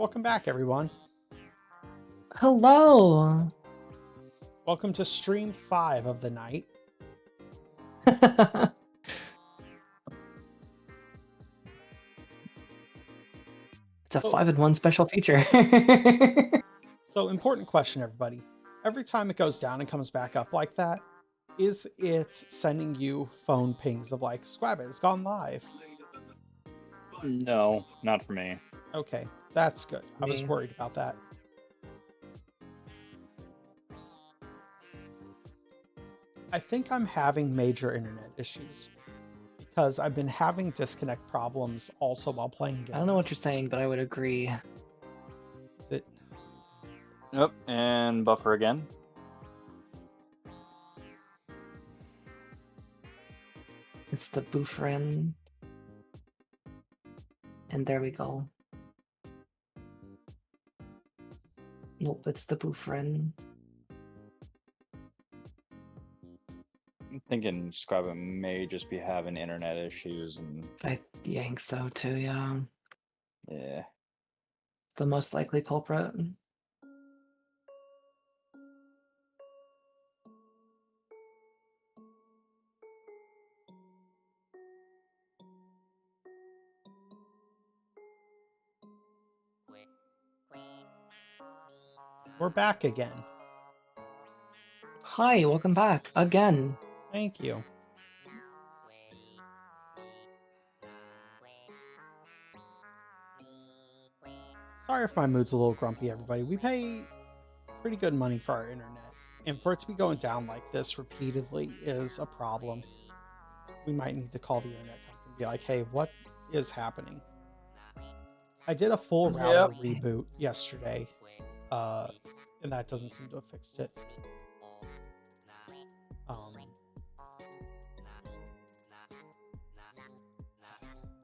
Welcome back, everyone. Hello. Welcome to stream 5 of the night. It's a 5-in-1 special feature. So, important question, everybody. Every time it goes down and comes back up like that, is it sending you phone pings of like, Squabbit has gone live? No, not for me. Okay, that's good. I was worried about that. I think I'm having major internet issues because I've been having disconnect problems also while playing games. I don't know what you're saying, but I would agree. Is it? Yep, and buffer again. It's the boofrin. And there we go. Nope, it's the boofrin. I'm thinking Scribe may just be having internet issues and I think so too, yeah. yeah. The most likely culprit. We're back again. Hi, welcome back again. Thank you. Sorry if my mood's a little grumpy, everybody. We pay pretty good money for our internet, and for it to be going down like this repeatedly is a problem. We might need to call the internet company and be like, hey, what is happening? I did a full router reboot yesterday, and that doesn't seem to have fixed it.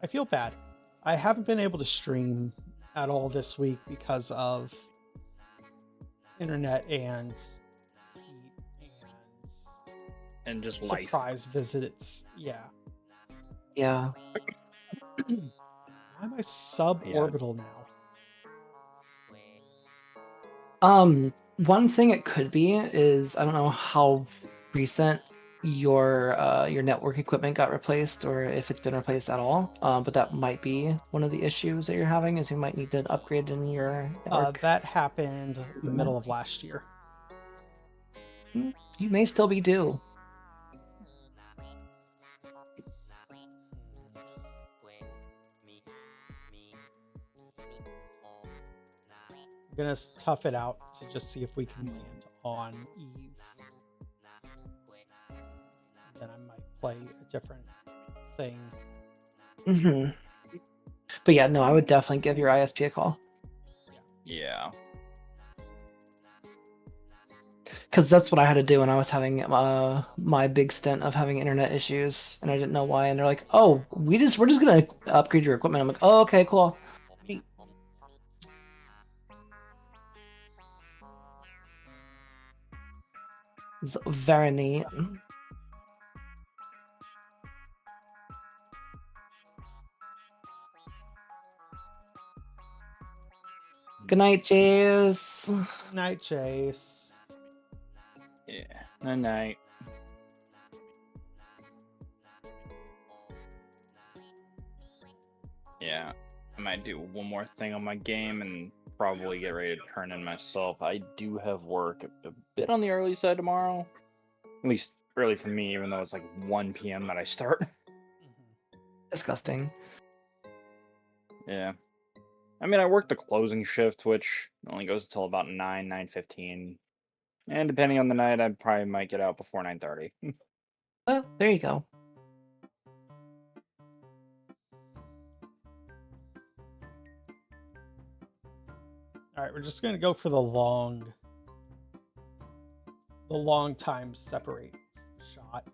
I feel bad. I haven't been able to stream at all this week because of internet and heat and just surprise visits. Yeah. Yeah. Why am I suborbital now? One thing it could be is I don't know how recent your network equipment got replaced or if it's been replaced at all. But that might be one of the issues that you're having is you might need to upgrade in your network. That happened middle of last year. You may still be due. I'm gonna tough it out to just see if we can land on Eve. Then I might play a different thing. But yeah, no, I would definitely give your ISP a call. Yeah. Because that's what I had to do when I was having my big stint of having internet issues, and I didn't know why. And they're like, "Oh, we're just gonna upgrade your equipment." I'm like, "Oh, okay, cool." Neat. It's very neat. Good night, Jace. Good night, Jace. Yeah. Night night. Yeah. I might do one more thing on my game and probably get ready to turn in myself. I do have work a bit on the early side tomorrow. At least early for me, even though it's like 1 p.m. that I start. Disgusting. Yeah. I mean, I work the closing shift, which only goes until about 9:15. And depending on the night, I probably might get out before 9:30. Well, there you go. All right, we're just gonna go for the long time separate shot.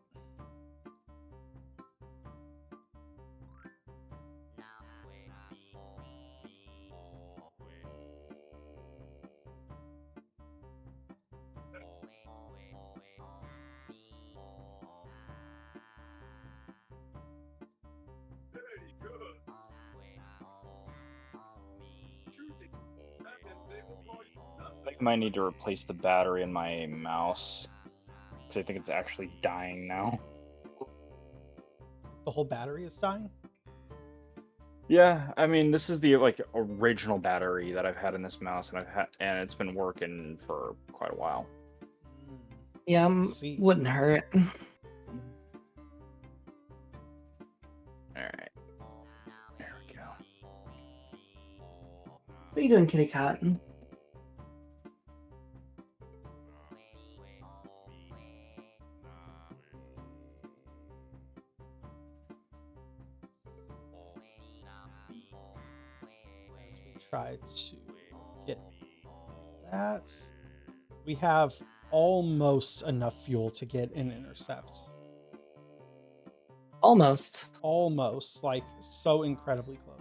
might need to replace the battery in my mouse because I think it's actually dying now. The whole battery is dying? Yeah, I mean, this is the like original battery that I've had in this mouse, and it's been working for quite a while. Mm, Yeah, see. wouldn't hurt. All right, there we go. What are you doing, kitty cat? As we try to get that, we have almost enough fuel to get an intercept. Almost. Almost, like so incredibly close.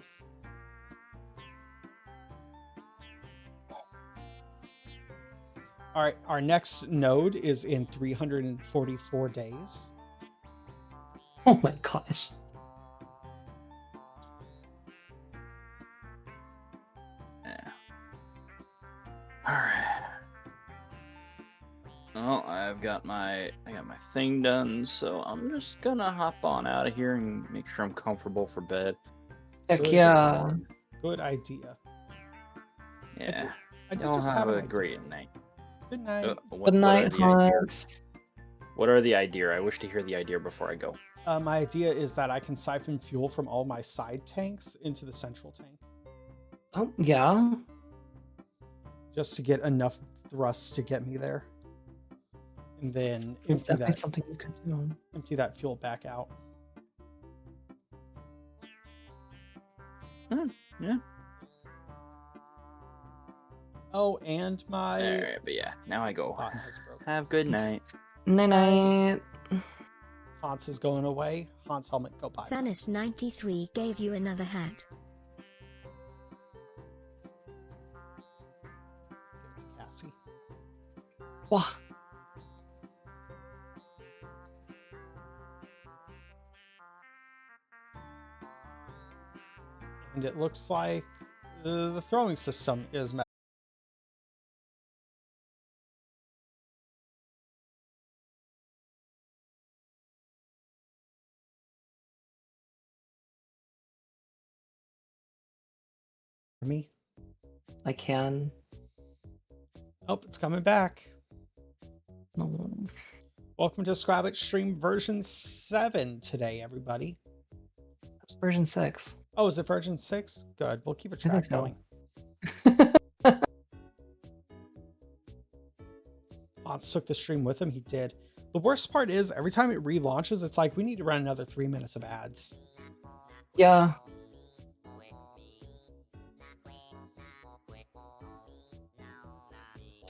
All right, our next node is in 344 days. Oh my gosh. Yeah. All right. Well, I got my thing done, so I'm just gonna hop on out of here and make sure I'm comfortable for bed. Heck Good. yeah. Good idea. Yeah. I did Y'all just have have an a idea. great night. Good night. Good night, ideas? Hans. What are the idea? I wish to hear the idea before I go. My idea is that I can siphon fuel from all my side tanks into the central tank, Oh, yeah. just to get enough thrust to get me there, and then It's empty definitely that something you could do. fuel back out. Yeah. Oh, and my All right, but yeah, now I go. bot has broken. Have a good night. Night night. Hans is going away. Hans helmet, go bye. Thanos93 gave you another hat. Give it to Cassie. Wah. And it looks like the throwing system is met. Me. I can. Oh, it's coming back. No. Welcome to Scrabbit Stream version 7 today, everybody. It's version 6. Oh, is it version 6? Good. We'll keep a I think track so. going. Hans took the stream with him. He did. The worst part is every time it relaunches, it's like we need to run another 3 minutes of ads. Yeah.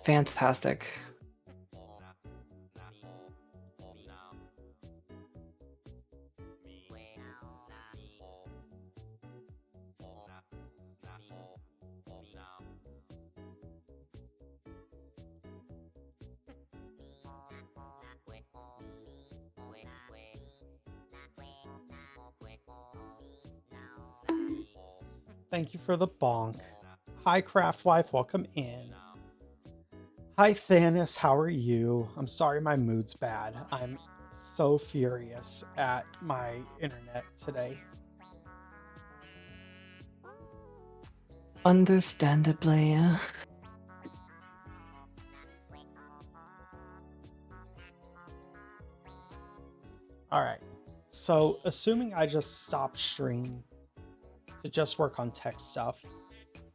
Fantastic. Thank you for the bonk. Hi, Craft Wife. Welcome in. Hi, Thanos. How are you? I'm sorry my mood's bad. I'm so furious at my internet today. Understandably. All right. So, assuming I just stop stream to just work on tech stuff,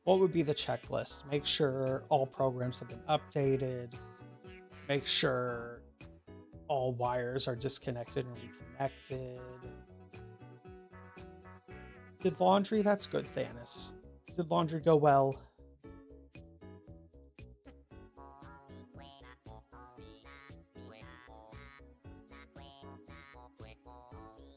what would be the checklist? Make sure all programs have been updated. Make sure all wires are disconnected and reconnected. Did laundry? That's good, Thanos. Did laundry go well?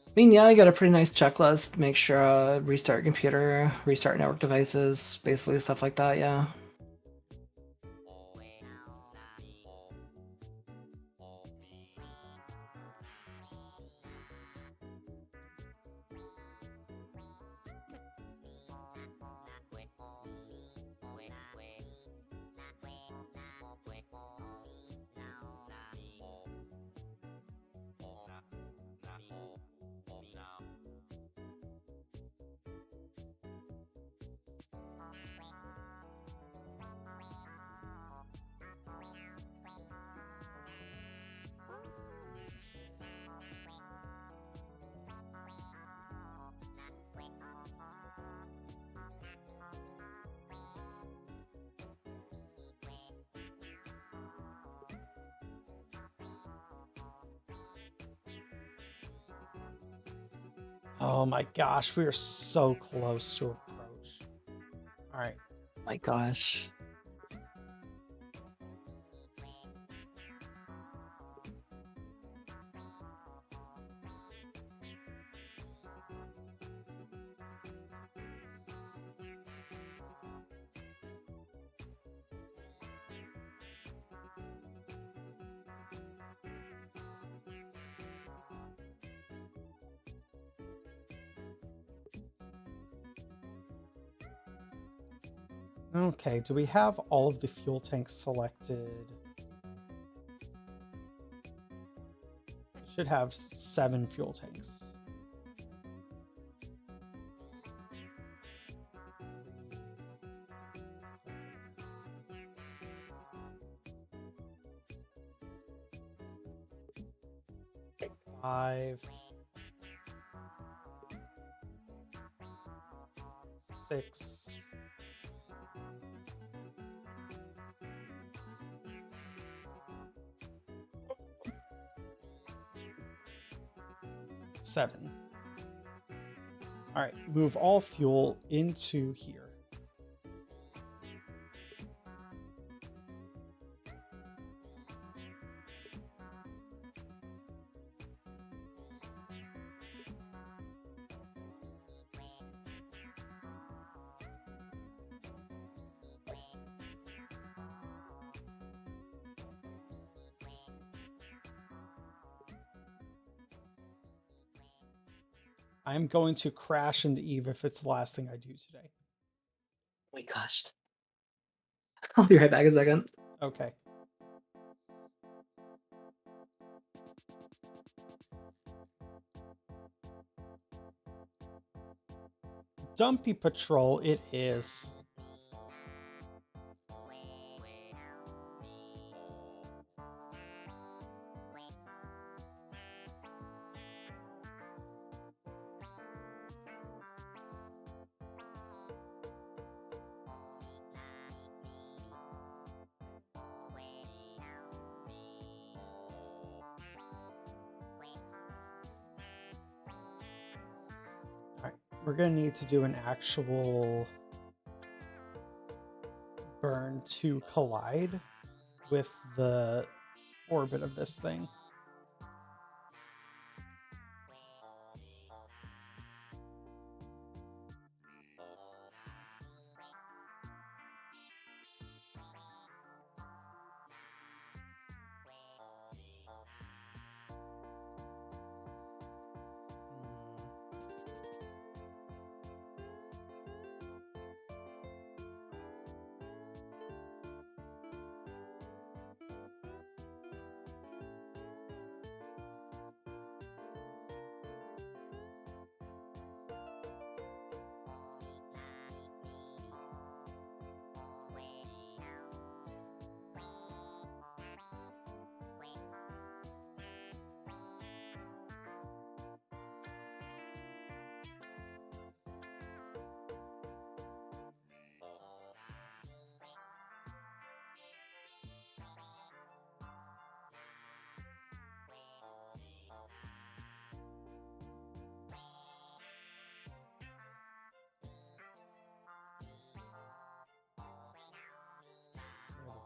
I mean, yeah, I got a pretty nice checklist. Make sure restart computer, restart network devices, basically stuff like that, yeah. Oh my gosh, we are so close to approach. All right. My gosh. Okay, do we have all of the fuel tanks selected? We should have 7 fuel tanks. Five, 6, 7. All right, move all fuel into here. I'm going to crash into Eve if it's the last thing I do today. Oh my gosh. I'll be right back a second. Okay. Dumpy Patrol it is. Alright, we're gonna need to do an actual burn to collide with the orbit of this thing.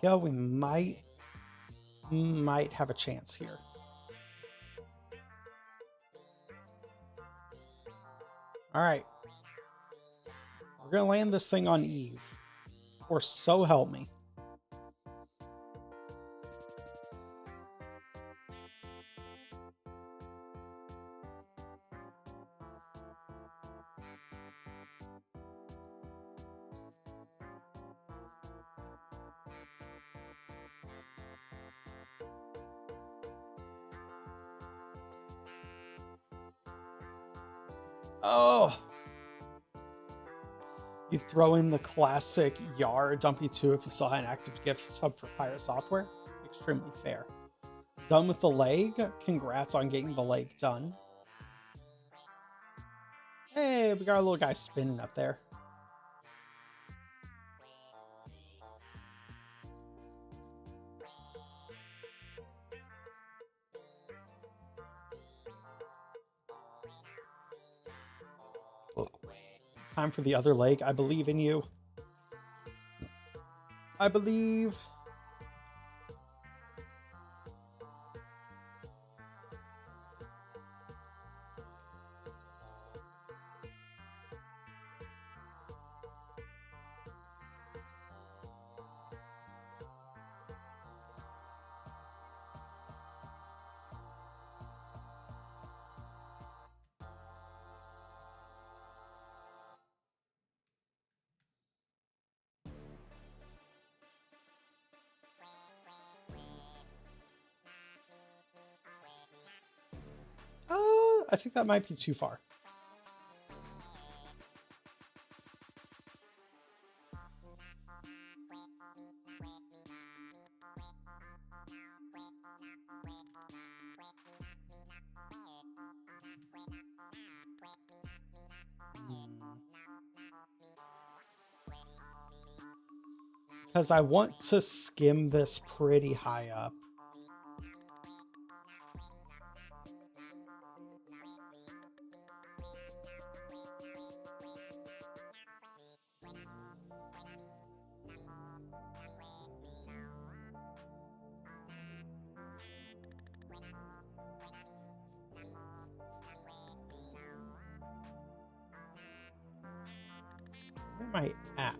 There we go. We might have a chance here. All right. We're going to land this thing on Eve. Or so help me. Oh. You throw in the classic Yar Dumpy 2 if you saw an active gift sub for Pirate Software. Extremely fair. Done with the leg. Congrats on getting the leg done. Hey, we got a little guy spinning up there. Time for the other leg. I believe in you. I believe. I think that might be too far. Because I want to skim this pretty high up. Where am I at?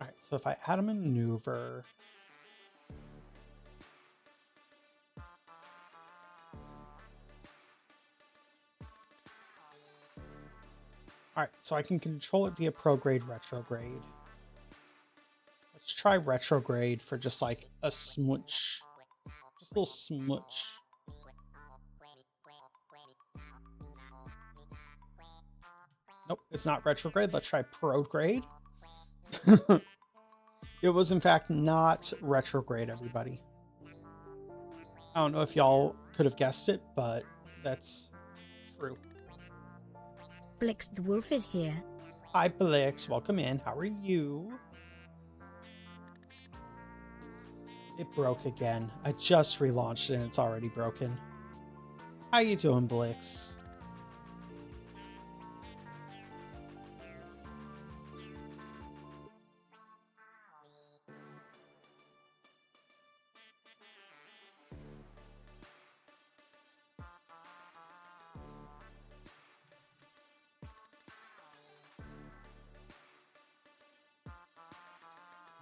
All right, so if I add a maneuver, all right, so I can control it via prograde, retrograde. Let's try retrograde for just like a smooch, just a little smooch. Nope, it's not retrograde. Let's try prograde. It was in fact not retrograde, everybody. I don't know if y'all could have guessed it, but that's true. Blix the Wolf is here. Hi, Blix. Welcome in. How are you? It broke again. I just relaunched it and it's already broken. How you doing, Blix?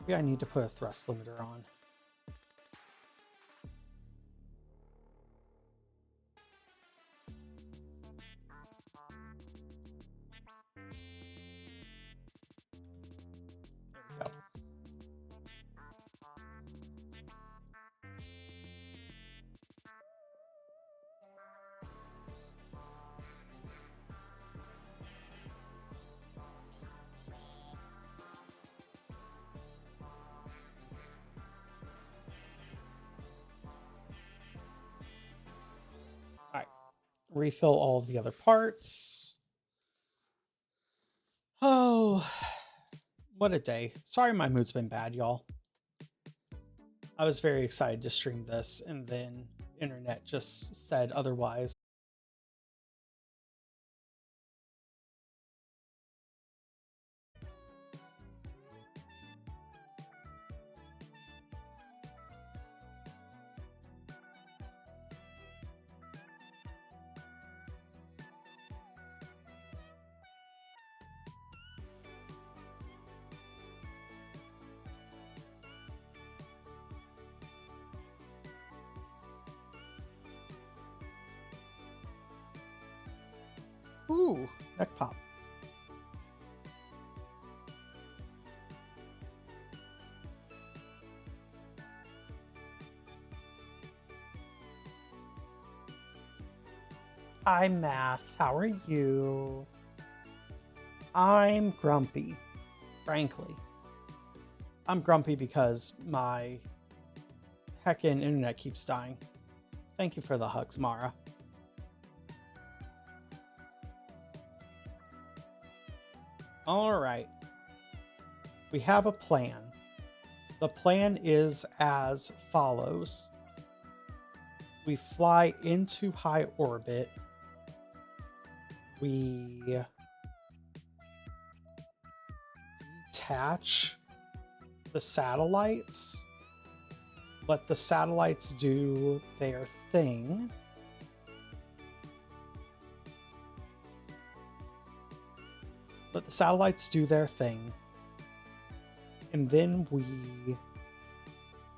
Maybe I need to put a thrust limiter on. There we go. All right. Refill all of the other parts. Oh, what a day. Sorry my mood's been bad, y'all. I was very excited to stream this, and then internet just said otherwise. Ooh, neck pop. Hi, Math. How are you? I'm grumpy, frankly. I'm grumpy because my heckin' internet keeps dying. Thank you for the hugs, Mara. All right. We have a plan. The plan is as follows. We fly into high orbit. We detach the satellites. Let the satellites do their thing. Let the satellites do their thing. And then we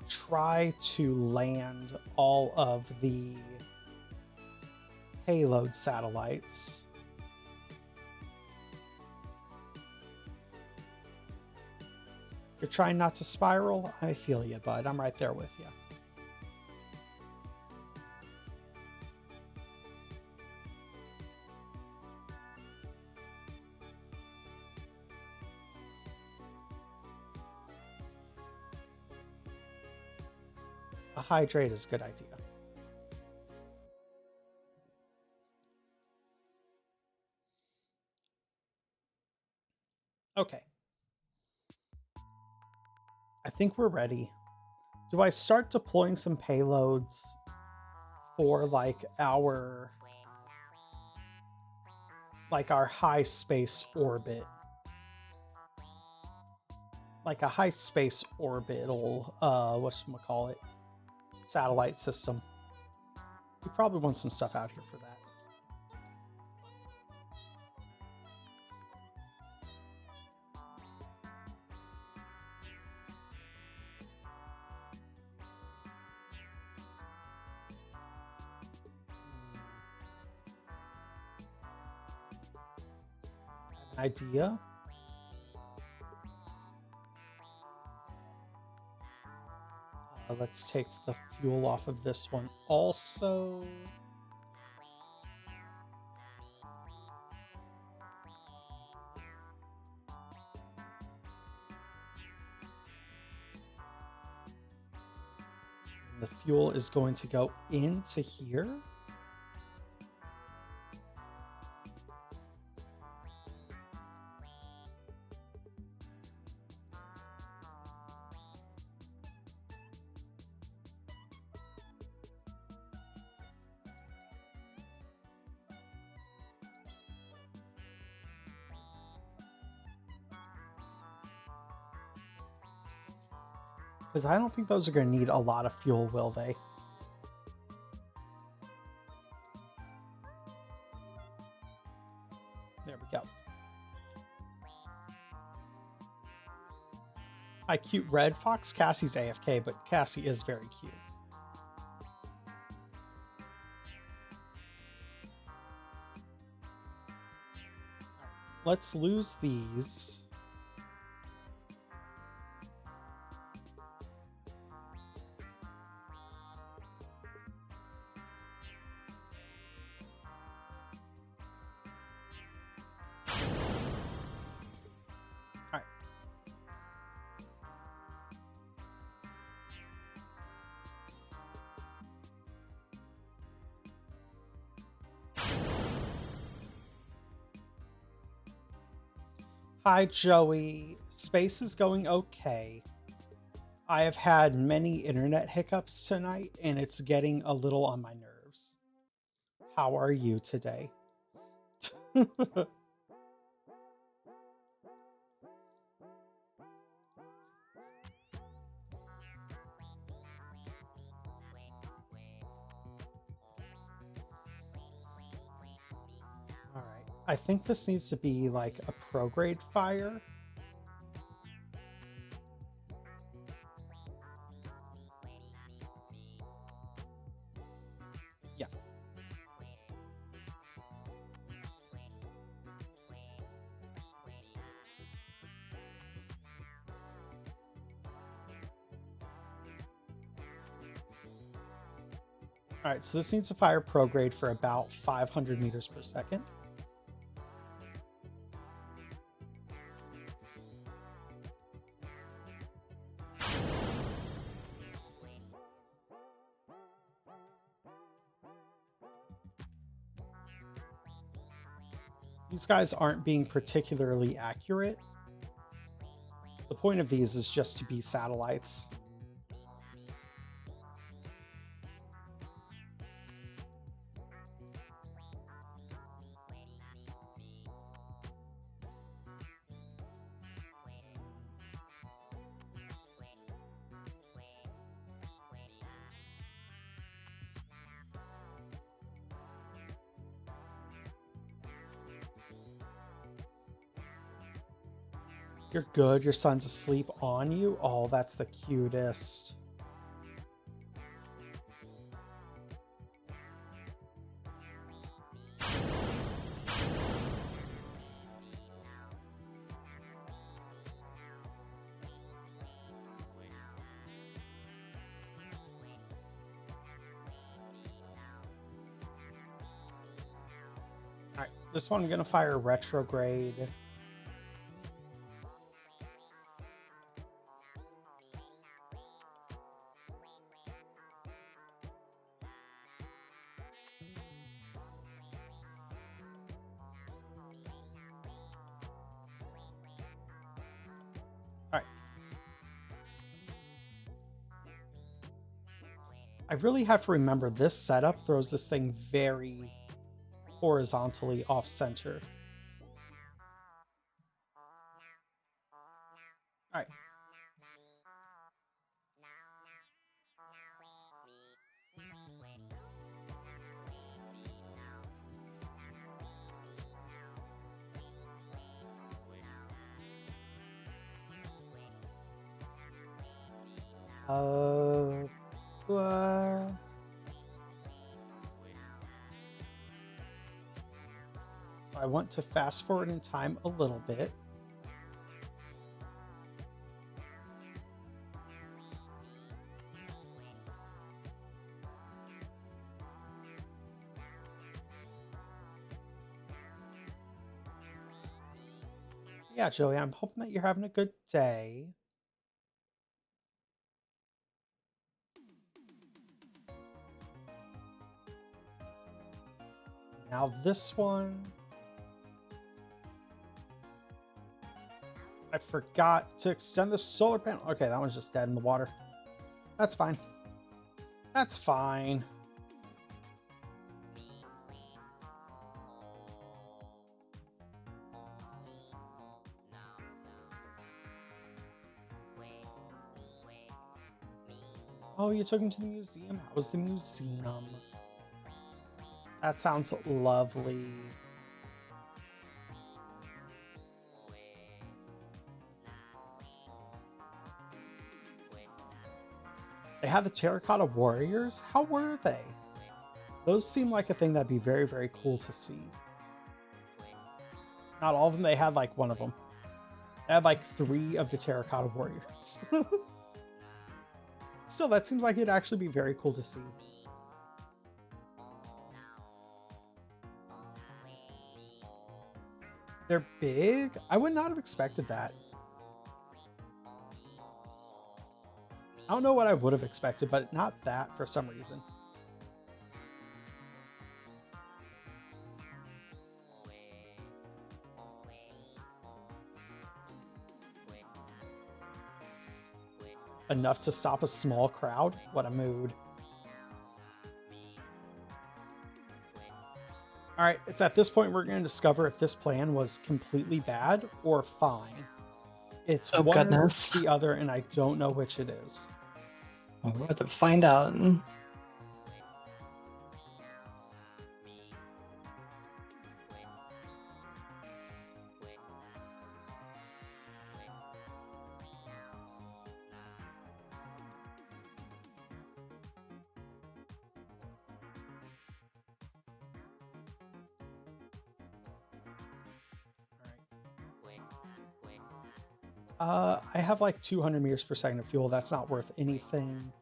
try to land all of the payload satellites. You're trying not to spiral? I feel you, bud. I'm right there with you. A hydrate is a good idea. Okay. I think we're ready. Do I start deploying some payloads for like our high space orbit? Like a high space orbital whatchamacallit, satellite system. We probably want some stuff out here for that. Idea. Let's take the fuel off of this one also. The fuel is going to go into here. Because I don't think those are going to need a lot of fuel, will they? There we go. Hi, cute red fox. Cassie's AFK, but Cassie is very cute. Let's lose these. Hi, Joey. Space is going okay. I have had many internet hiccups tonight, and it's getting a little on my nerves. How are you today? Alright. I think this needs to be like a prograde fire. Yeah. Alright, so this needs to fire prograde for about 500 meters per second. These guys aren't being particularly accurate. The point of these is just to be satellites. You're good. Your son's asleep on you. Oh, that's the cutest. All right, this one I'm gonna fire retrograde. I really have to remember this setup throws this thing very horizontally off center. All right. So I want to fast forward in time a little bit. Yeah, Joey, I'm hoping that you're having a good day. Now this one, I forgot to extend the solar panel. Okay, that one's just dead in the water. That's fine. That's fine. Oh, you took him to the museum? How was the museum? That sounds lovely. They had the Terracotta Warriors? How were they? Those seem like a thing that'd be very, very cool to see. Not all of them, they had like one of them. They had like 3 of the Terracotta Warriors. Still, that seems like it'd actually be very cool to see. They're big? I would not have expected that. I don't know what I would have expected, but not that for some reason. Enough to stop a small crowd? What a mood. Alright, it's at this point we're going to discover if this plan was completely bad or fine. It's Oh, one goodness. or the other, and I don't know which it is. Well, we're about to find out. I have like 200 meters per second of fuel. That's not worth anything.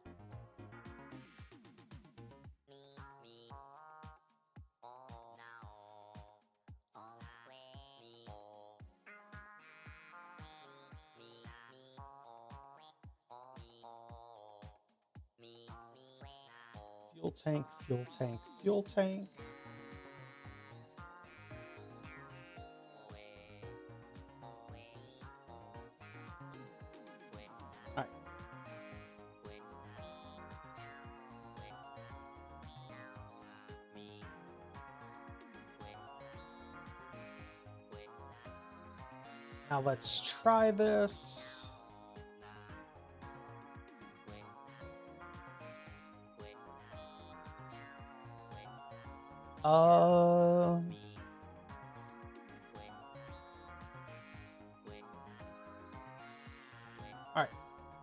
Fuel tank, fuel tank, fuel tank. Now let's try this. Alright.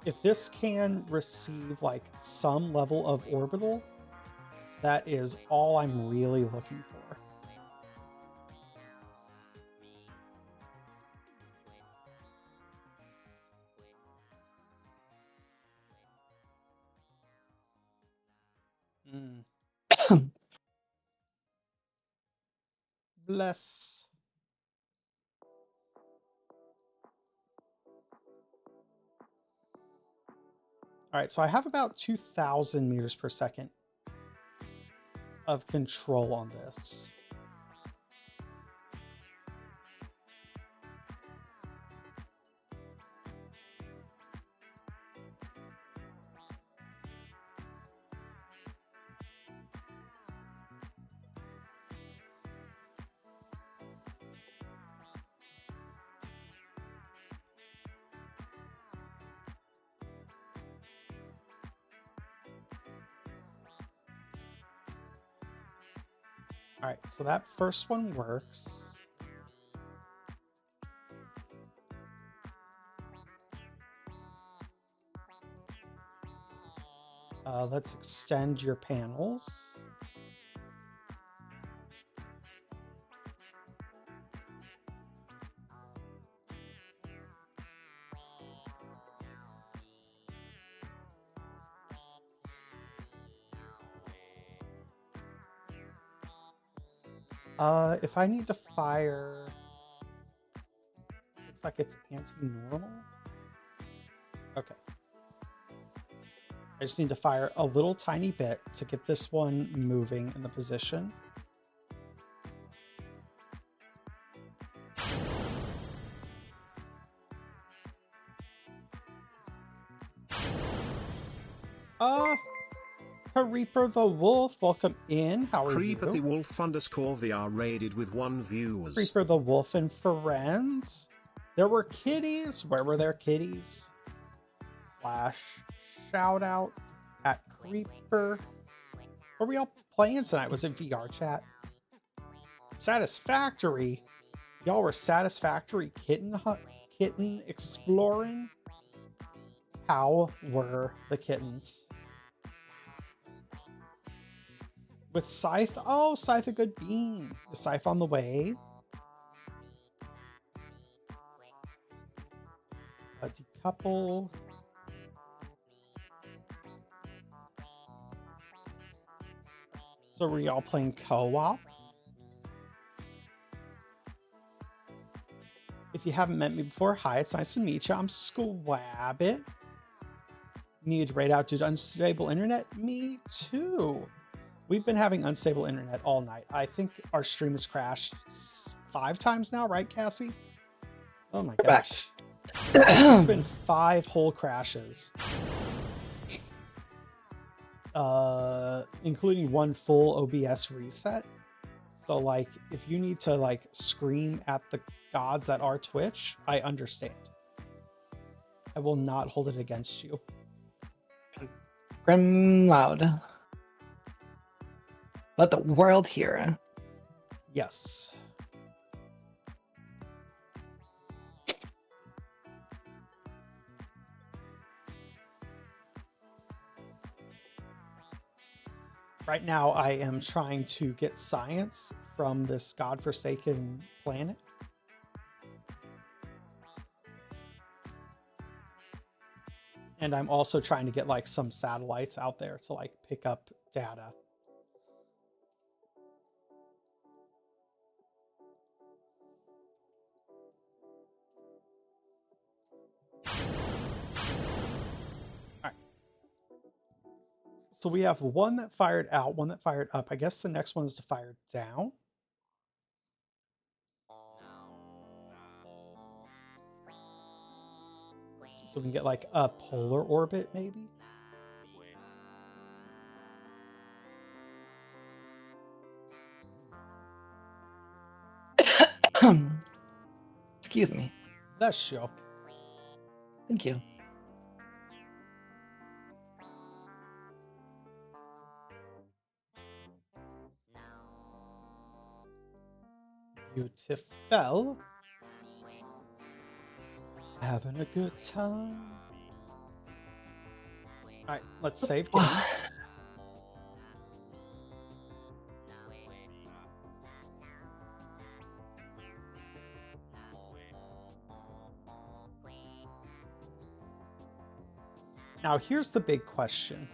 If this can receive like some level of orbital, that is all I'm really looking for. Bless. All right, so I have about 2,000 meters per second of control on this. All right, so that first one works. Let's extend your panels. If I need to fire, looks like it's anti-normal. Okay. I just need to fire a little tiny bit to get this one moving in the position. Reaper the Wolf, welcome in. How are Creeper the you? Wolf _VR raided with 1 viewers. Reaper the Wolf and friends. There were kitties. Where were their kitties? Slash shout out at Creeper. What were we all playing tonight? Was it VR chat? Satisfactory. Y'all were Satisfactory kitten exploring. How were the kittens? With Scythe? Oh, Scythe a good bean. Is Scythe on the way? A decouple. So were y'all playing co-op? If you haven't met me before, hi, it's nice to meet you. I'm Squabbit. Need to raid out due to unstable internet? Me too. We've been having unstable internet all night. I think our stream has crashed 5 times now, right, Cassie? Oh my gosh. It's been 5 whole crashes. Including 1 full OBS reset. So like, if you need to like scream at the gods that are Twitch, I understand. I will not hold it against you. Grim loud. Let the world hear. Yes. Right now, I am trying to get science from this godforsaken planet. And I'm also trying to get like some satellites out there to like pick up data. So we have one that fired out, one that fired up. I guess the next one is to fire down. So we can get like a polar orbit, maybe. Excuse me. That's you. Thank you. Beautiful. Having a good time. Alright, let's save game. Now here's the big question.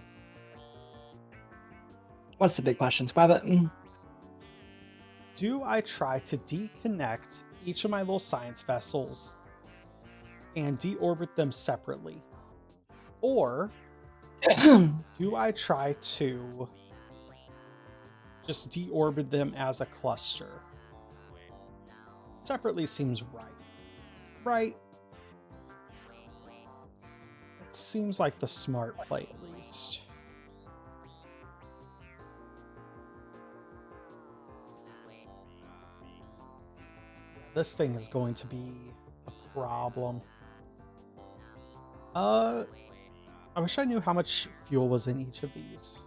What's the big question, Squabbit? Do I try to deconnect each of my little science vessels and deorbit them separately? Or do I try to just deorbit them as a cluster? Separately seems right. Right? It seems like the smart play, at least. This thing is going to be a problem. I wish I knew how much fuel was in each of these.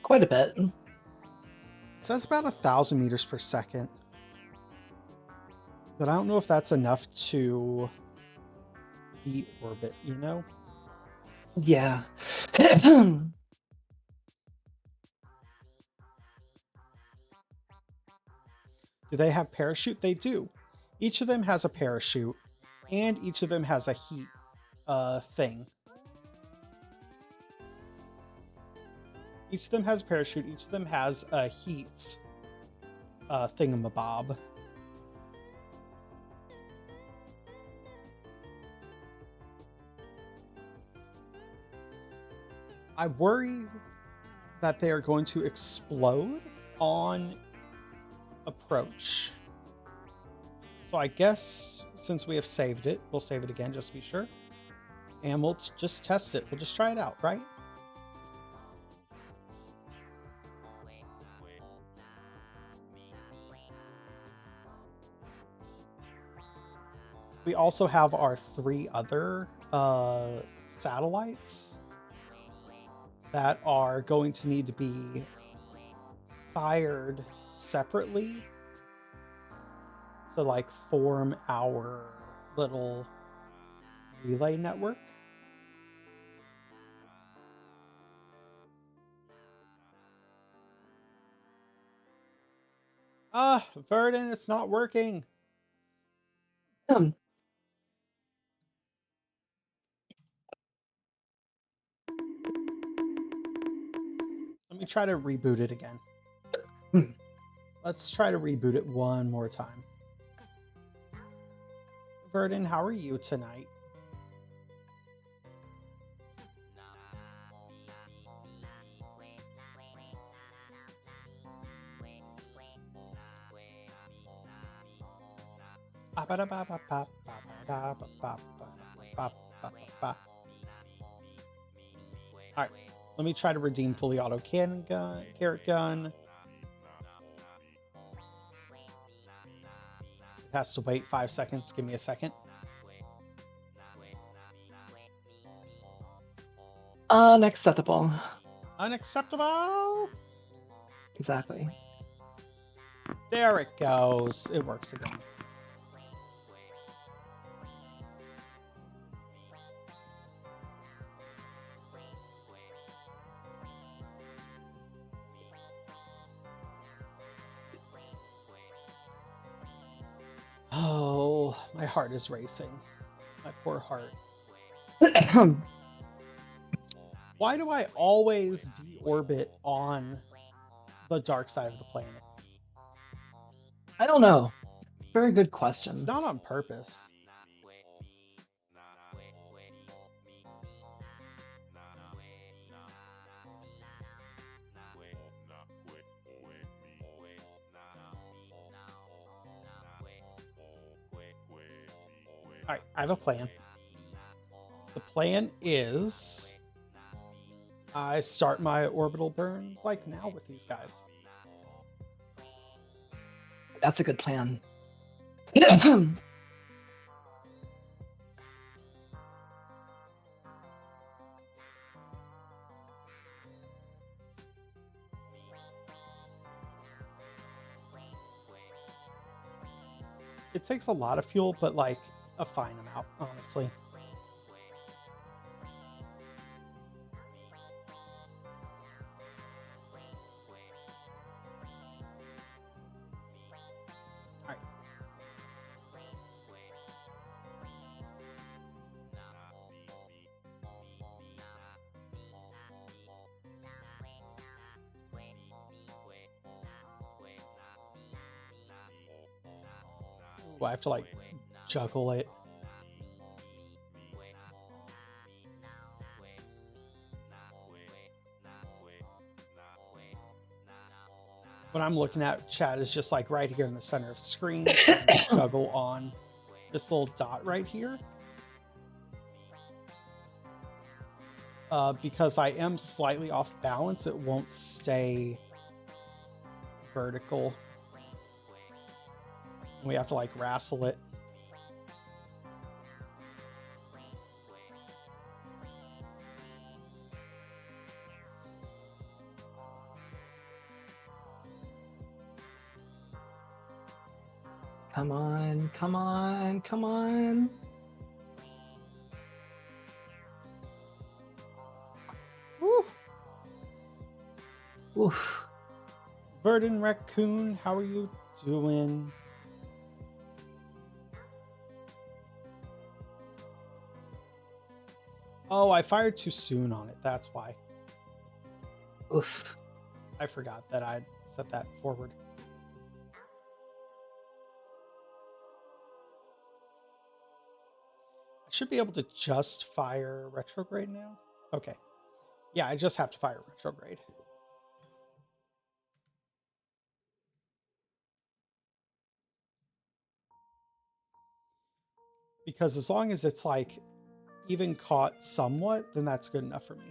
Quite a bit. It says about 1,000 meters per second. But I don't know if that's enough to deorbit, you know? Yeah. Do they have parachute? They do. Each of them has a parachute, and each of them has a heat thing. Each of them has a parachute. Each of them has a heat thingamabob. I worry that they are going to explode on approach. So I guess since we have saved it, we'll save it again just to be sure. And we'll just test it. We'll just try it out, right? We also have our 3 other satellites that are going to need to be fired separately to like form our little relay network. Verdun, it's not working. Let me try to reboot it again. Let's try to reboot it one more time. Verdun, how are you tonight? Alright, let me try to redeem fully auto cannon gun, carrot gun. It has to wait 5 seconds. Give me a second. Unacceptable. Unacceptable! Exactly. There it goes. It works again. Oh, my heart is racing. My poor heart. Why do I always deorbit on the dark side of the planet? I don't know. Very good question. It's not on purpose. All right, I have a plan. The plan is I start my orbital burns like now with these guys. That's a good plan. It takes a lot of fuel, but like a fine amount, honestly. All right. Ooh, I have to like juggle it. What I'm looking at, chat, is just like right here in the center of the screen. Juggle on this little dot right here. Because I am slightly off balance, it won't stay vertical. We have to like wrestle it. Come on, come on, come on. Woo! Oof. Verdant Raccoon, how are you doing? Oh, I fired too soon on it. That's why. Oof. I forgot that I'd set that forward. I should be able to just fire retrograde now. Okay. Yeah, I just have to fire retrograde. Because as long as it's like even caught somewhat, then that's good enough for me.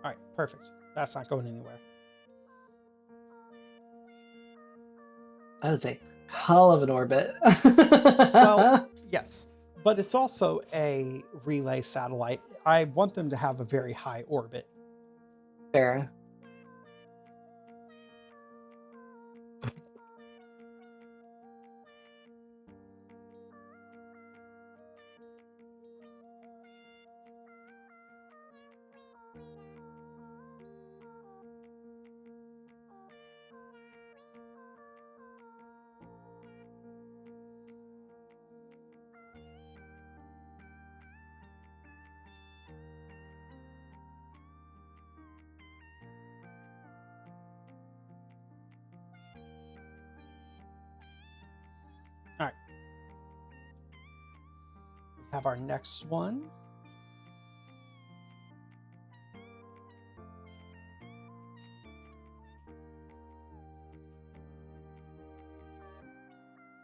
All right, perfect. That's not going anywhere. That is a hell of an orbit. Well, yes, but it's also a relay satellite. I want them to have a very high orbit. Fair. All right. We have our next one.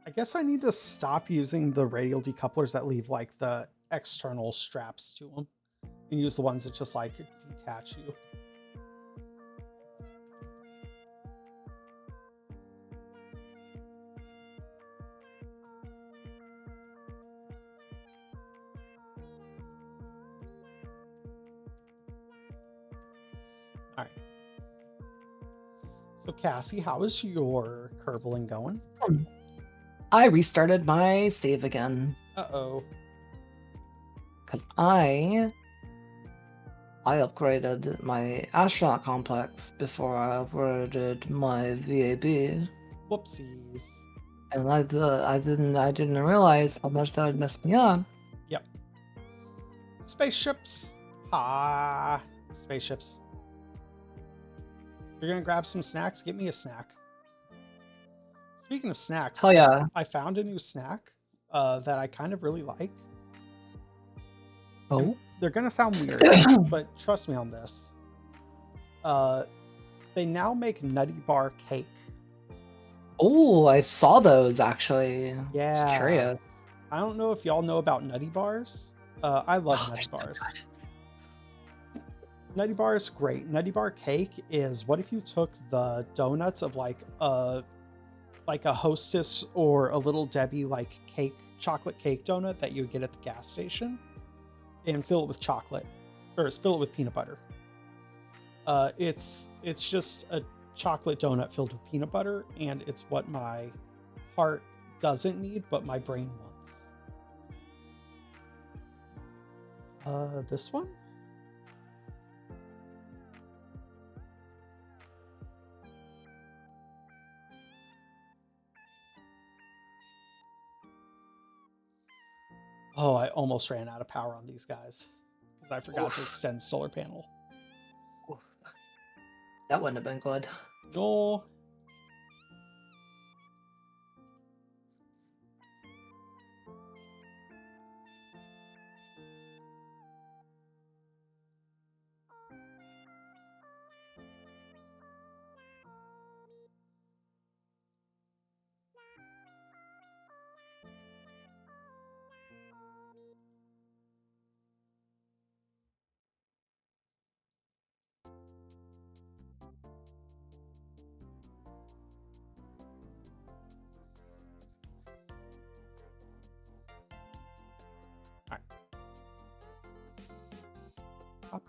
I guess I need to stop using the radial decouplers that leave like the external straps to them and use the ones that just like detach you. All right. So Cassie, how is your curveling going? I restarted my save again Uh-oh. because I upgraded my astronaut complex before I upgraded my VAB, Whoopsies. and I didn't realize how much that would mess me up. Yep. Spaceships. Ha. Spaceships. You're gonna grab some snacks? Get me a snack. Speaking of snacks, Hell yeah! I found a new snack that I kind of really like. Oh, They're gonna sound weird, but trust me on this. They now make Nutty Bar cake. oh, I saw those actually. Yeah. Just curious. I don't know if y'all know about Nutty Bars. I love Oh, Nutty they're so Bars. good. Nutty Bar is great. Nutty Bar cake is, what if you took the donuts of like a Hostess or a Little Debbie like chocolate cake donut that you would get at the gas station, and fill it with chocolate, or fill it with peanut butter. It's just a chocolate donut filled with peanut butter, and it's what my heart doesn't need, but my brain wants. This one? Oh, I almost ran out of power on these guys because I forgot to extend solar panel. That wouldn't have been good. No.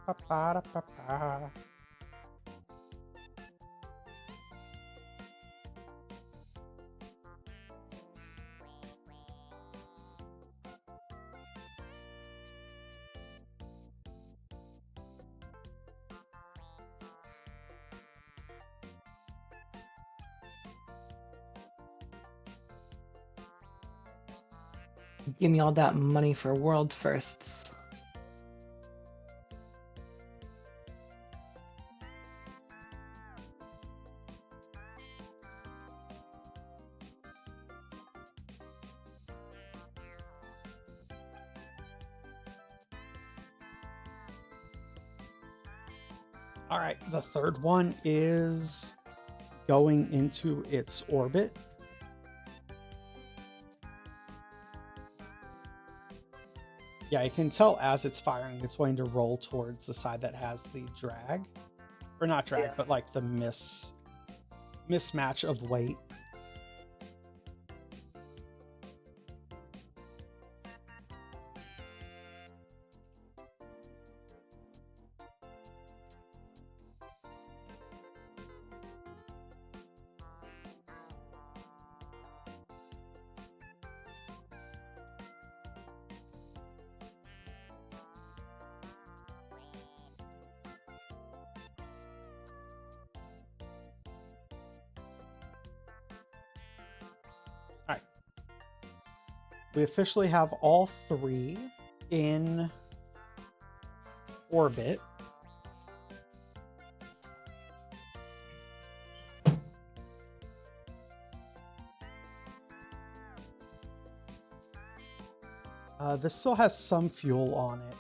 Ba-ba-ba-da-ba-ba. Give me all that money for world firsts. All right, the third one is going into its orbit. Yeah, you can tell as it's firing, it's going to roll towards the side that has the drag. Or not drag, Yeah. but like the mismatch of weight. We officially have all three in orbit. This still has some fuel on it.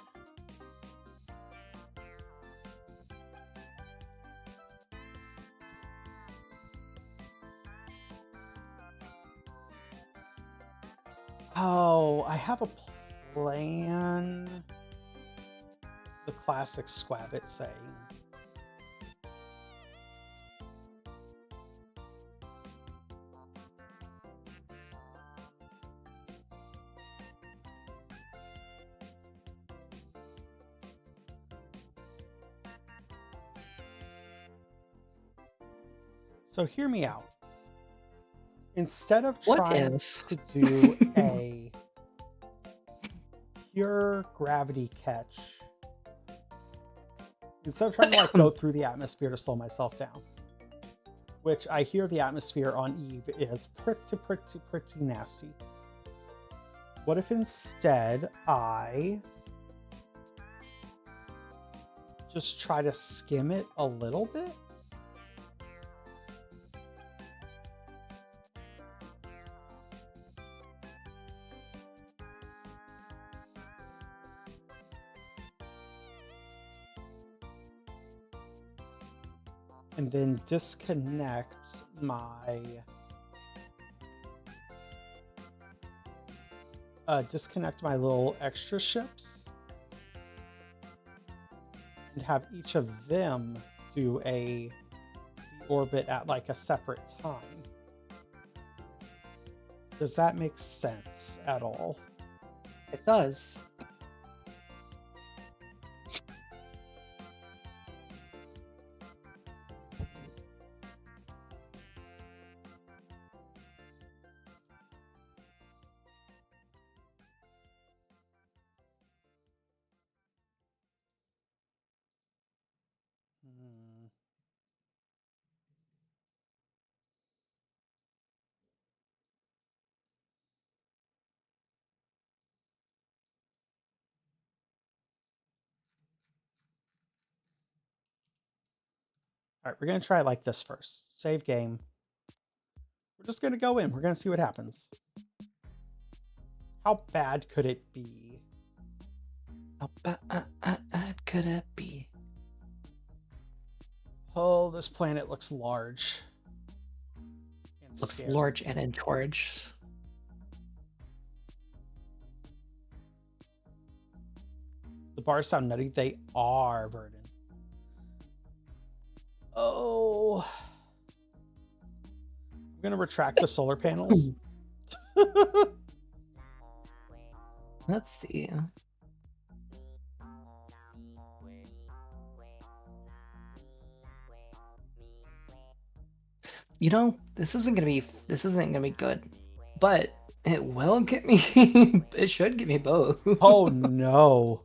Oh, I have a plan. The classic Squabbit saying. So hear me out. Instead of What trying if? to do a pure gravity catch, instead of trying to like go through the atmosphere to slow myself down, which I hear the atmosphere on Eve is pretty nasty. What if instead I just try to skim it a little bit? And then disconnect my little extra ships and have each of them do a orbit at like a separate time. Does that make sense at all? It does. Hmm. All right, we're going to try it like this first. Save game. We're just going to go in. We're going to see what happens. How bad could it be? How bad could it be? Oh, this planet looks large. And Looks scary. large and in charge. The bars sound nutty. They are, Verdant. Oh. I'm going to retract the solar panels. Let's see. You know, this isn't gonna be good, but it will get me. It should get me both. Oh no.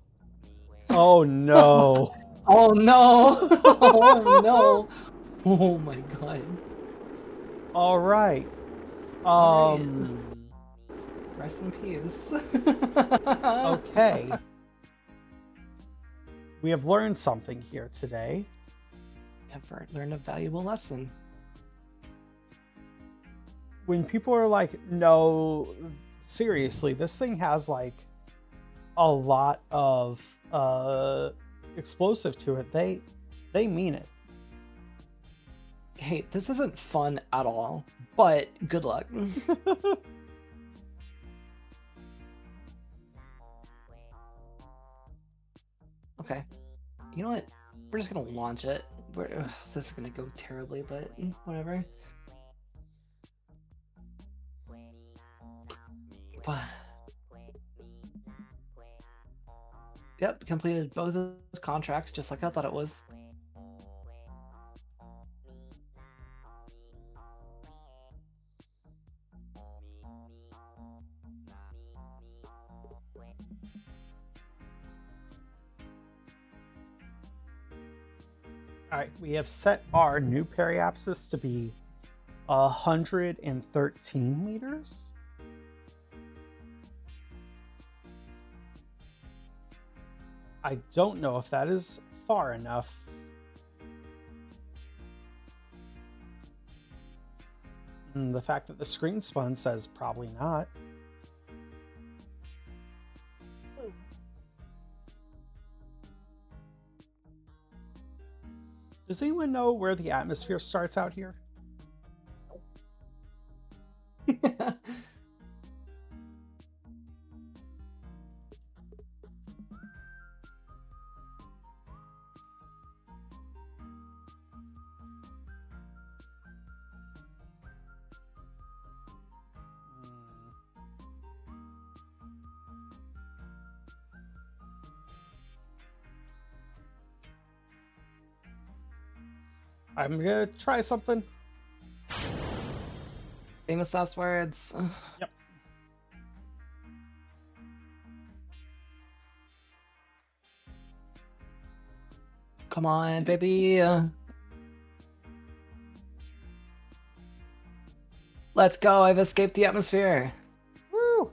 Oh no. Oh no! Oh no! Oh my god! All right. All Rest in peace. Okay. We have learned something here today. I've learned a valuable lesson. When people are like, no, seriously, this thing has like a lot of explosive to it. They mean it. Hey, this isn't fun at all, but good luck. Okay. You know what? We're just gonna launch it. This is gonna go terribly, but whatever. Yep, completed both of those contracts just like I thought it was. All right, we have set our new periapsis to be 113 meters. I don't know if that is far enough. The fact that the screen spun says probably not. Does anyone know where the atmosphere starts out here? I'm gonna try something. Famous last words. Yep. Come on, baby. Let's go. I've escaped the atmosphere. Woo!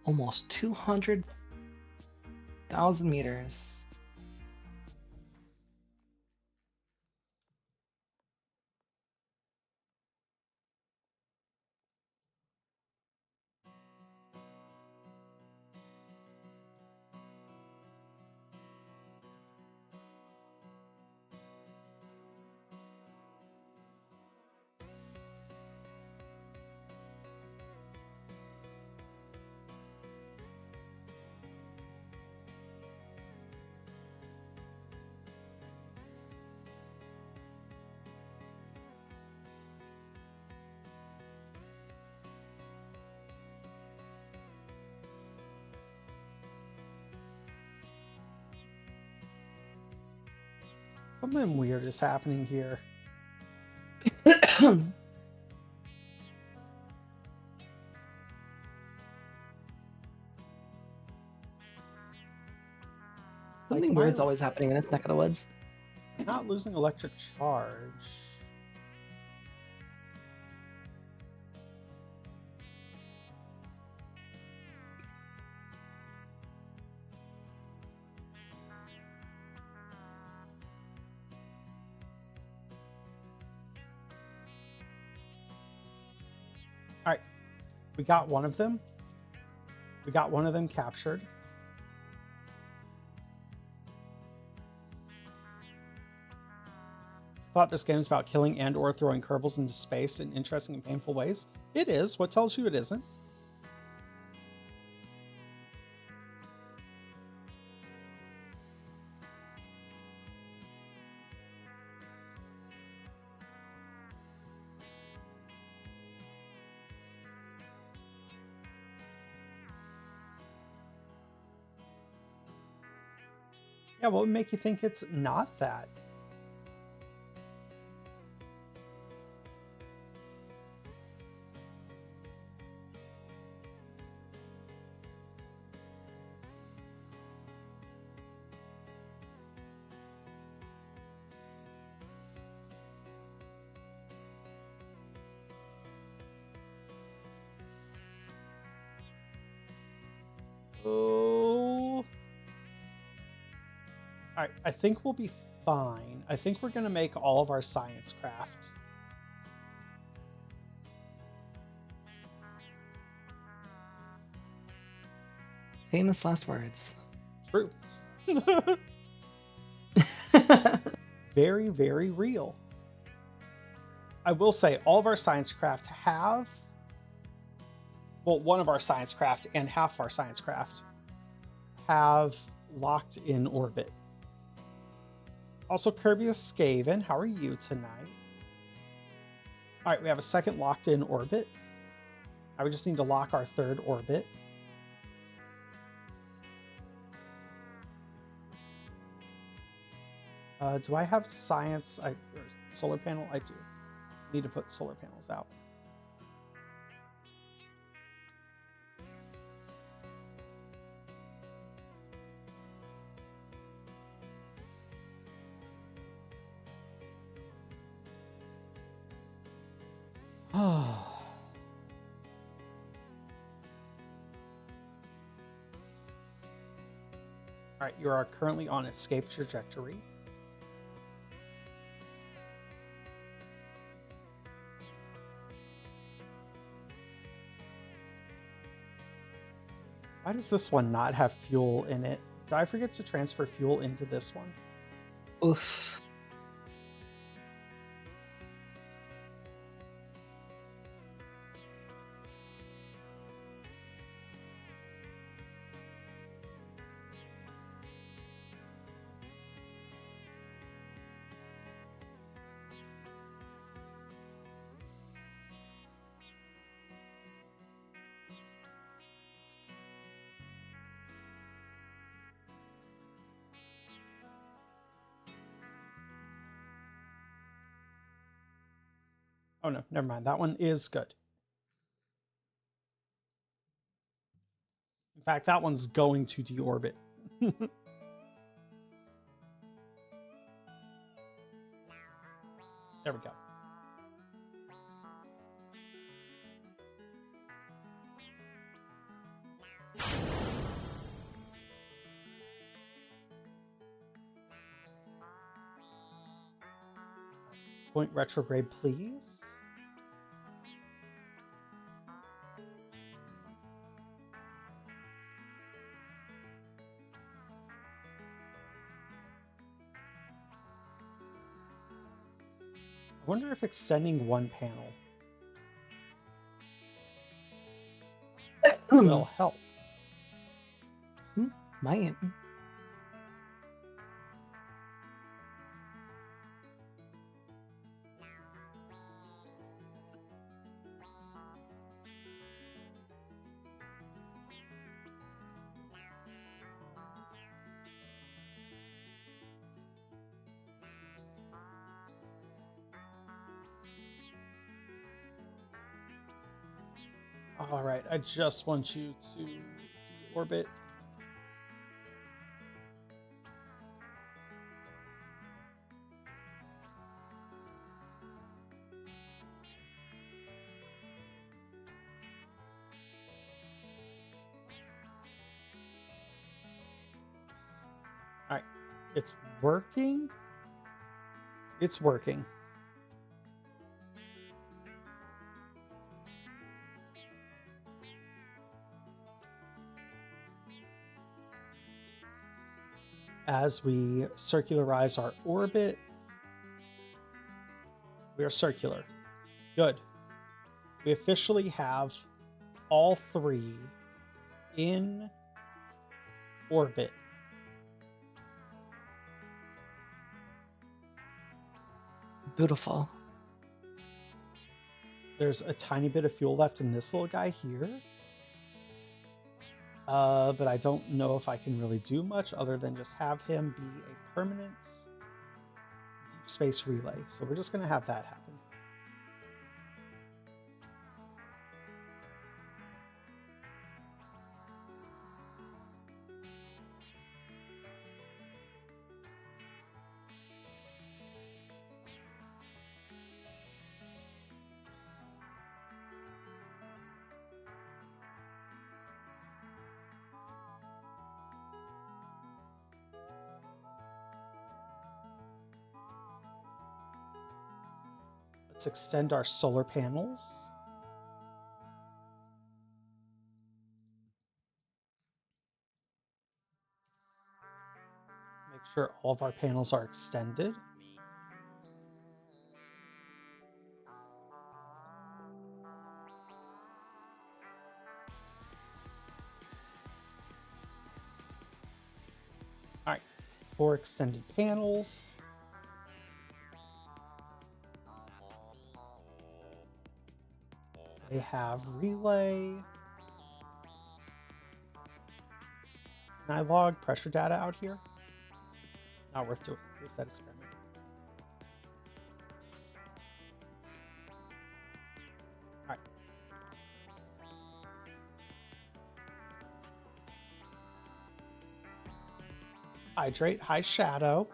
Almost 200,000 meters. Something weird is happening here. Something Like, weird's always happening in this neck of the woods. not losing electric charge. All right, we got one of them. We got one of them captured. Thought this game is about killing and or throwing curveballs into space in interesting and painful ways. It is. What tells you it isn't? Yeah, what would make you think it's not that? Oh. All right, I think we'll be fine. I think we're going to make all of our science craft. Famous last words. True. Very, very real. I will say all of our science craft have, well, one of our science craft and half of our science craft have locked in orbit. Also, Kirby Skaven, how are you tonight? All right, we have a second locked in orbit. Now we just need to lock our third orbit. Do I have science? Or solar panel? I do. Need to put solar panels out. All right, you are currently on escape trajectory. Why does this one not have fuel in it? Did I forget to transfer fuel into this one? Oof. Oh no, never mind. That one is good. In fact, that one's going to deorbit. There we go. Point retrograde, please. I wonder if extending one panel will help. Might. All right, I just want you to deorbit. All right, it's working. It's working. As we circularize our orbit, we are circular. Good. We officially have all three in orbit. Beautiful. There's a tiny bit of fuel left in this little guy here. But I don't know if I can really do much other than just have him be a permanent deep space relay. So we're just going to have that happen. Let's extend our solar panels. Make sure all of our panels are extended. All right, 4 extended panels. They have relay. Can I log pressure data out here? Not worth doing. Reset experiment. All right. Hydrate, high shadow.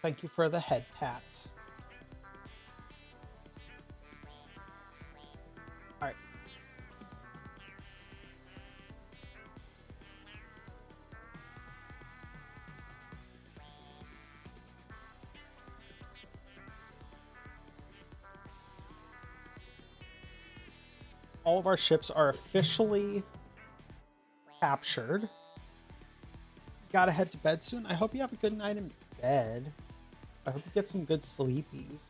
Thank you for the head pats. All right. All of our ships are officially captured. Gotta head to bed soon. I hope you have a good night in bed. I hope you get some good sleepies.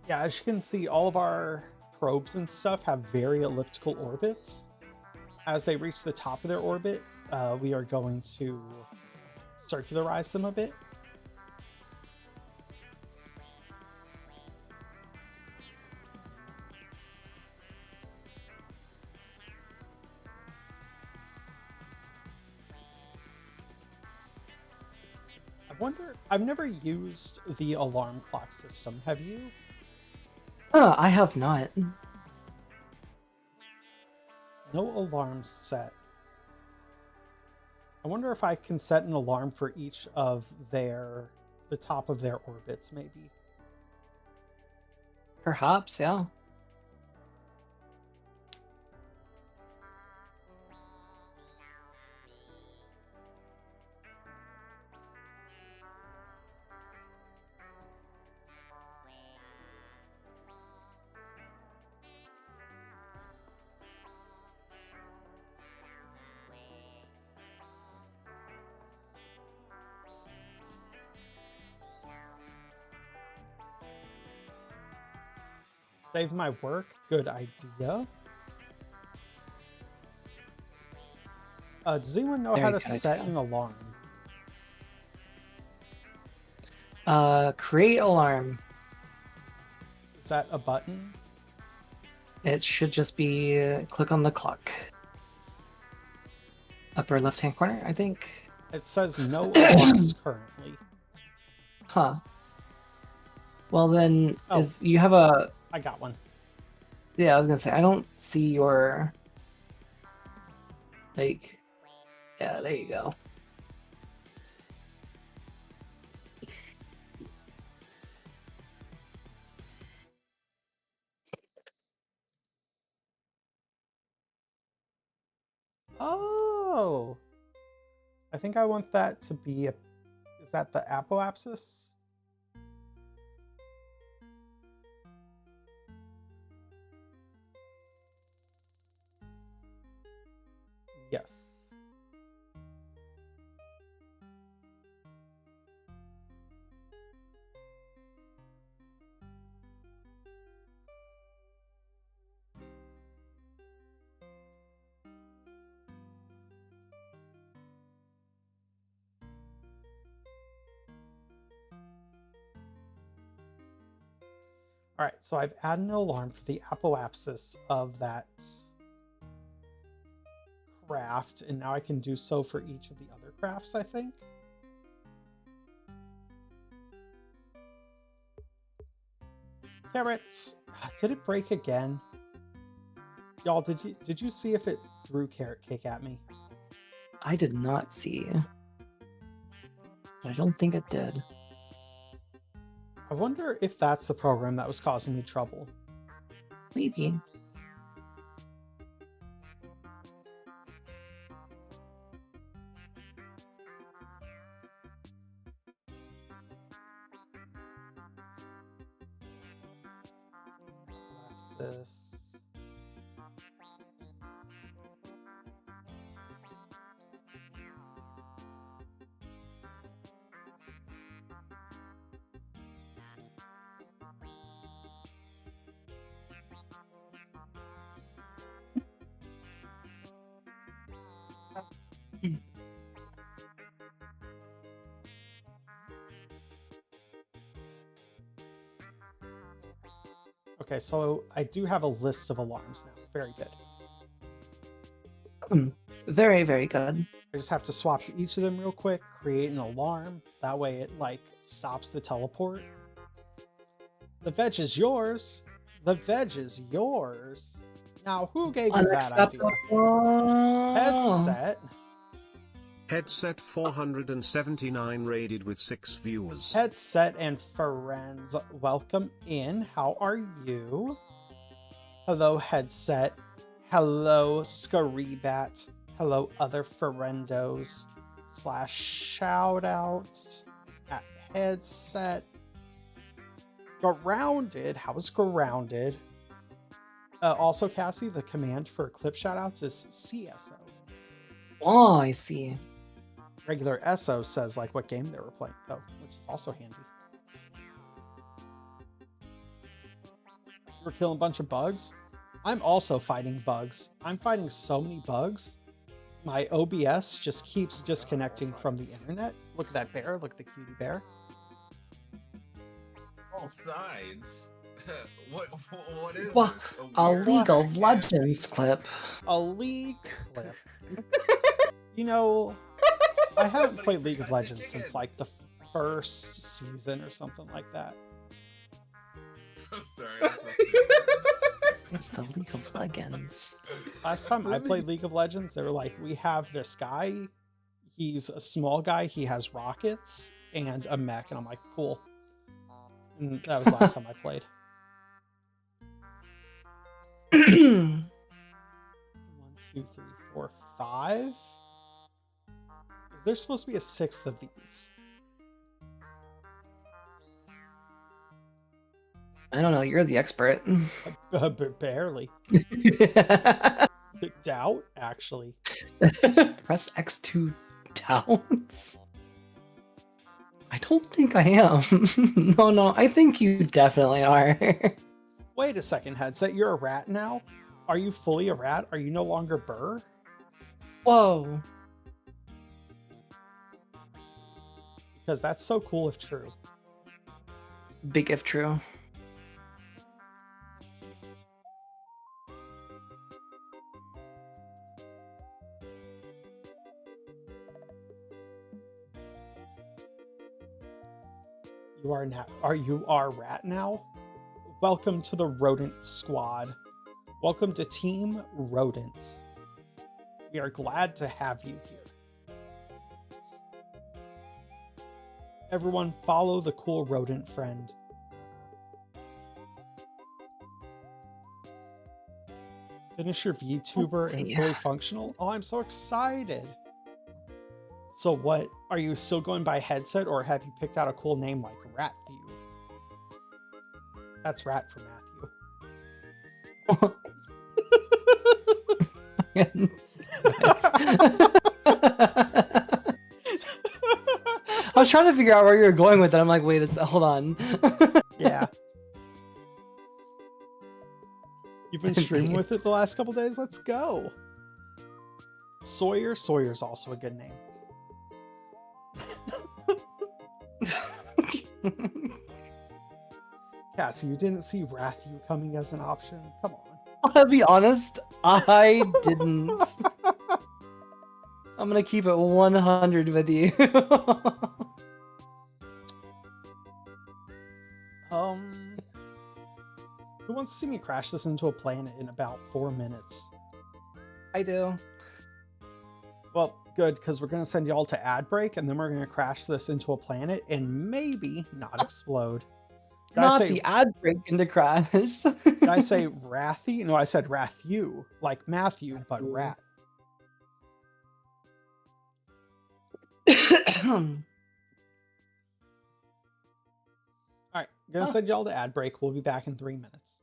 Yeah, as you can see, all of our probes and stuff have very elliptical orbits. As they reach the top of their orbit, we are going to circularize them a bit. I wonder, I've never used the alarm clock system. Have you? I have not. No alarms set. I wonder if I can set an alarm for each of the top of their orbits, maybe. Perhaps, yeah. Save my work. Good idea. Does anyone know how Very to good set idea. an alarm? Create alarm. Is that a button? It should just be click on the clock. Upper left-hand corner, I think. It says no alarms currently. Huh. Well then, Oh. you have a... I got one. Yeah, I was gonna say, I don't see your... Like... Yeah, there you go. Oh! I think I want that to be a... Is that the apoapsis? Yes. All right, so I've added an alarm for the apoapsis of that craft, and now I can do so for each of the other crafts, I think. Carrots! Did it break again? Y'all, did you see if it threw carrot cake at me? I did not see. I don't think it did. I wonder if that's the program that was causing me trouble. Maybe. This. Okay, so I do have a list of alarms now. Very good. Very, very good. I just have to swap to each of them real quick, create an alarm. That way it, like, stops the teleport. The veg is yours. The veg is yours. Now, who gave you that idea? Unacceptable. Headset. Headset 479 rated with 6 viewers. Headset and friends, welcome in. How are you? Hello, Headset. Hello, Scaribat. Hello, other friendos. / shoutouts at Headset. Grounded. How is grounded? Also, Cassie, the command for clip shoutouts is CSO. Oh, I see. Regular SO says like what game they were playing, though, which is also handy. You were killing a bunch of bugs. I'm also fighting bugs. I'm fighting so many bugs. My OBS just keeps disconnecting from the internet. Look at that bear. Look at the cutie bear. All sides. What is Well, this? A weird League of podcast? Legends clip. A League clip. You know, I haven't played League of Legends since like the first season or something like that. I'm sorry. I'm so stupid. It's the League of Legends. Last time I played League of Legends, they were like, we have this guy. He's a small guy. He has rockets and a mech. And I'm like, cool. And that was the last time I played. 1, 2, 3, 4, 5. Is there supposed to be a 6th of these? I don't know. You're the expert. Barely. Doubt, actually. Press X2 downs. I don't think I am. No, I think you definitely are. Wait a second, Headset. You're a rat now? Are you fully a rat? Are you no longer Burr? Whoa. because that's so cool if true. Big if true. You are rat now? Welcome to the rodent squad. Welcome to Team Rodent. We are glad to have you here. Everyone follow the cool rodent friend. Finish your VTuber and see. fully functional? Oh, I'm so excited. So what, are you still going by headset or have you picked out a cool name like RatView? That's rat for Matthew. I was trying to figure out where you were going with it. I'm like, wait, hold on. Yeah. You've been streaming with it the last couple days? Let's go. Sawyer? Sawyer's also a good name. Yeah, so you didn't see RatView coming as an option? Come on. I'll be honest, I didn't. I'm gonna keep it 100 with you. Who wants to see me crash this into a planet in about 4 minutes? I do. Well, good, because we're going to send you all to ad break, and then we're going to crash this into a planet and maybe not explode. Did Not I say, the ad break into crash. did I say Rathy? No, I said Rathew, like Matthew, but rat. All right, I'm going to send you all to ad break. We'll be back in 3 minutes.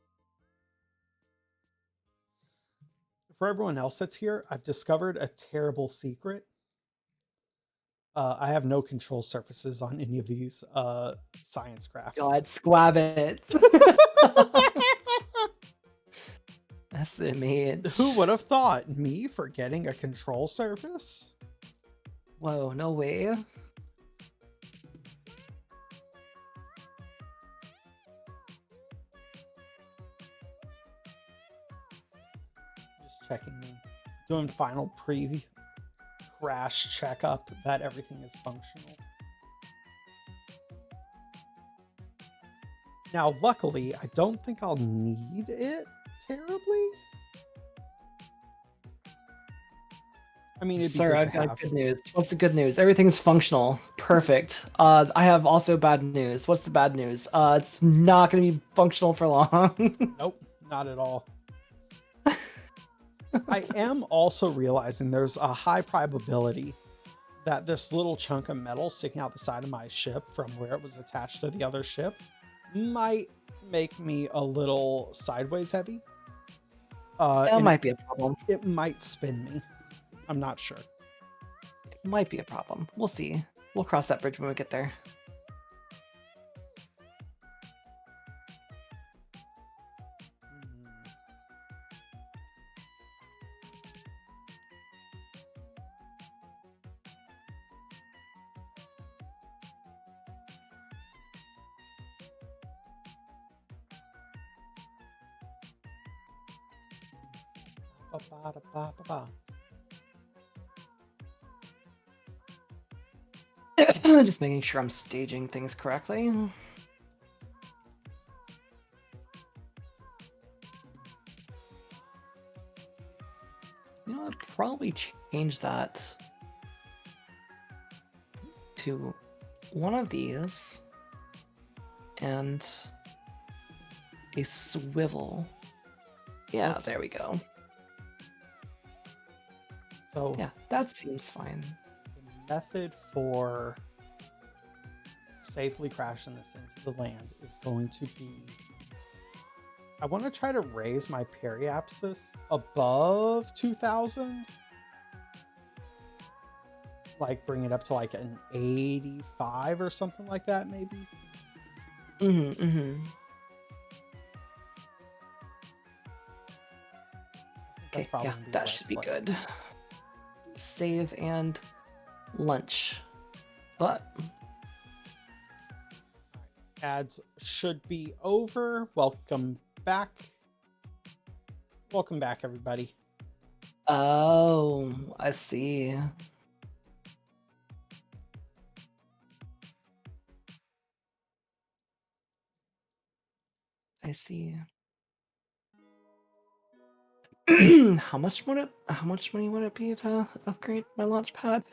For everyone else that's here, I've discovered a terrible secret. I have no control surfaces on any of these science crafts. God, squab it. That's the image. Who would have thought? Me forgetting a control surface? Whoa, no way. Just checking in. Doing final pre-crash checkup that everything is functional. Now, luckily, I don't think I'll need it terribly. I mean, it'd be Sir, good I've to got have. good news. What's the good news? Everything's functional. Perfect. I have also bad news. What's the bad news? It's not going to be functional for long. Nope, not at all. I am also realizing there's a high probability that this little chunk of metal sticking out the side of my ship from where it was attached to the other ship might make me a little sideways heavy. That might be a problem. It might spin me. I'm not sure. It might be a problem. We'll see. We'll cross that bridge when we get there. Just making sure I'm staging things correctly. You know, I'd probably change that to one of these and a swivel. Yeah, Okay. there we go. So Yeah, that seems fine. the method for safely crashing this into the land is going to be, I want to try to raise my periapsis above 2000, like bring it up to like an 85 or something like that, maybe. Okay, probably yeah, gonna be the that right should be play. good. Save and lunch. But Ads should be over. Welcome back. Welcome back, everybody. Oh, I see. I see. How much money would it be to upgrade my launch pad?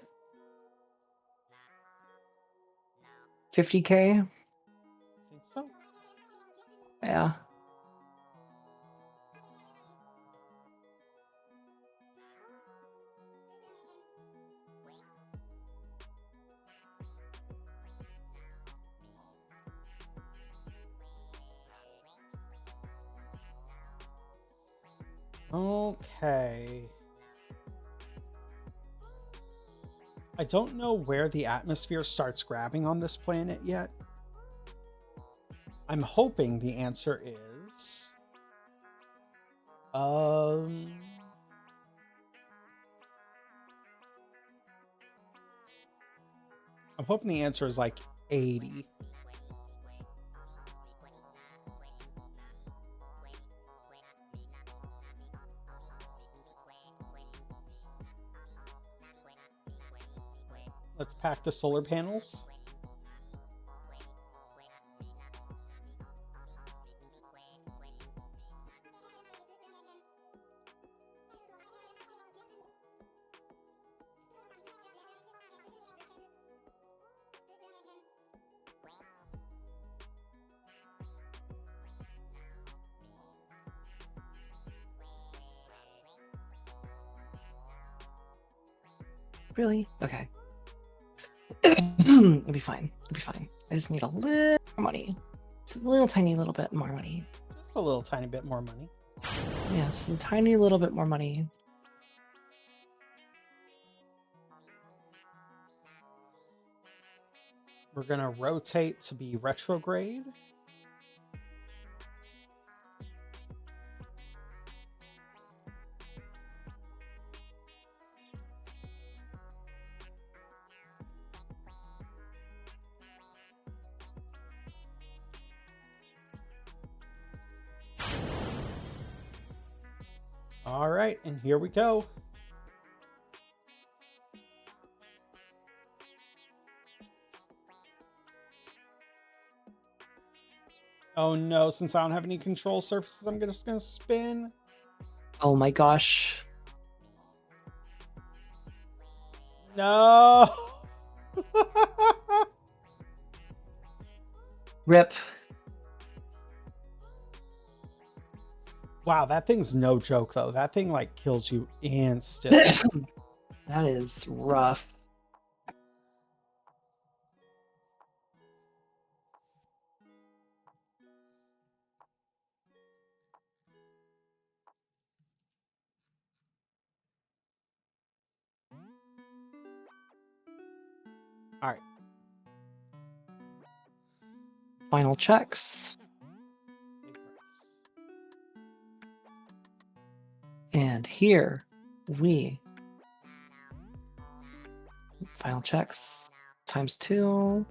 50K? I think so. Yeah. Okay. I don't know where the atmosphere starts grabbing on this planet yet. I'm hoping the answer is I'm hoping the answer is like 80. Let's pack the solar panels. Really? Okay. It'll be fine. It'll be fine. I just need a little more money. Just a little tiny little bit more money. Just a little tiny bit more money. Yeah, just a tiny little bit more money. We're going to rotate to be retrograde. All right, and here we go. Oh no, since I don't have any control surfaces, I'm just gonna spin. Oh my gosh. No. Rip. Wow, that thing's no joke though. That thing like kills you instantly. That is rough. All right. Final checks. And here we final checks ×2.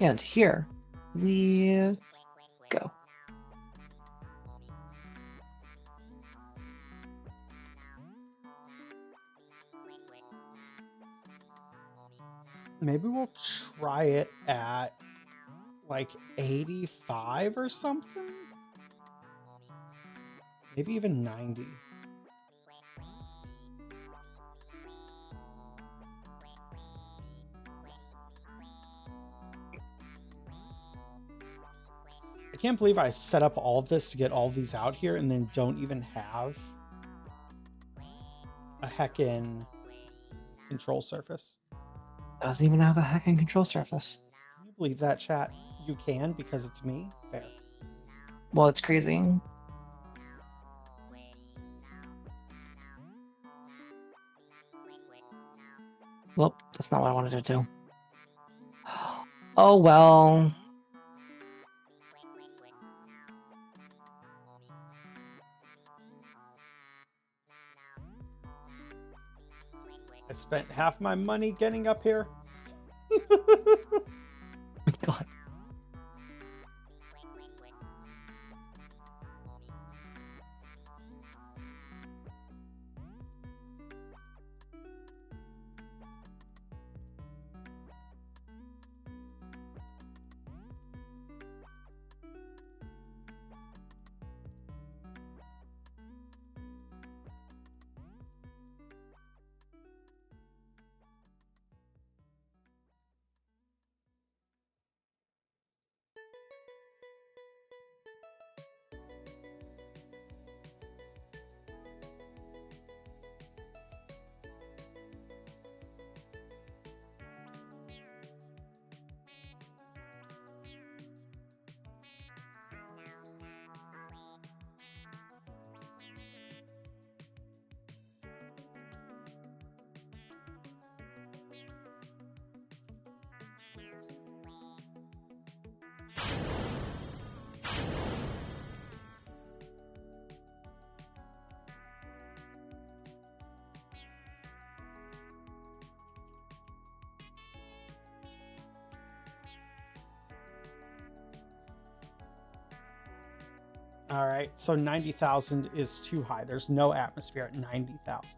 And here we go. Maybe we'll try it at like 85 or something. Maybe even 90. I can't believe I set up all of this to get all of these out here and then don't even have a heckin' control surface. Doesn't even have a hacking control surface. Can you believe that, chat? You can because it's me? Fair. Well, it's crazy. Well, that's not what I wanted to do. Oh well. I spent half my money getting up here. All right, so 90,000 is too high. There's no atmosphere at 90,000.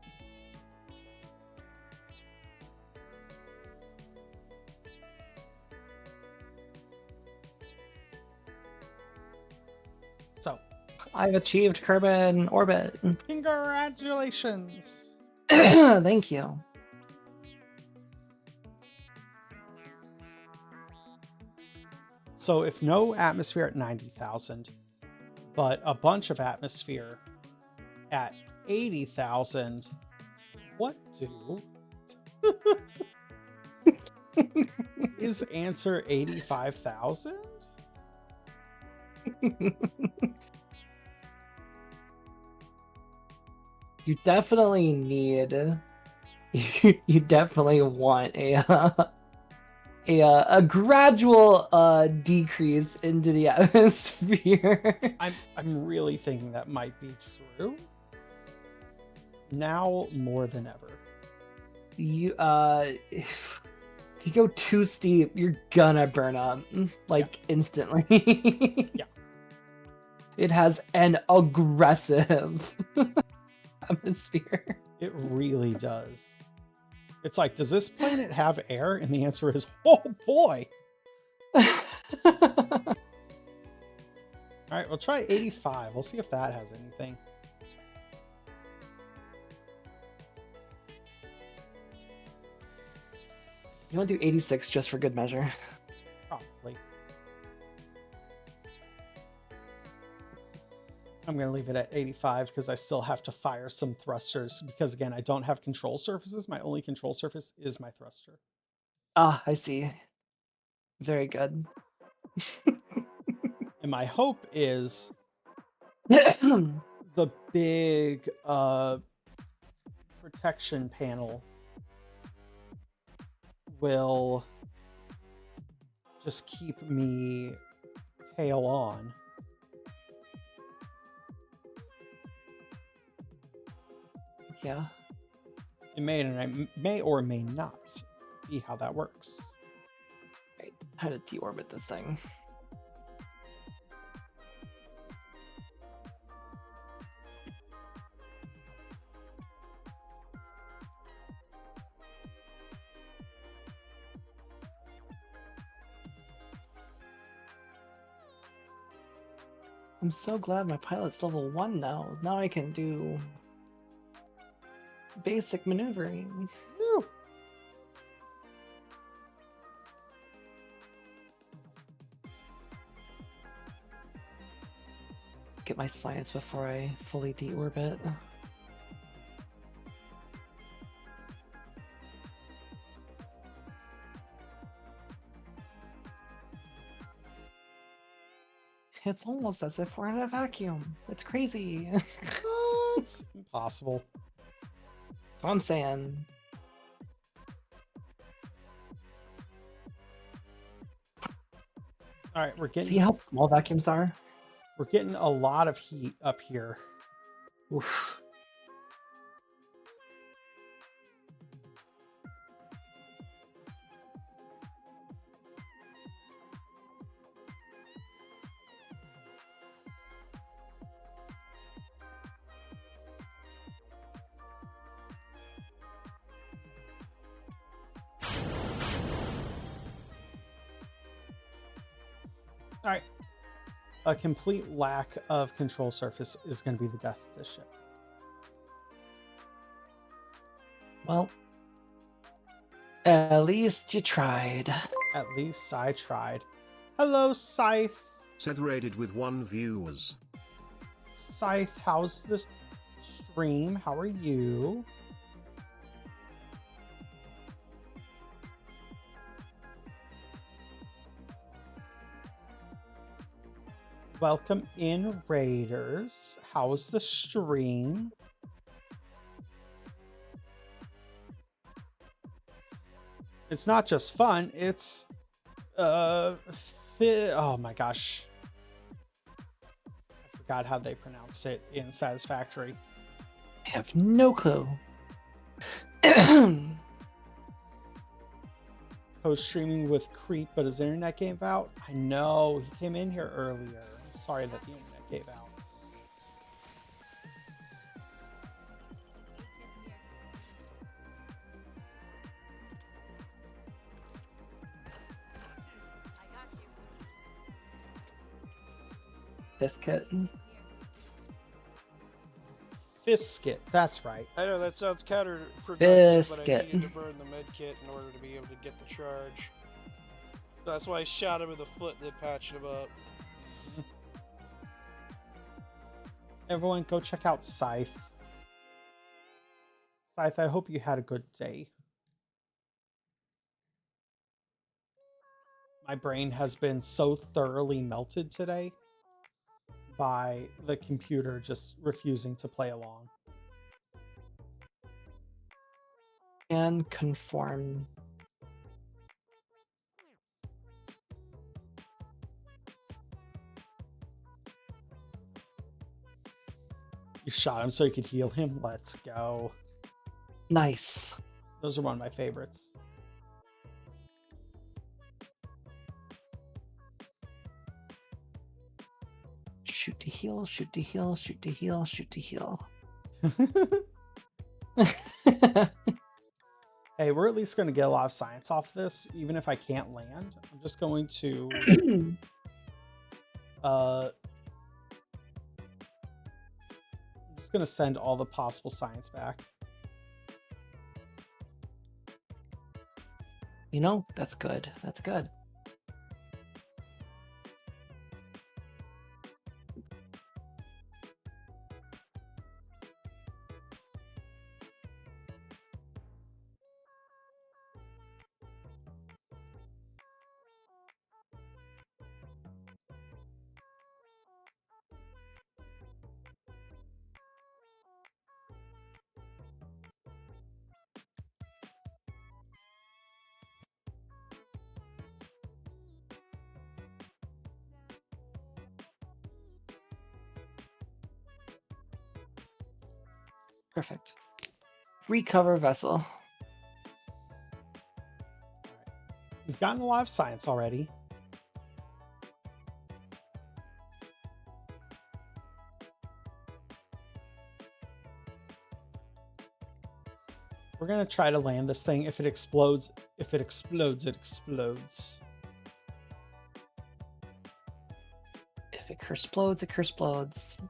So, I've achieved Kerbin orbit. congratulations. Thank you. So, if no atmosphere at 90,000, but a bunch of atmosphere at 80,000, what do? Is answer 85,000? You definitely need. You definitely want a gradual decrease into the atmosphere. I'm really thinking that might be true. Now more than ever. If you go too steep, you're gonna burn up like instantly. Yeah. It has an aggressive atmosphere. It really does. It's like, does this planet have air? And the answer is, oh boy. All right, we'll try 85. We'll see if that has anything. You want to do 86 just for good measure? Probably. I'm going to leave it at 85 because I still have to fire some thrusters because, again, I don't have control surfaces. My only control surface is my thruster. Ah, I see. Very good. And my hope is the big protection panel will just keep me tail on. Yeah. It may, and I may or may not be how that works. Right. How to deorbit this thing. I'm so glad my pilot's level 1 now. Now I can do basic maneuvering. Whew. Get my science before I fully deorbit. It's almost as if we're in a vacuum. It's crazy. What? Impossible. That's what I'm saying. All right, we're getting See how small vacuums are? we're getting a lot of heat up here. Oof. All right. A complete lack of control surface is going to be the death of this ship. Well, at least you tried. At least I tried. Hello, Scythe. Said rated with 1 viewers. Scythe, how's the stream? How are you? Welcome in, Raiders. How's the stream? It's not just fun, it's oh my gosh. I forgot how they pronounce it in Satisfactory. I have no clue. Co-streaming with Creep, but his internet gave out. I know, he came in here earlier. Sorry that the internet gave out. Biscuit. Biscuit, that's right. I know that sounds counterproductive, but I Biscuit. needed to burn the med kit in order to be able to get the charge. That's why I shot him in the foot, then patched him up. Everyone, go check out Scythe. Scythe, I hope you had a good day. My brain has been so thoroughly melted today by the computer just refusing to play along. And conform. You shot him so you could heal him? Let's go. Nice. Those are one of my favorites. Shoot to heal, shoot to heal, shoot to heal, shoot to heal. Hey, we're at least going to get a lot of science off this, even if I can't land. I'm just going to... I'm just going to send all the possible science back. You know, that's good. That's good. Perfect. Recover vessel. We've gotten a lot of science already. We're going to try to land this thing. If it explodes, it explodes. If it kersplodes, it kersplodes.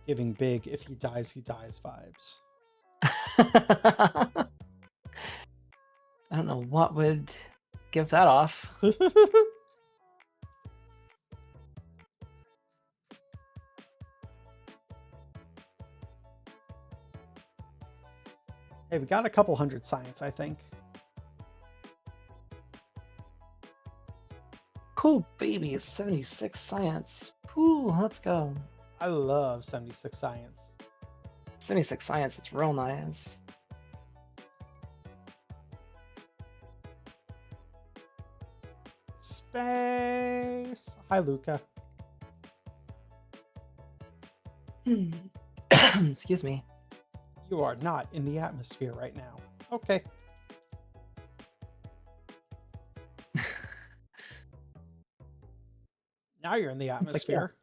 Giving big, if he dies vibes. I don't know what would give that off. Hey, we got a couple hundred science, I think. Cool, baby. It's 76 science. Ooh, let's go. I love 76 science. 76 science, it's real nice. Space. Hi, Luca. Excuse me. You are not in the atmosphere right now. Okay. Now you're in the It's like, atmosphere.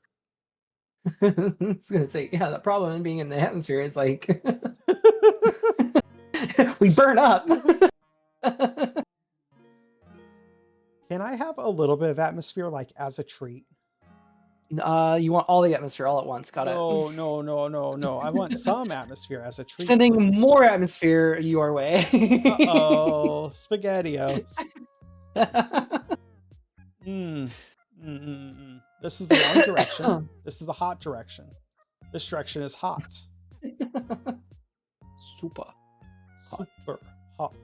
I was gonna say, yeah, the problem in being in the atmosphere is like we burn up. Can I have a little bit of atmosphere, like, as a treat? You want all the atmosphere all at once. Got No, it. no. I want some atmosphere as a treat. Sending please. more atmosphere your way. Uh-oh. SpaghettiOs. This is the wrong direction. This is the hot direction. This direction is hot. Super. Super hot.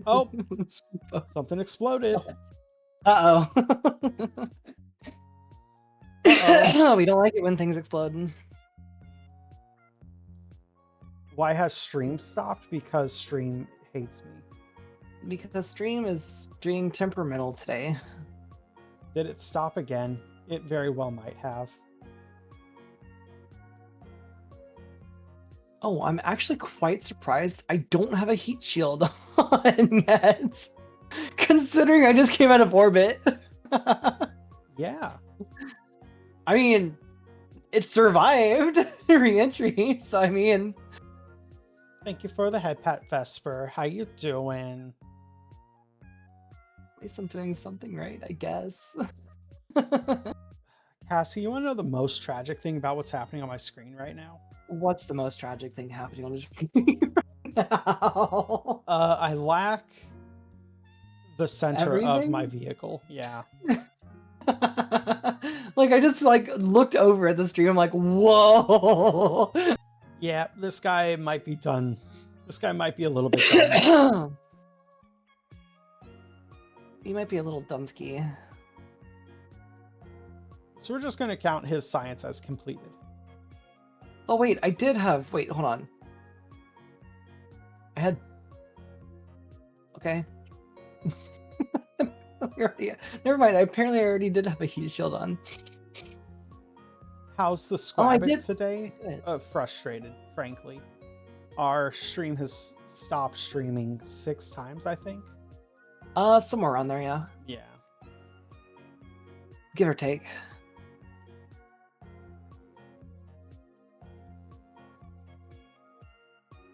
Oh, Super. something exploded. Uh-oh. Uh-oh. We don't like it when things explode. Why has stream stopped? Because stream hates me. Because stream is being temperamental today. Did it stop again? It very well might have. Oh, I'm actually quite surprised I don't have a heat shield on yet. Considering I just came out of orbit. Yeah. I mean, it survived re-entry, so I mean... Thank you for the head pat, Vesper. How you doing? At least I'm doing something right, I guess. Cassie, you want to know the most tragic thing about what's happening on my screen right now? What's the most tragic thing happening on the screen right now? I lack the center of my Everything? vehicle. Yeah. Like I just like looked over at the stream. I'm like, whoa. Yeah, this guy might be done. This guy might be a little bit done. He might be a little dunsky. So we're just going to count his science as completed. Oh wait, I did have. Wait, hold on. I had. Okay. Never mind. Apparently, I already did have a heat shield on. How's the I Squabbit did- today? Good. Frustrated, frankly. Our stream has stopped streaming 6 times, I think. Somewhere around there, yeah. Yeah. Give or take.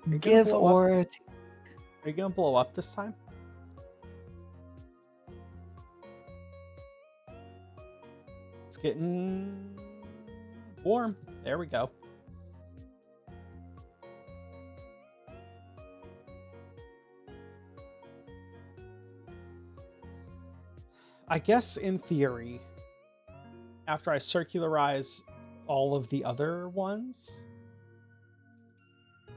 Are you gonna Give blow up? or Are you going to blow up this time? It's getting warm. There we go. I guess in theory, after I circularize all of the other ones,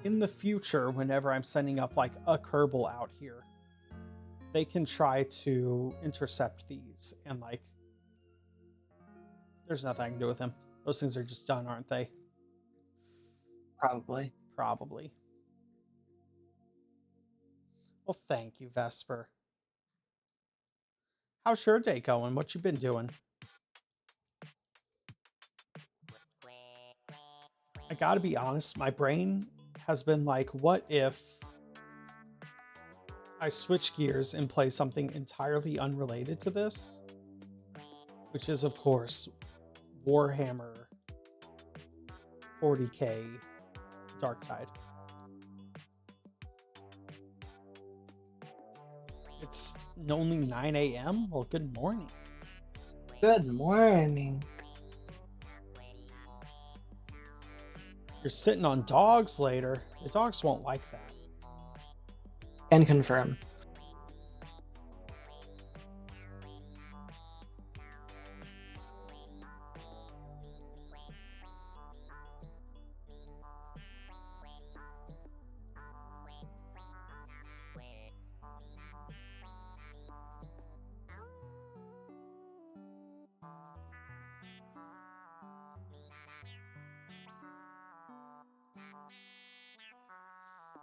in the future, whenever I'm sending up like a Kerbal out here, they can try to intercept these and like there's nothing I can do with them. Those things are just done, aren't they? Probably. Probably. Well, thank you, Vesper. How's your day going? What you been doing? I gotta be honest, my brain has been like, what if I switch gears and play something entirely unrelated to this? Which is, of course, Warhammer 40k Darktide. It's only 9 a.m.? Well, good morning. Good morning. You're sitting on dogs later. The dogs won't like that. Can confirm.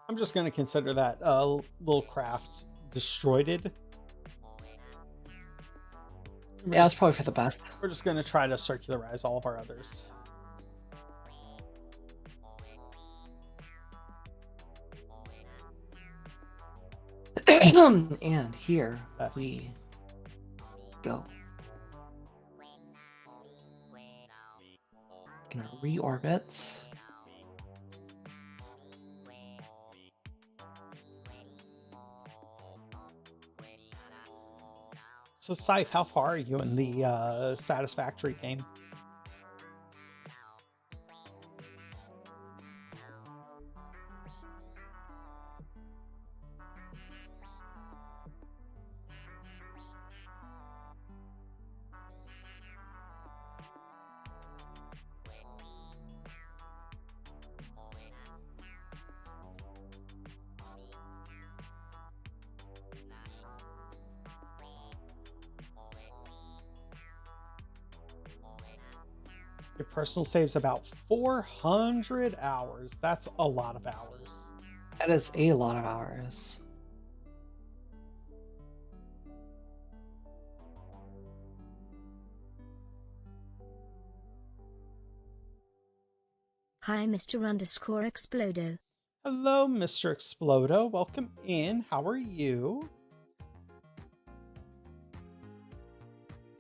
I'm just going to consider that little craft destroyed. Yeah, it's probably for the best. We're just going to try to circularize all of our others. And here Yes. we go. Gonna reorbit. So, Scythe, how far are you in the Satisfactory game? Your personal save's about 400 hours. That's a lot of hours. That is a lot of hours. Hi, Mr. _Explodo. Hello, Mr. Explodo. Welcome in. How are you?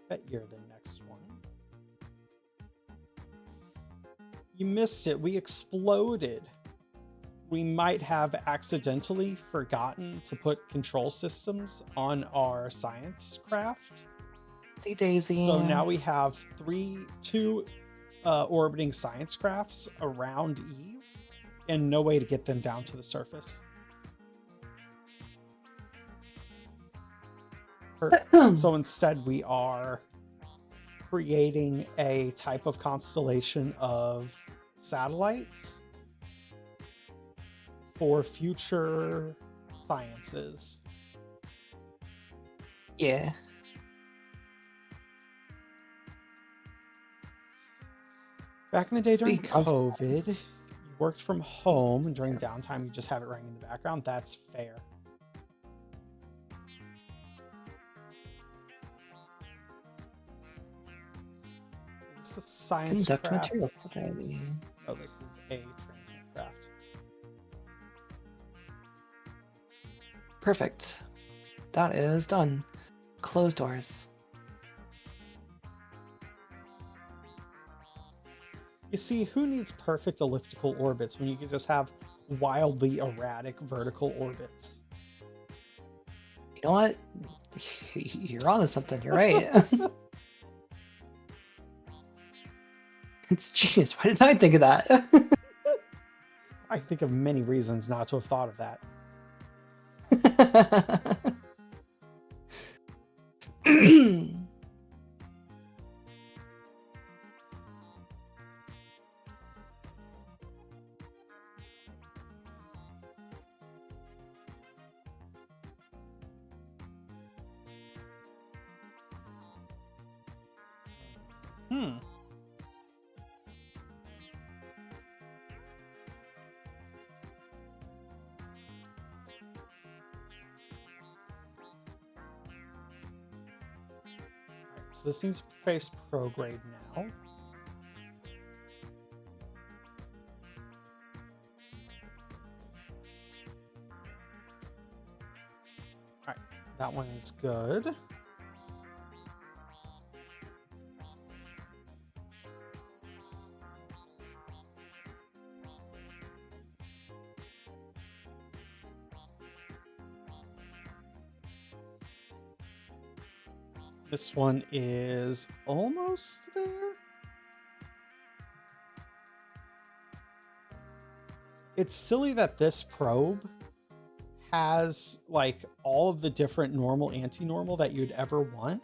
Bet you're the next one. You missed it. We exploded. we might have accidentally forgotten to put control systems on our science craft. See Daisy. So now we have two orbiting science crafts around Eve and no way to get them down to the surface. So instead we are creating a type of constellation of satellites for future sciences. Yeah. Back in the day during We come- COVID, you worked from home, and during downtime you just have it running in the background. That's fair. Is this a science Conduct craft? material study. Oh, this is a transmit craft. Perfect. That is done. Close doors. You see, who needs perfect elliptical orbits when you can just have wildly erratic vertical orbits? You know what? You're onto something. You're right. It's genius. Why didn't I think of that? I think of many reasons not to have thought of that. Hmm. So this needs to face prograde now. Alright, that one is good. This one is almost there. It's silly that this probe has like all of the different normal, anti-normal that you'd ever want,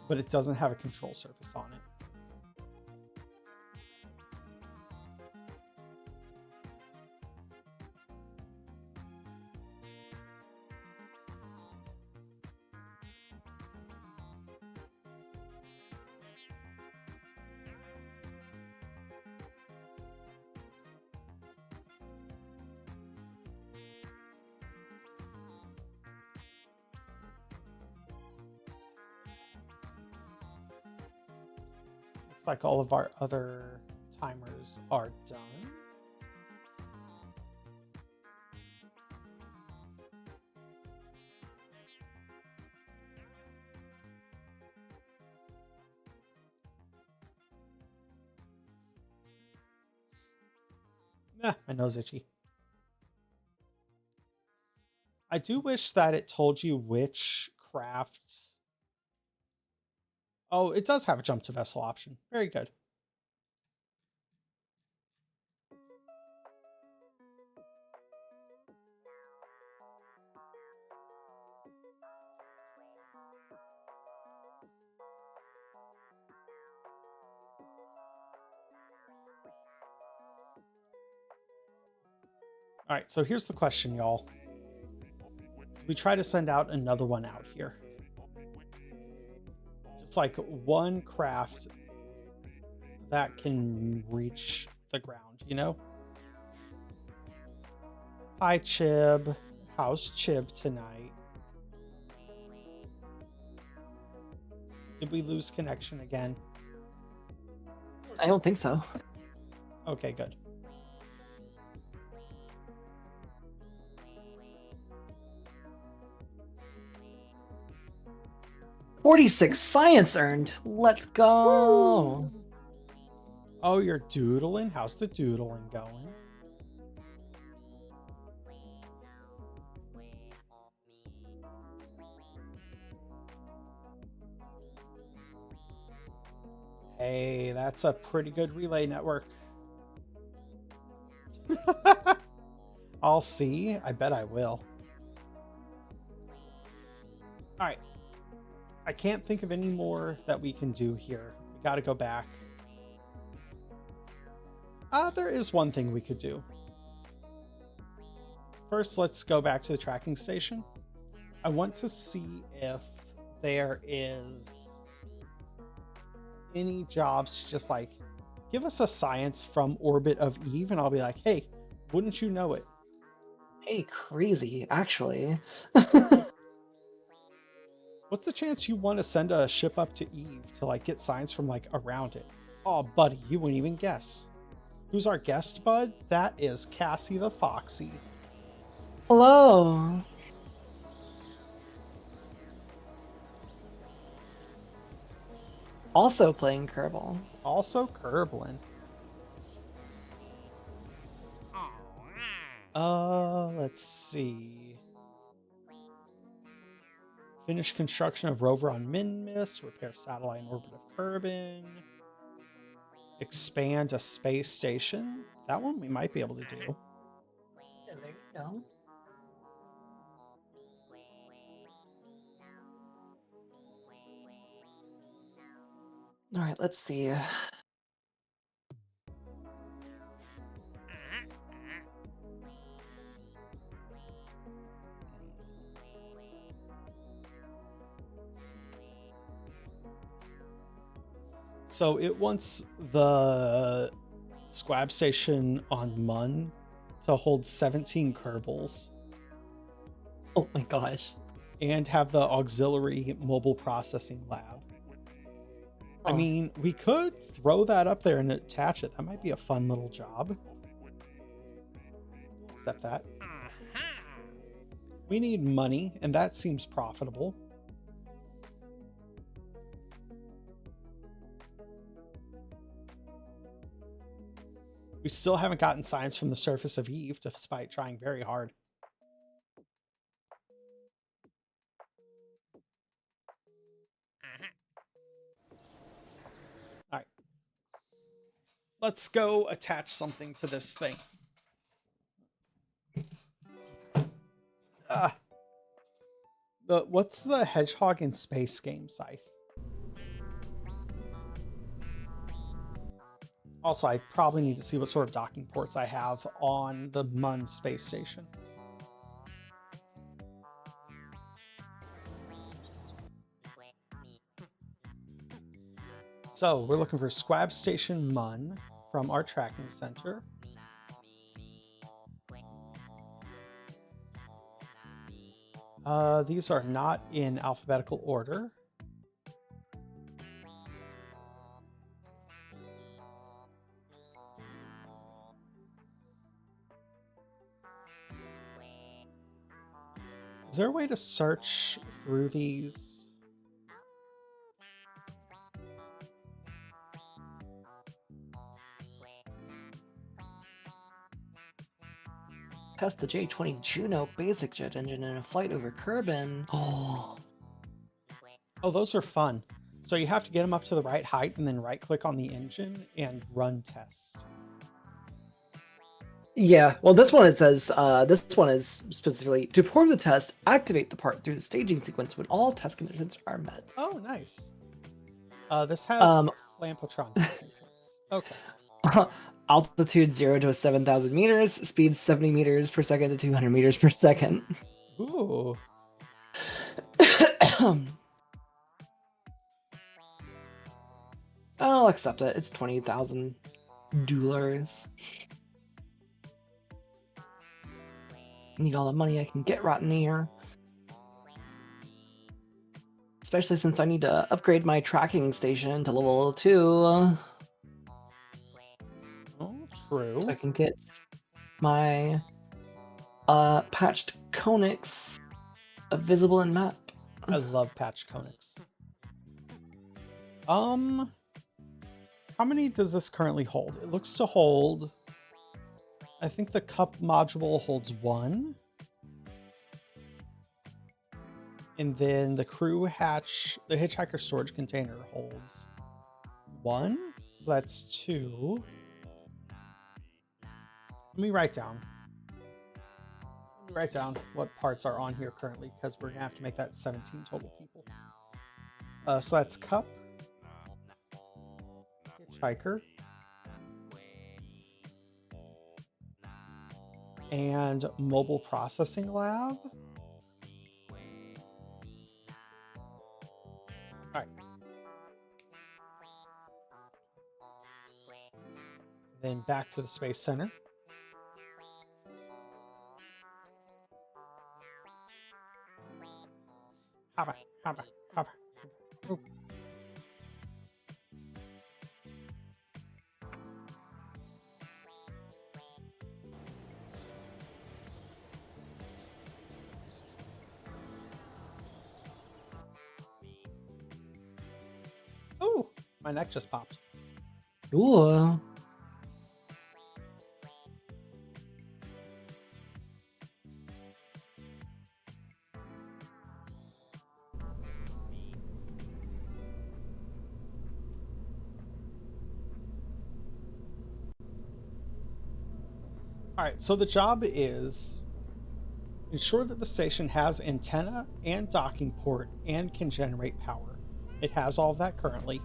but it doesn't have a control surface on it. Looks like all of our other timers are done. My nose itchy. I do wish that it told you which craft. Oh, it does have a jump to vessel option. Very good. All right, so here's the question, y'all. We try to send out another one out here. Just like one craft that can reach the ground, you know? Hi, Chib. How's Chib tonight? Did we lose connection again? I don't think so. Okay, good. $46 science earned. Let's go. Oh, you're doodling? How's the doodling going? Hey, that's a pretty good relay network. I'll see. I bet I will. All right. I can't think of any more that we can do here. We got to go back. There is one thing we could do. First, let's go back to the tracking station. I want to see if there is any jobs just like give us a science from orbit of Eve, and I'll be like, hey, wouldn't you know it? Hey, crazy, actually. What's the chance you want to send a ship up to Eve to like get science from like around it? Oh, buddy, you wouldn't even guess. Who's our guest, bud? That is Cassie the Foxy. Hello. Also playing Kerbal. Also Kerblin. Let's see. Finish construction of rover on Minmus. Repair satellite in orbit of Kerbin. Expand a space station. That one we might be able to do. Yeah, there you go. All right, let's see. So it wants the squab station on Mun to hold 17 Kerbals Oh my gosh. and have the auxiliary mobile processing lab. I Huh. mean, we could throw that up there and attach it. That might be a fun little job. Except that. We need money, and that seems profitable. We still haven't gotten science from the surface of Eve, despite trying very hard. All right. Let's go attach something to this thing. What's the hedgehog in space game, Scythe? Also, I probably need to see what sort of docking ports I have on the Mun space station. So we're looking for Squab Station Mun from our tracking center. These are not in alphabetical order. Is there a way to search through these? Test the J-20 Juno basic jet engine in a flight over Kerbin. Oh. Oh, those are fun. So you have to get them up to the right height and then right click on the engine and run test. Yeah, well, this one it says, this one is specifically to perform the test, activate the part through the staging sequence when all test conditions are met. Oh, nice. This has Lampotron. Okay. Altitude 0 to 7,000 meters, speed 70 meters per second to 200 meters per second. Ooh. I'll accept it. It's 20,000 dollars. Need all the money I can get right in here. Especially since I need to upgrade my tracking station to level 2. Oh, true. So I can get my patched conics visible in map. I love patch conics. How many does this currently hold? It looks to hold, I think the cup module holds 1. And then the crew hatch, the hitchhiker storage container holds 1. So that's 2. Let me write down. Write down what parts are on here currently, because we're gonna have to make that 17 total people. So that's cup, hitchhiker, and mobile processing lab. All right. Then back to the Space Center. Hover, hover, hover. Oop. Ooh, my neck just popped. Ooh. All right, so the job is ensure that the station has antenna and docking port and can generate power. It has all of that currently.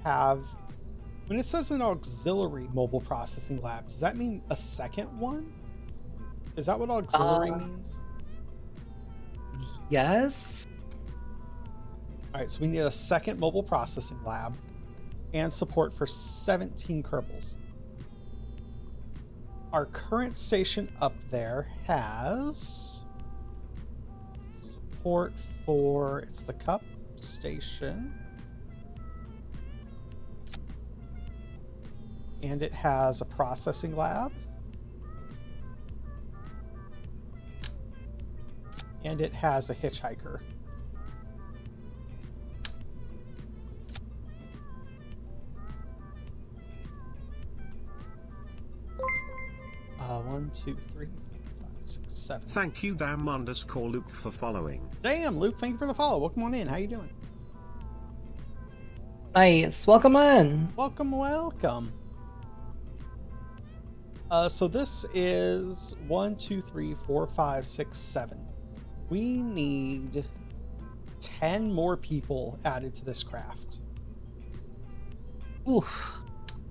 When it says an auxiliary mobile processing lab, does that mean a second one? Is that what auxiliary means? Yes. All right, so we need a second mobile processing lab and support for 17 Kerbals. Our current station up there has support for, it's the Cup station. And it has a processing lab. And it has a hitchhiker. One, two, three, four, 5, 6, 7. Thank you Dam_Luke for following. Damn, Luke, thank you for the follow. Welcome on in. How you doing? Nice. Welcome in. Welcome, welcome. So this is 1, 2, 3, 4, 5, 6, 7. We need 10 more people added to this craft. Oof.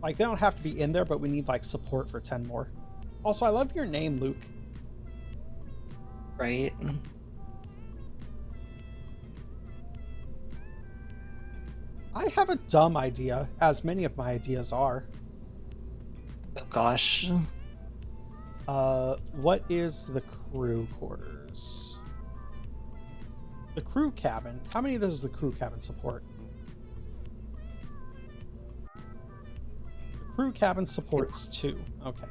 Like, they don't have to be in there, but we need, like, support for 10 more. Also, I love your name, Luke. Right. I have a dumb idea, as many of my ideas are. Oh gosh. What is the crew quarters? The crew cabin. How many does the crew cabin support? The crew cabin supports 2. Okay.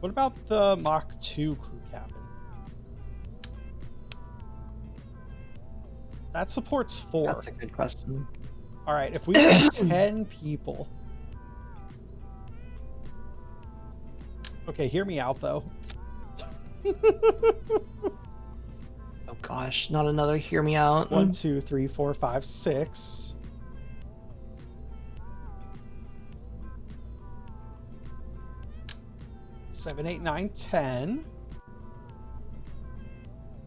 What about the Mach 2 crew cabin? That supports 4. That's a good question. All right, if we get 10 people. Okay, hear me out though. Oh gosh, not another hear me out. 1, 2, 3, 4, 5, 6. Seven, 8, 9, 10.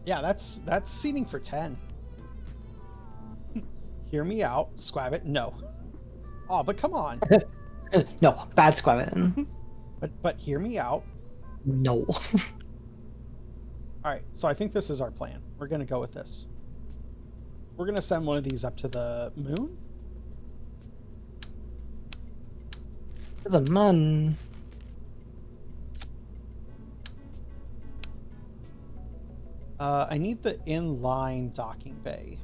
Yeah, that's seating for 10. Hear me out, Squab it. No. Oh, but come on. No, bad squabbing. But hear me out. No. All right, so I think this is our plan. We're gonna go with this. We're gonna send one of these up to the moon. For the moon. I need the inline docking bay.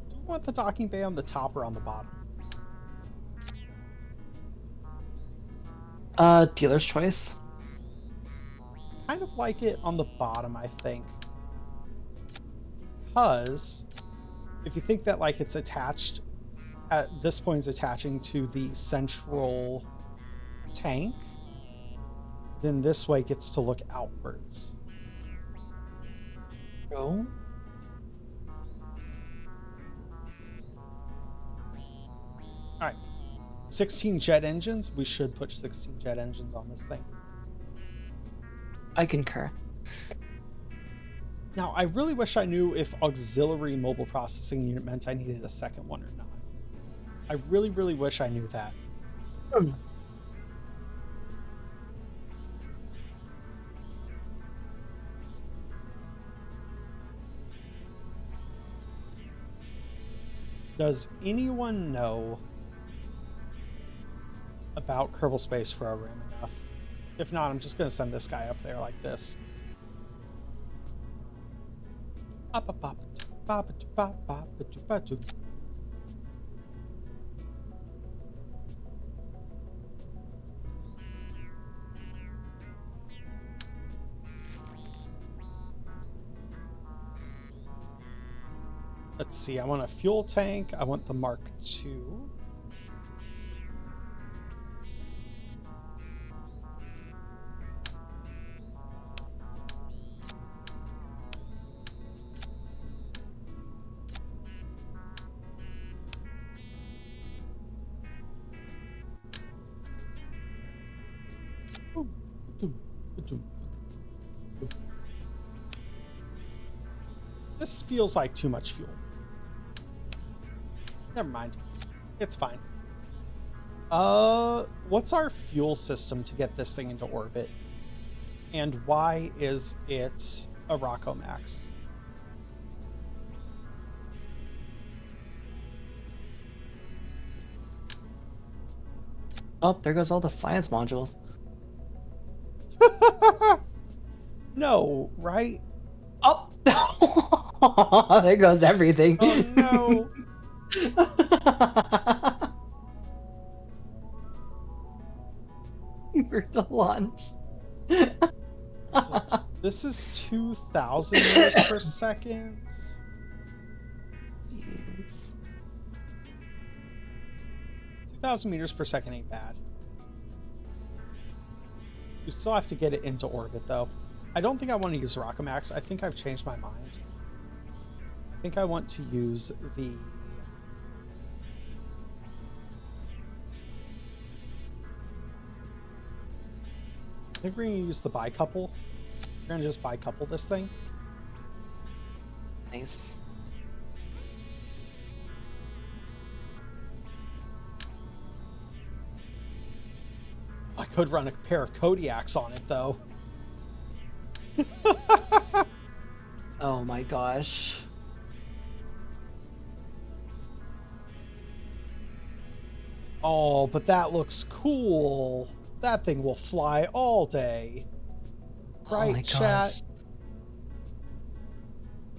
Do you want the docking bay on the top or on the bottom? Dealer's choice. Kind of like it on the bottom, I think. Because if you think that like it's attached at this point, it's attaching to the central tank, then this way gets to look outwards. Oh. All right, 16 jet engines. We should put 16 jet engines on this thing. I concur. Now, I really wish I knew if auxiliary mobile processing unit meant I needed a second one or not. I really, really wish I knew that. Does anyone know about Kerbal Space Program enough? If not, I'm just going to send this guy up there like this. Let's see, I want a fuel tank. I want the Mark II. This feels like too much fuel. Never mind. It's fine. What's our fuel system to get this thing into orbit? And why is it a Rockomax? Oh, there goes all the science modules. No, right? Oh! There goes everything. Oh no. For the launch. So this is 2,000 meters per second. Jeez. 2,000 meters per second ain't bad. We still have to get it into orbit, though. I don't think I want to use Rockomax. I think I've changed my mind. I think I want to use the... I think we're going to use the bicouple. We're going to just bicouple this thing. Nice. I could run a pair of Kodiaks on it, though. Oh my gosh. Oh, but that looks cool. That thing will fly all day. Oh Right, my chat? gosh.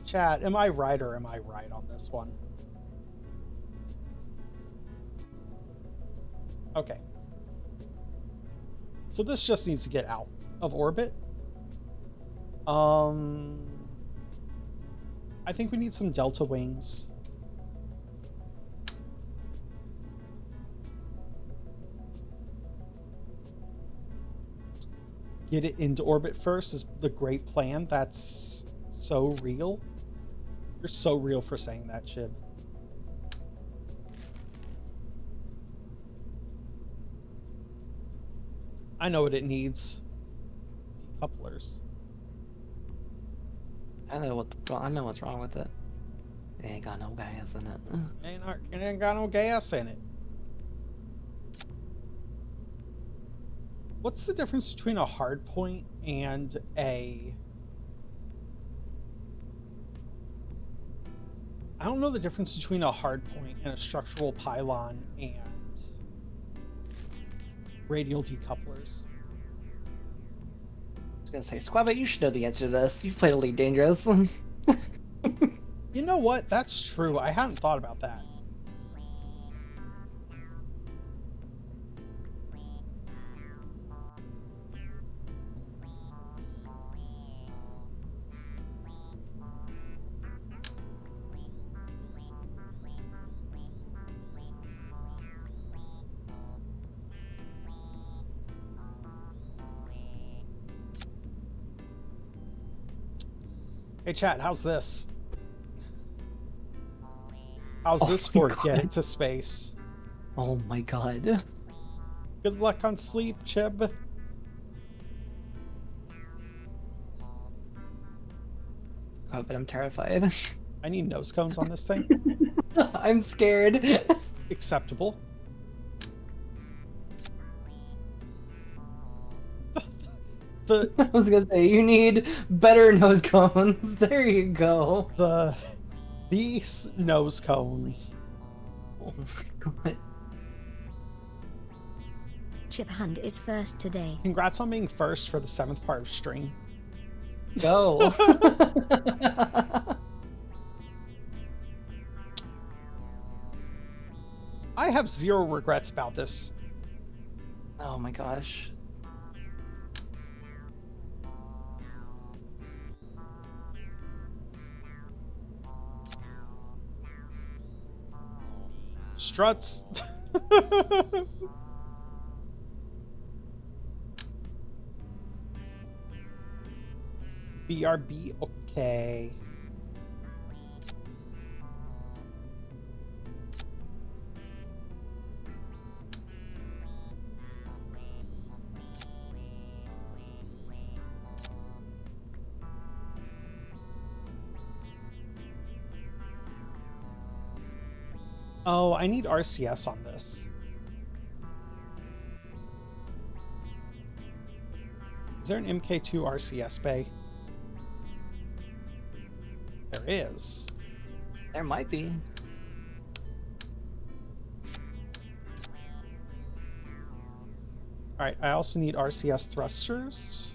Chat, am I right or am I right on this one? Okay. So this just needs to get out of orbit. I think we need some delta wings. Get it into orbit first is the great plan. That's so real. You're so real for saying that, Chib. I know what it needs. Decouplers. I know what's wrong with it. It ain't got no gas in it. It ain't got no gas in it. What's the difference between a hard point and a... I don't know the difference between a hard point and a structural pylon and radial decouplers. I was gonna say, Squabbit, you should know the answer to this. You've played Elite Dangerous. You know what? That's true. I hadn't thought about that. Hey, chat, how's this? How's Oh this my for God. get it to space? Oh my god. Good luck on sleep, Chib. Oh, but I'm terrified. I need nose cones on this thing. I'm scared. Acceptable. The I was gonna say, you need better nose cones. There you go. these nose cones. Oh my god. Chip Hunt is first today. Congrats on being first for the 7th part of stream. Go. I have 0 regrets about this. Oh my gosh. Struts. BRB, okay. Oh, I need RCS on this. Is there an MK2 RCS bay? There is. There might be. All right, I also need RCS thrusters.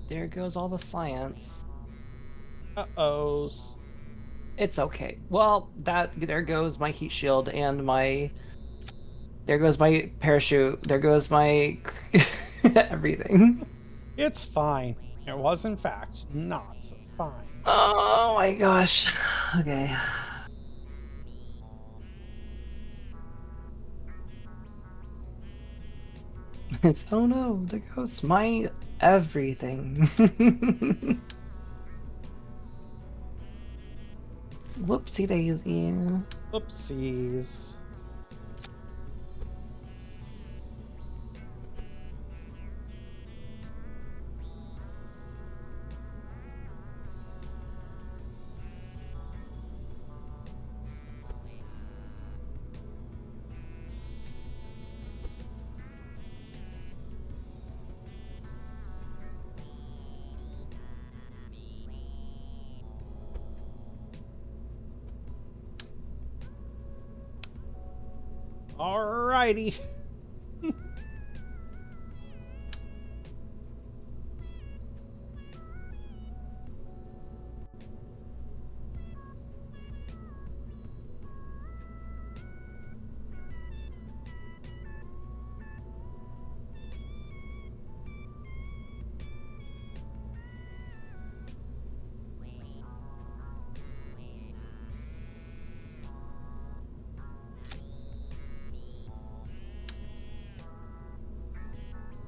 There goes all the science. Uh-ohs. It's okay. Well, there goes my heat shield and my there goes my parachute. There goes my everything. It's fine. It was, in fact, not fine. Oh my gosh. Okay. It's oh no, there goes my everything. Whoopsie daisy. Oopsies. Alrighty.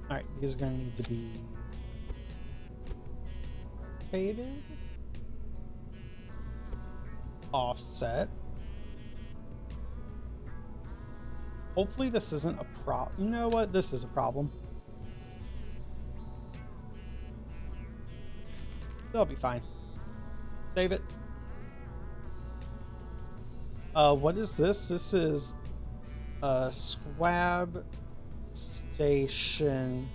Alright, these are going to need to be rotated. Offset. Hopefully this isn't a problem. You know what? This is a problem. They'll be fine. Save it. What is this? This is a Squab Station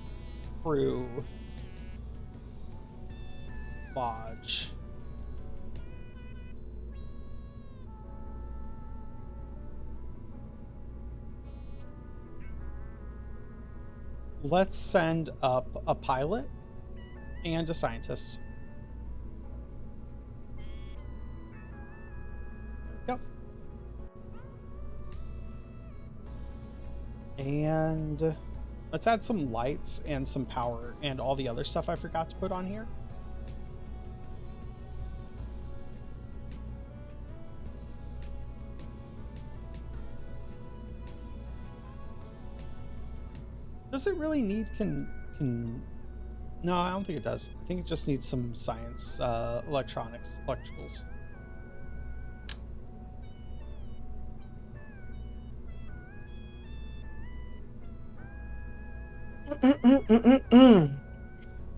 Crew Lodge. Let's send up a pilot and a scientist. There we go. And Let's add some lights and some power and all the other stuff I forgot to put on here. Does it really need No, I don't think it does. I think it just needs some science, electricals.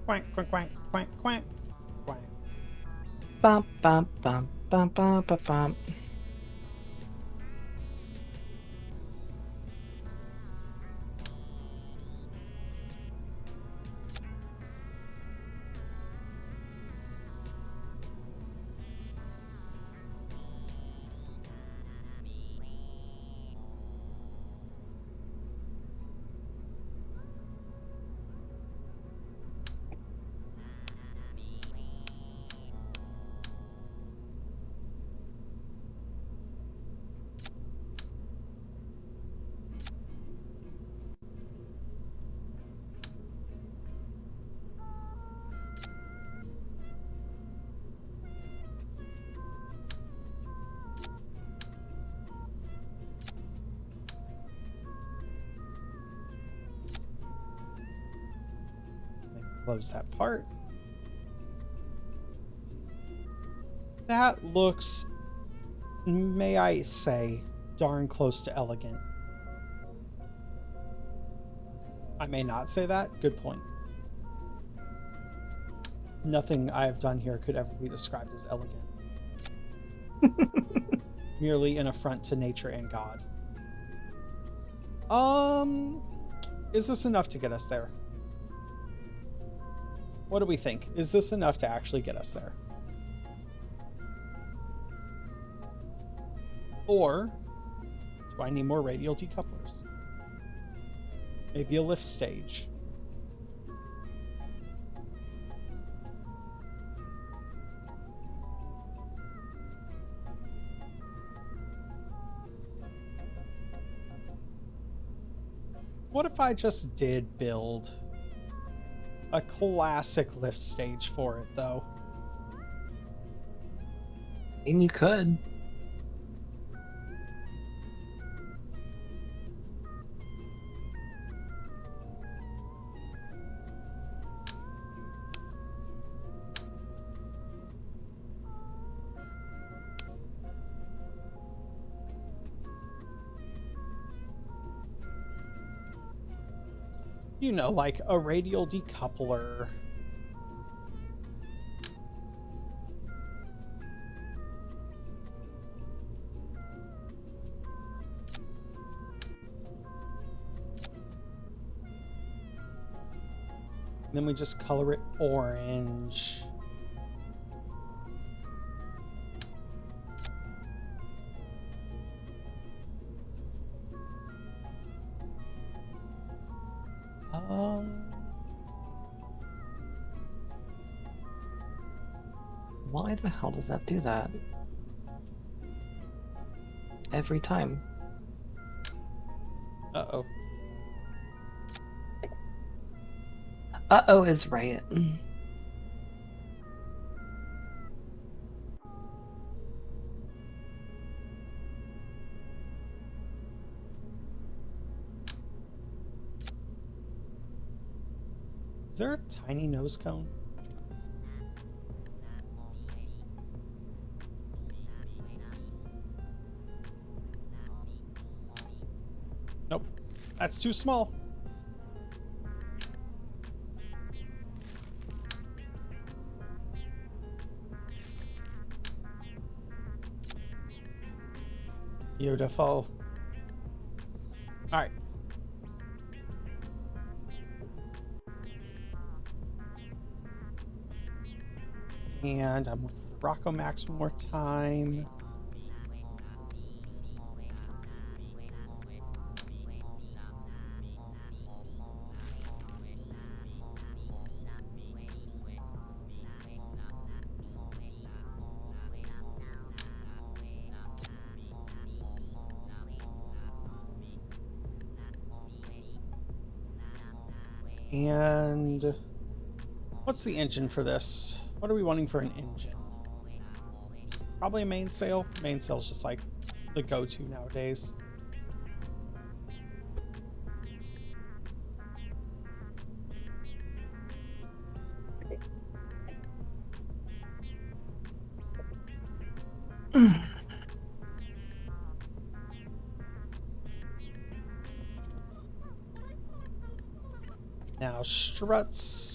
Quack, quack, quack, quack, quack, quack. Bum, bum, bum, bum, bum, bum, bum. Close that part. That looks, may I say, darn close to elegant. I may not say that. Good point. Nothing I have done here could ever be described as elegant. Merely an affront to nature and God. Is this enough to get us there? What do we think? Is this enough to actually get us there? Or do I need more radial decouplers? Maybe a lift stage. What if I just did build a classic lift stage for it, though? And you could. You know, like a radial decoupler. Then we just color it orange. Why the hell does that do that? Every time. Uh-oh. Uh-oh is right. Is there a tiny nose cone? Nope. That's too small. Beautiful. All right. And I'm looking for the Rocco Max one more time. And what's the engine for this? What are we wanting for an engine? Probably a mainsail. Mainsail's just like the go-to nowadays. Now struts.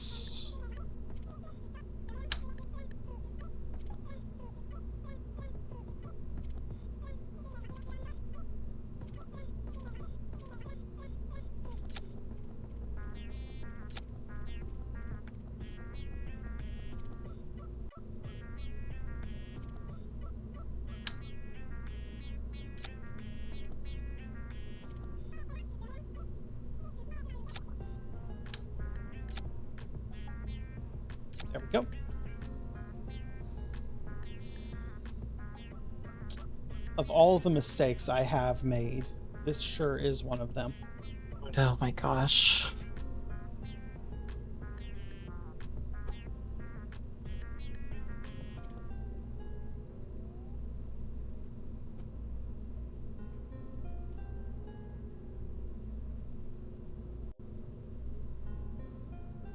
There we go. Of all the mistakes I have made, this sure is one of them. Oh my gosh.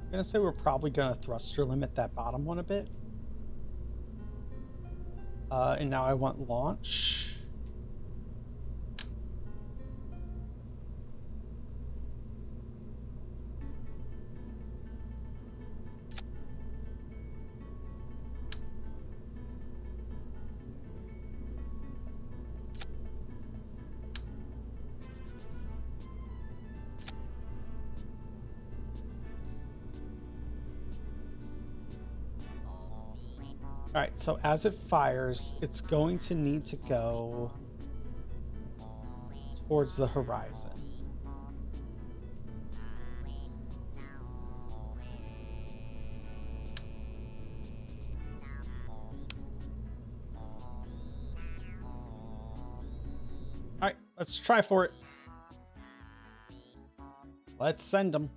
I'm gonna say we're probably gonna thruster limit that bottom one a bit. And now I want launch. All right, so as it fires, it's going to need to go towards the horizon. All right, let's try for it. Let's send them.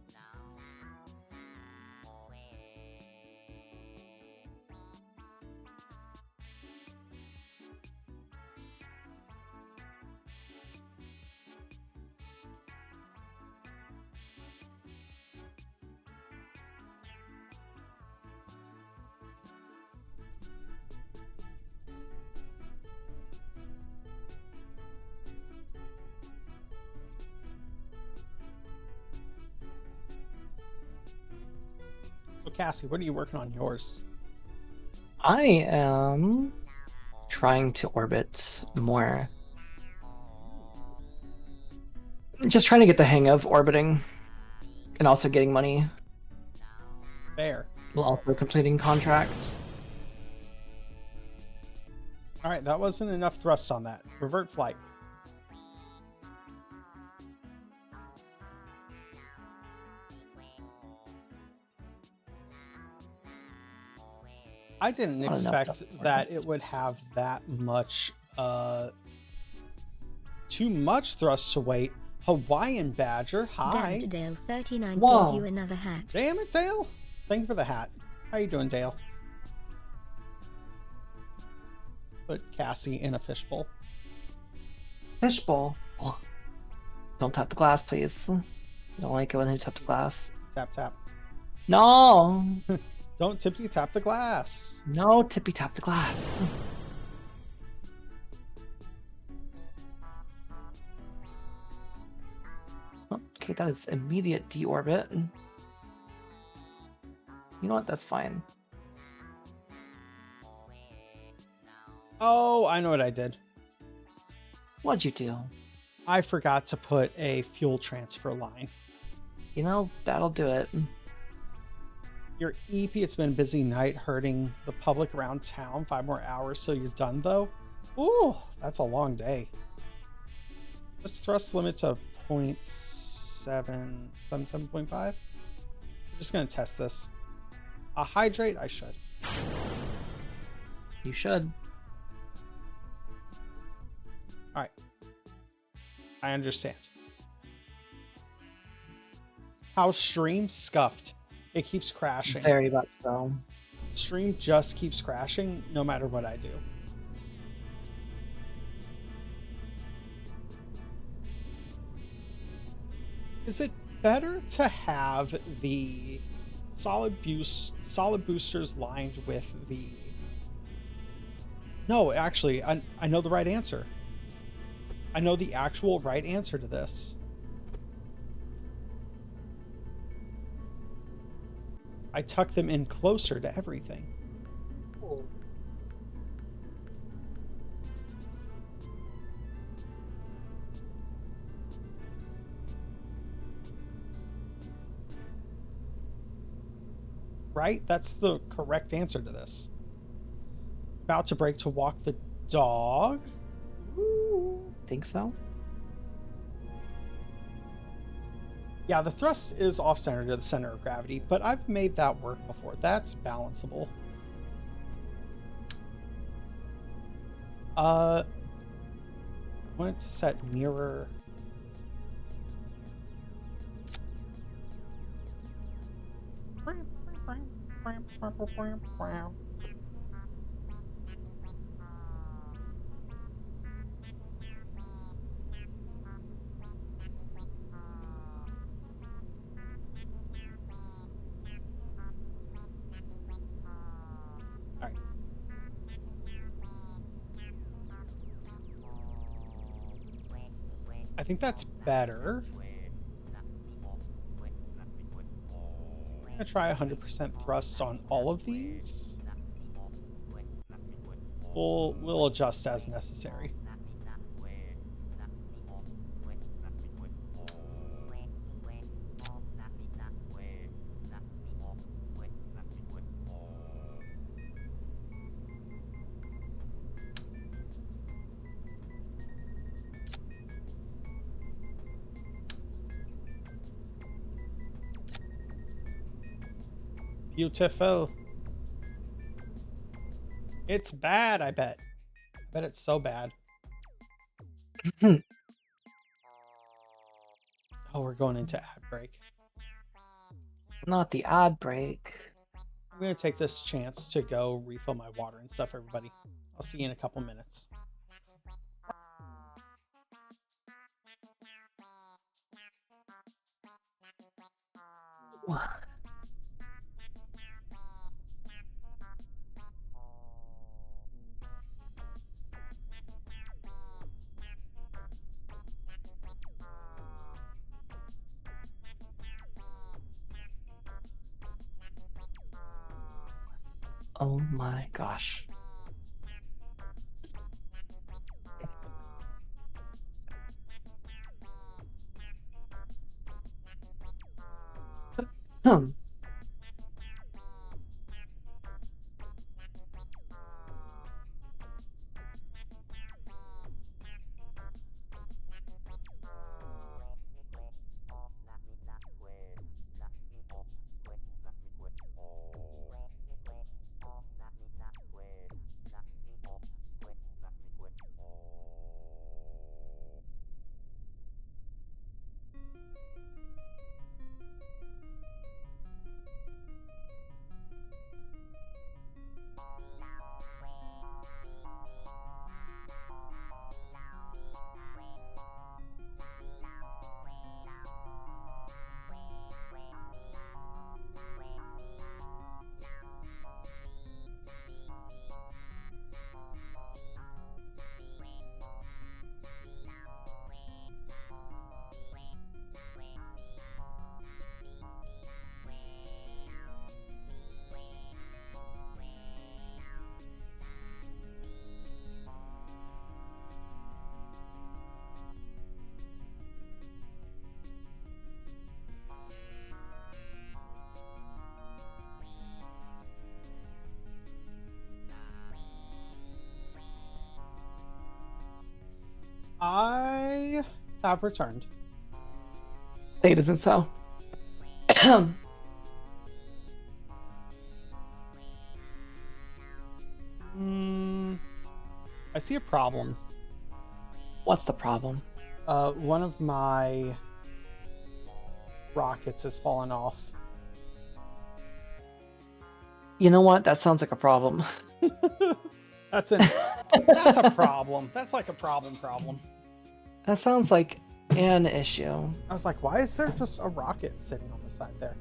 So Cassie, what are you working on yours? I am trying to orbit more. Just trying to get the hang of orbiting and also getting money Fair. while also completing contracts. All right, that wasn't enough thrust on that. Revert flight. I didn't Not enough expect thrust. that it would have that much, too much thrust to weight. Hawaiian Badger, hi. Damn, Dale 39 Whoa. gave you another hat. Damn it, Dale. Thank you for the hat. How you doing, Dale? Put Cassie in a fishbowl. Fishbowl. Oh. Don't tap the glass, please. I don't like it when you tap the glass. Tap, tap. No! Don't tippy tap the glass. No tippy tap the glass. Okay, that is immediate deorbit. You know what? That's fine. Oh, I know what I did. What'd you do? I forgot to put a fuel transfer line. You know, that'll do it. Your EP, it's been a busy night hurting the public around town. 5 more hours, so you're done though. Ooh, that's a long day. Let's thrust limit to 0.777.5. I'm just gonna test this. A hydrate, I should. You should. All right. I understand. How stream scuffed. It keeps crashing. Very much so. Stream just keeps crashing no matter what I do. Is it better to have the solid boosters lined with the... No, actually, I know the right answer. I know the actual right answer to this. I tuck them in closer to everything. Right? That's the correct answer to this. About to break to walk the dog. Ooh. Think so? Yeah, the thrust is off-center to the center of gravity, but I've made that work before. That's balanceable. I wanted to set mirror. Alright. I think that's better. I'm gonna try 100% thrust on all of these. We'll adjust as necessary. Beautiful. It's bad, I bet. I bet it's so bad. Oh, we're going into ad break. Not the ad break. I'm going to take this chance to go refill my water and stuff, everybody. I'll see you in a couple minutes. Oh my gosh. Hmm. I have returned. It isn't so. I see a problem. What's the problem? One of my rockets has fallen off. You know what? That sounds like a problem. That's a problem. That's like a problem. That sounds like an issue. I was like, why is there just a rocket sitting on the side there?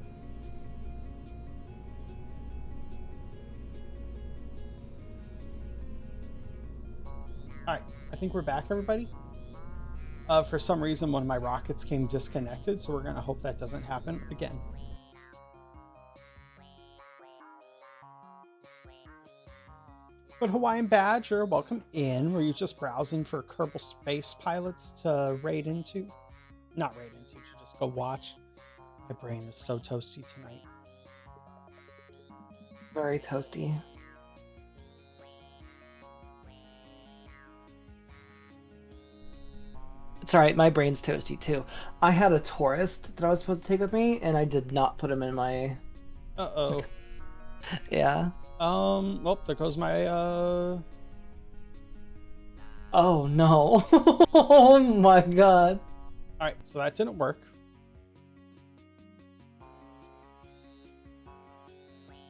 Alright, I think we're back, everybody. For some reason, one of my rockets came disconnected, so we're going to hope that doesn't happen again. But Hawaiian Badger, welcome in. Were you just browsing for Kerbal Space Pilots to raid into? Not raid into, to just go watch. My brain is so toasty tonight. Very toasty. It's alright, my brain's toasty too. I had a tourist that I was supposed to take with me, and I did not put him in my... Uh-oh. Yeah. Well, there goes my, Oh no. Oh my god. Alright, so that didn't work.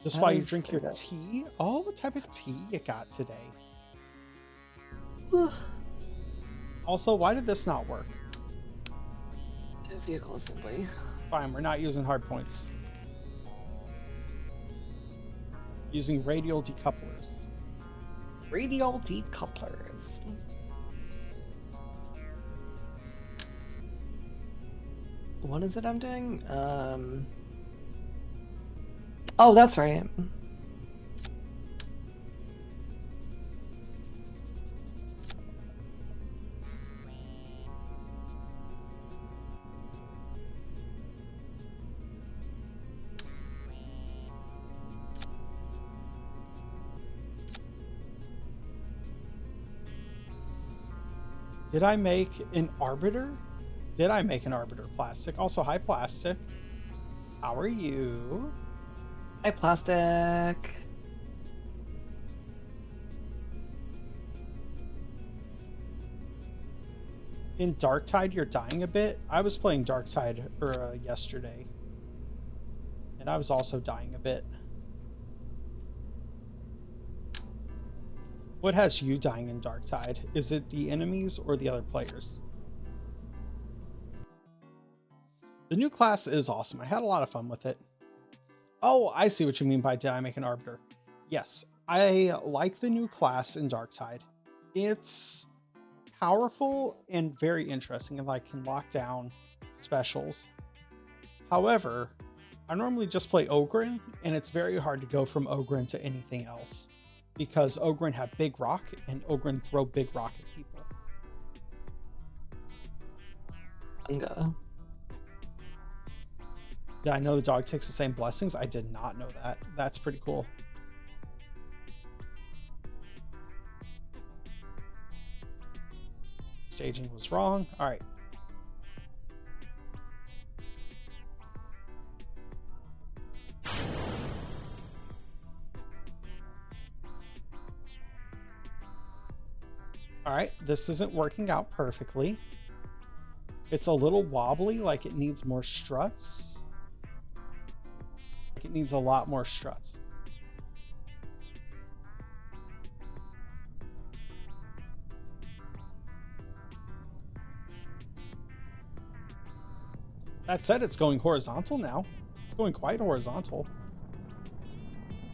Just That while you is drink your good. tea? Oh, what type of tea you got today? Also, why did this not work? Vehicle assembly. Fine, we're not using hard points. Using radial decouplers. Radial decouplers. What is it I'm doing? Oh, that's right. Did I make an arbiter? Did I make an arbiter plastic? Also, hi plastic. How are you? Hi, plastic. In Darktide, you're dying a bit. I was playing Darktide yesterday, and I was also dying a bit. What has you dying in Darktide? Is it the enemies or the other players? The new class is awesome. I had a lot of fun with it. Oh, I see what you mean by did I make an arbiter. Yes, I like the new class in Darktide. It's powerful and very interesting, and like can lock down specials. However, I normally just play Ogryn, and it's very hard to go from Ogryn to anything else because Ogryn have big rock and Ogryn throw big rock at people. Unga. Did I know the dog takes the same blessings? I did not know that. That's pretty cool. Staging was wrong. All right. All right, this isn't working out perfectly. It's a little wobbly, like it needs more struts. Like it needs a lot more struts. That said, it's going horizontal now. It's going quite horizontal.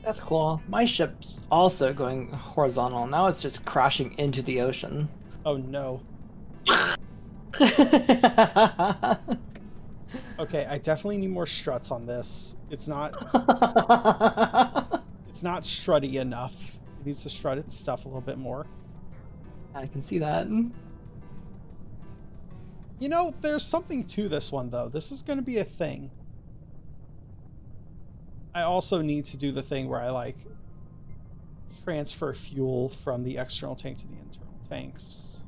That's cool. My ship's also going horizontal. Now it's just crashing into the ocean. Oh no. Okay, I definitely need more struts on this. It's not strutty enough. It needs to strut its stuff a little bit more. I can see that. You know, there's something to this one though. This is going to be a thing. I also need to do the thing where I like transfer fuel from the external tank to the internal tanks.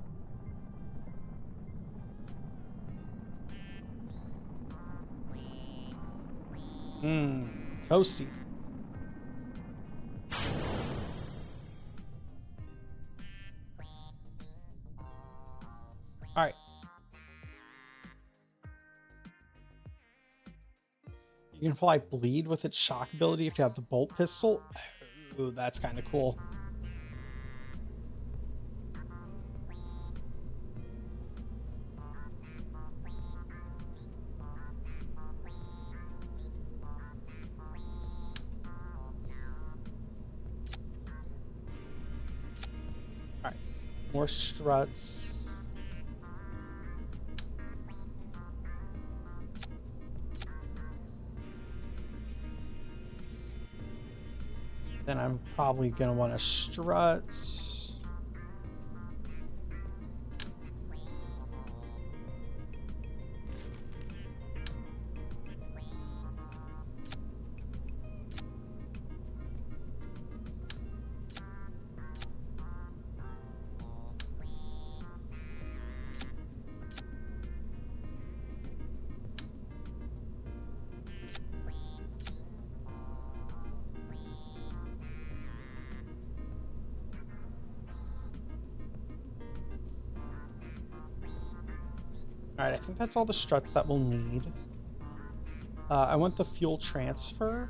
Toasty. All right. You can apply bleed with its shock ability if you have the bolt pistol. Ooh, that's kind of cool. All right, more struts. Then I'm probably gonna want to struts. All right, I think that's all the struts that we'll need. I want the fuel transfer.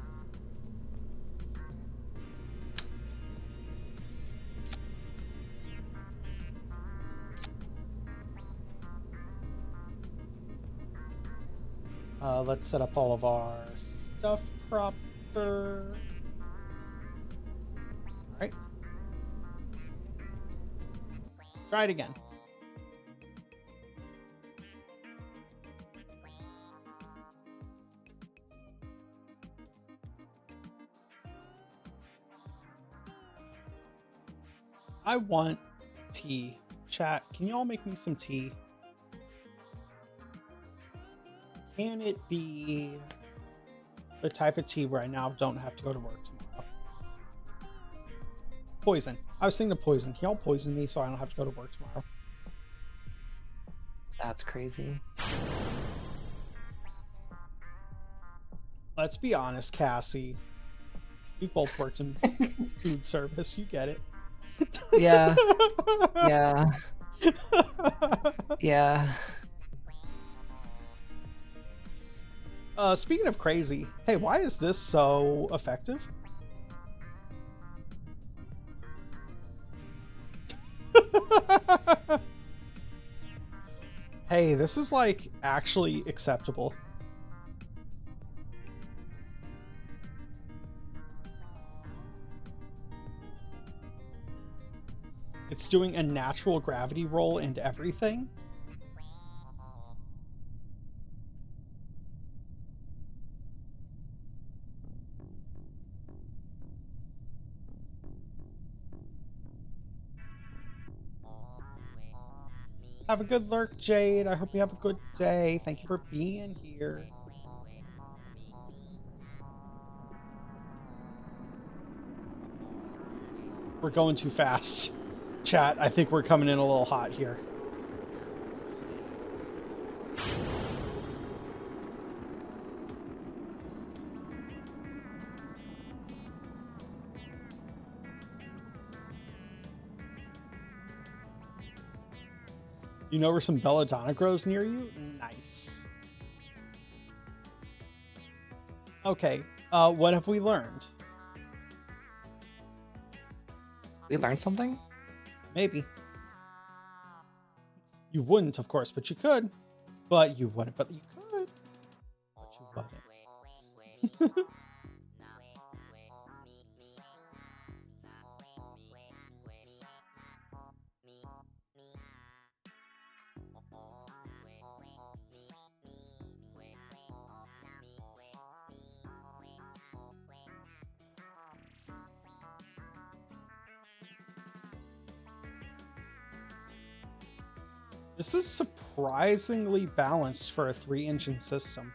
Let's set up all of our stuff proper. All right. Try it again. I want tea. Chat, can you all make me some tea? Can it be the type of tea where I now don't have to go to work tomorrow? Poison. I was thinking of poison. Can y'all poison me so I don't have to go to work tomorrow? That's crazy. Let's be honest, Cassie. We both worked in food service. You get it. Yeah. Yeah. Yeah. Speaking of crazy, hey, why is this so effective? Hey, this is like actually acceptable. It's doing a natural gravity roll and everything. Have a good lurk, Jade. I hope you have a good day. Thank you for being here. We're going too fast. Chat, I think we're coming in a little hot here. You know where some belladonna grows near you? Nice. Okay, what have we learned? We learned something? Maybe. You wouldn't, of course, but you could. But you wouldn't, but you could. But you wouldn't. This is surprisingly balanced for a 3-engine system.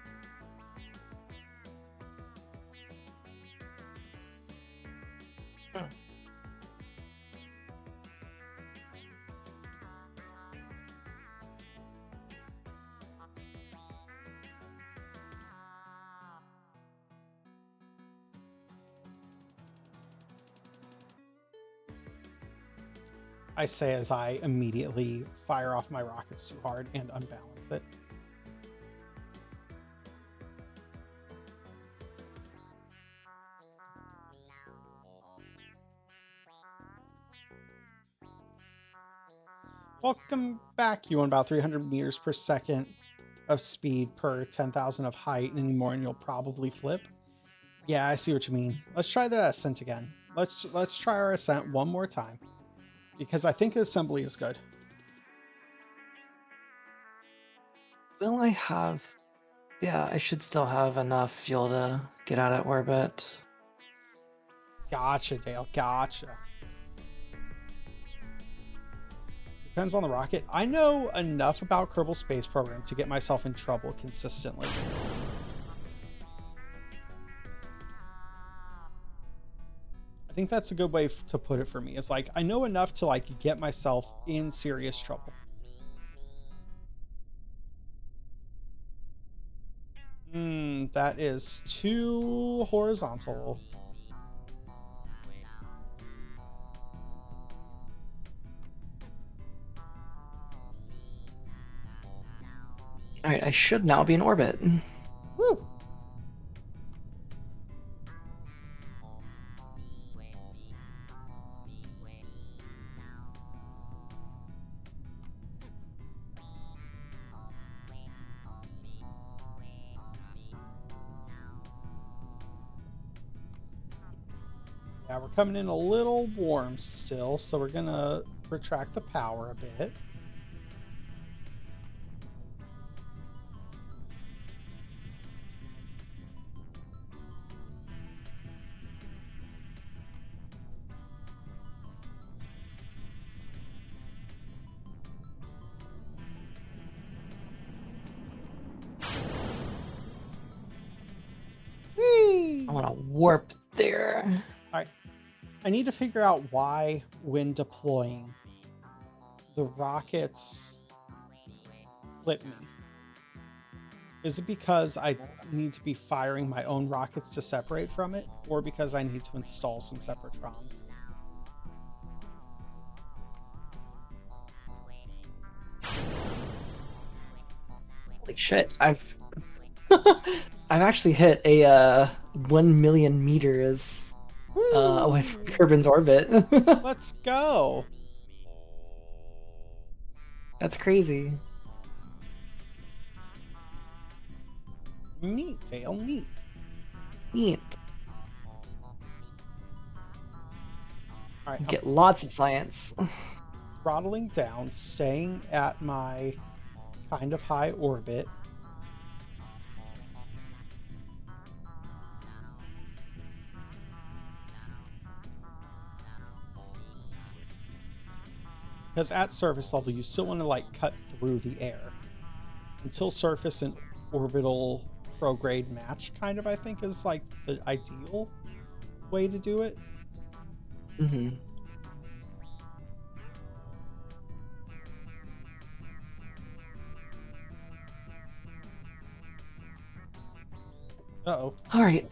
I say as I immediately fire off my rockets too hard and unbalance it. Welcome back. You want about 300 meters per second of speed per 10,000 of height, and any more and you'll probably flip. Yeah, I see what you mean. Let's try the ascent again. Let's try our ascent one more time, because I think assembly is good. Will I have... Yeah, I should still have enough fuel to get out of orbit. Gotcha, Dale. Gotcha. Depends on the rocket. I know enough about Kerbal Space Program to get myself in trouble consistently. I think that's a good way to put it for me. It's like, I know enough to like get myself in serious trouble. That is too horizontal. Alright, I should now be in orbit. Woo! Yeah, we're coming in a little warm still, so we're gonna retract the power a bit. Whee! I want to warp there. I need to figure out why, when deploying, the rockets flip me. Is it because I need to be firing my own rockets to separate from it, or because I need to install some separatrons? Holy shit, I've actually hit a 1 million meters away from Kerbin's orbit. Let's go. That's crazy. Neat, Dale, neat. Neat. All right, I'm Get lots of science. throttling down, staying at my kind of high orbit. Because at surface level, you still want to like cut through the air until surface and orbital prograde match, kind of, I think, is like the ideal way to do it. Mm-hmm. Uh-oh. All right.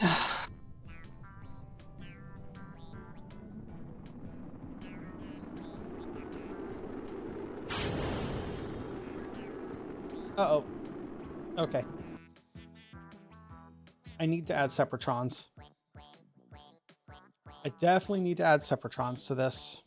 Uh-oh. Okay. I need to add separatrons. I definitely need to add separatrons to this.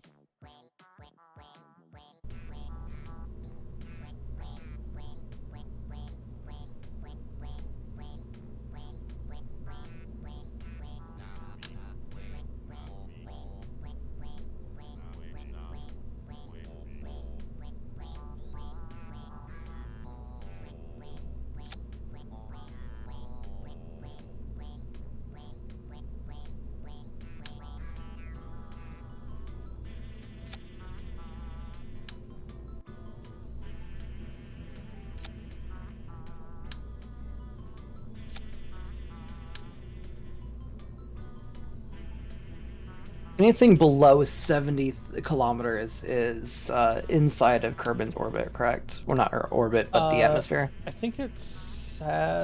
Anything below 70 kilometers is inside of Kerbin's orbit, correct? Well, not our orbit, but the atmosphere. I think it's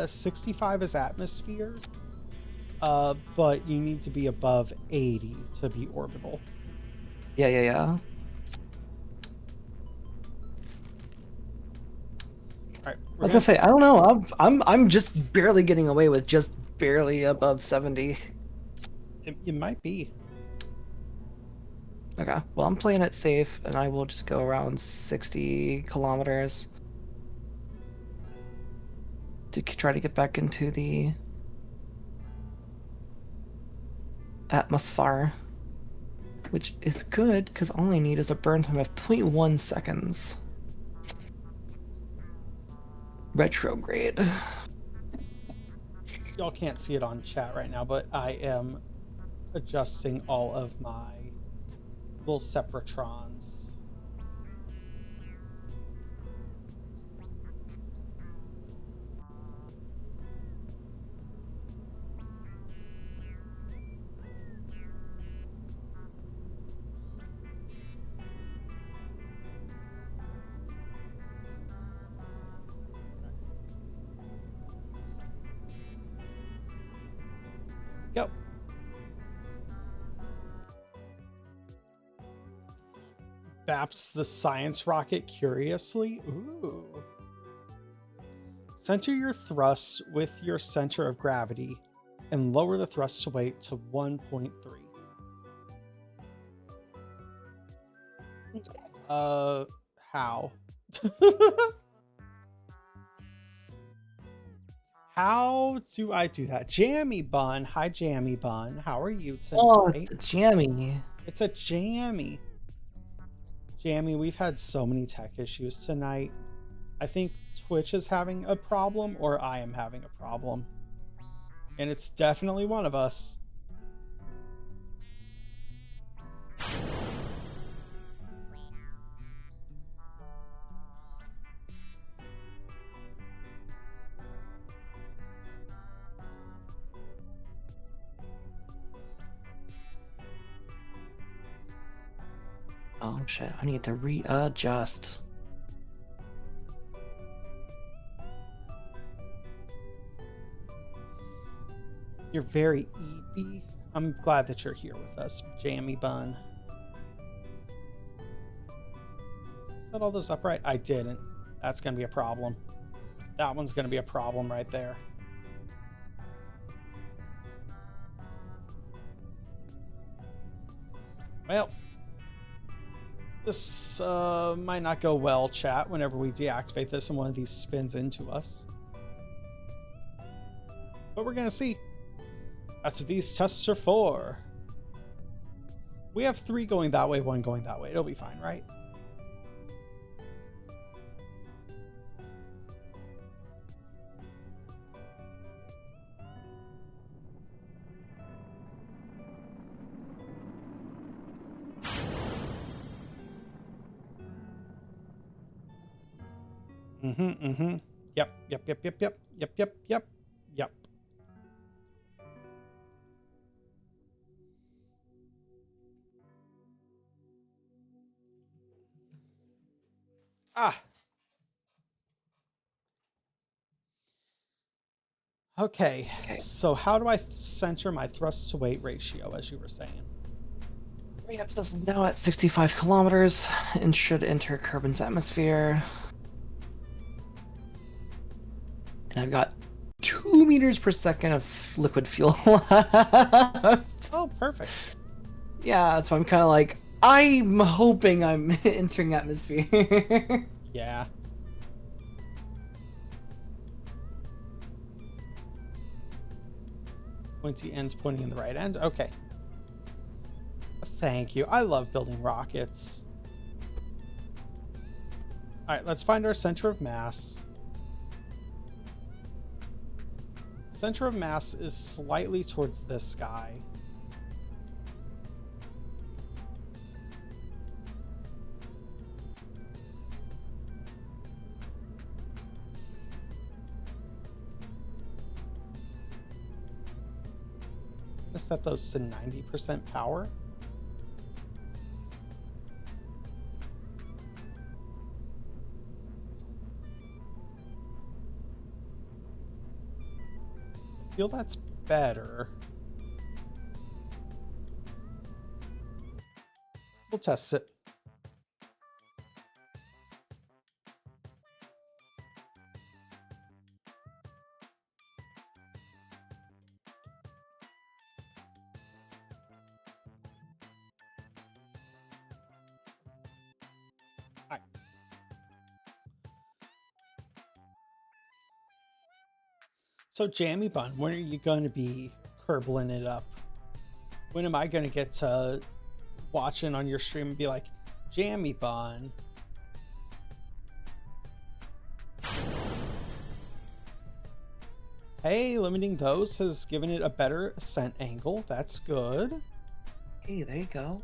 65 is atmosphere, but you need to be above 80 to be orbital. Yeah. All right, I was gonna say, I don't know. I'm just barely getting away with just barely above 70. It might be. Okay. Well, I'm playing it safe, and I will just go around 60 kilometers to try to get back into the atmosphere, which is good because all I need is a burn time of 0.1 seconds. Retrograde. Y'all can't see it on chat right now, but I am adjusting all of my little separatrons. Yep. Baps the science rocket curiously. Ooh. Center your thrust with your center of gravity and lower the thrust weight to 1.3. How? How do I do that? Jammy Bun. Hi, Jammy Bun. How are you tonight? Oh, it's a jammy. It's a jammy. Jammy, we've had so many tech issues tonight. I think Twitch is having a problem or I am having a problem. And it's definitely one of us. Oh shit, I need to readjust. You're very eepy. I'm glad that you're here with us, Jammy Bun. Set all those up right? I didn't. That's going to be a problem. That one's going to be a problem right there. Well, this might not go well, chat, whenever we deactivate this and one of these spins into us. But we're going to see. That's what these tests are for. We have 3 going that way, 1 going that way. It'll be fine, right? Yep. Ah. Okay. So how do I center my thrust to weight ratio, as you were saying? Yep, so this is now at 65 kilometers and should enter Kerbin's atmosphere. And I've got 2 meters per second of liquid fuel left. Oh, perfect. Yeah, so I'm kind of like, I'm hoping I'm entering atmosphere. Yeah. Pointy ends pointing in the right end. Okay. Thank you. I love building rockets. All right, let's find our center of mass. Center of mass is slightly towards this guy. Let's set those to 90% power. I feel that's better. We'll test it. So, Jammy Bun, when are you going to be curbling it up? When am I going to get to watch in on your stream and be like, Jammy Bun? Hey, limiting those has given it a better ascent angle. That's good. Hey, there you go.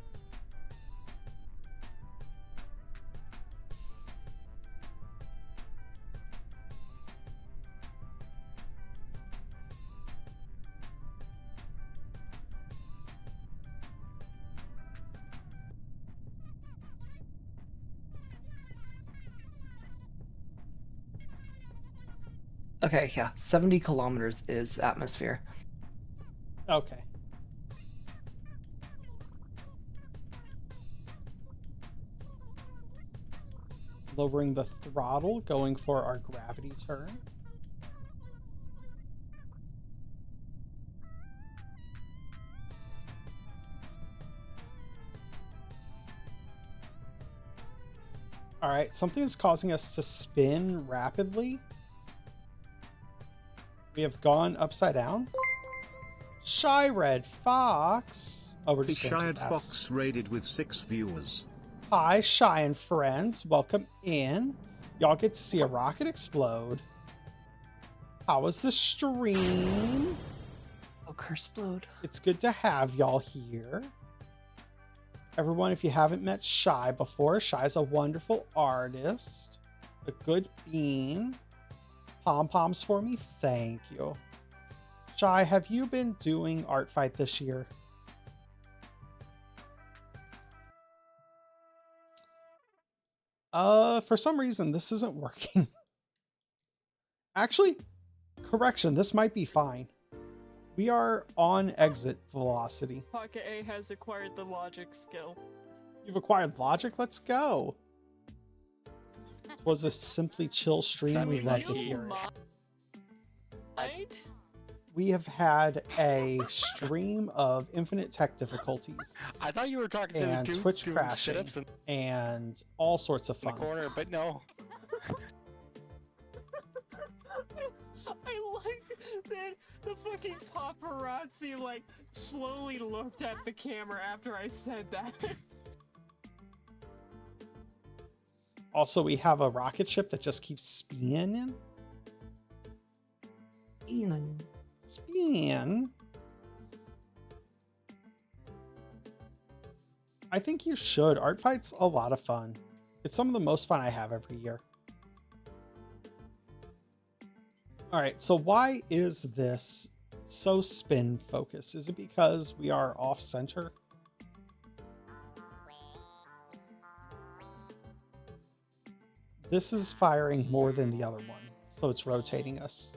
Okay, yeah, 70 kilometers is atmosphere. Okay. Lowering the throttle, going for our gravity turn. All right, something is causing us to spin rapidly. We have gone upside down. Shy Red Fox. Oh, we're The just going too Shired fast. Fox raided with 6 viewers. Hi, Shy and friends. Welcome in. Y'all get to see a rocket explode. How was the stream? Oh, curse explode. It's good to have y'all here. Everyone, if you haven't met Shy before, Shy's a wonderful artist. A good bean. Pom-poms for me, thank you. Shy, have you been doing Art Fight this year? For some reason, this isn't working. Actually, correction, this might be fine. We are on exit velocity. Pocket A has acquired the logic skill. You've acquired logic? Let's go. Was this simply chill stream? We'd love to hear it. Right? We have had a stream of infinite tech difficulties I thought you were talking to the and dude Twitch doing crashing sit-ups in and all sorts of the fun. corner, but no. I like that the fucking paparazzi like slowly looked at the camera after I said that. Also, we have a rocket ship that just keeps spinning. Spin. I think you should. Art Fight's a lot of fun. It's some of the most fun I have every year. All right, so why is this so spin focused? Is it because we are off center? This is firing more than the other one, so it's rotating us.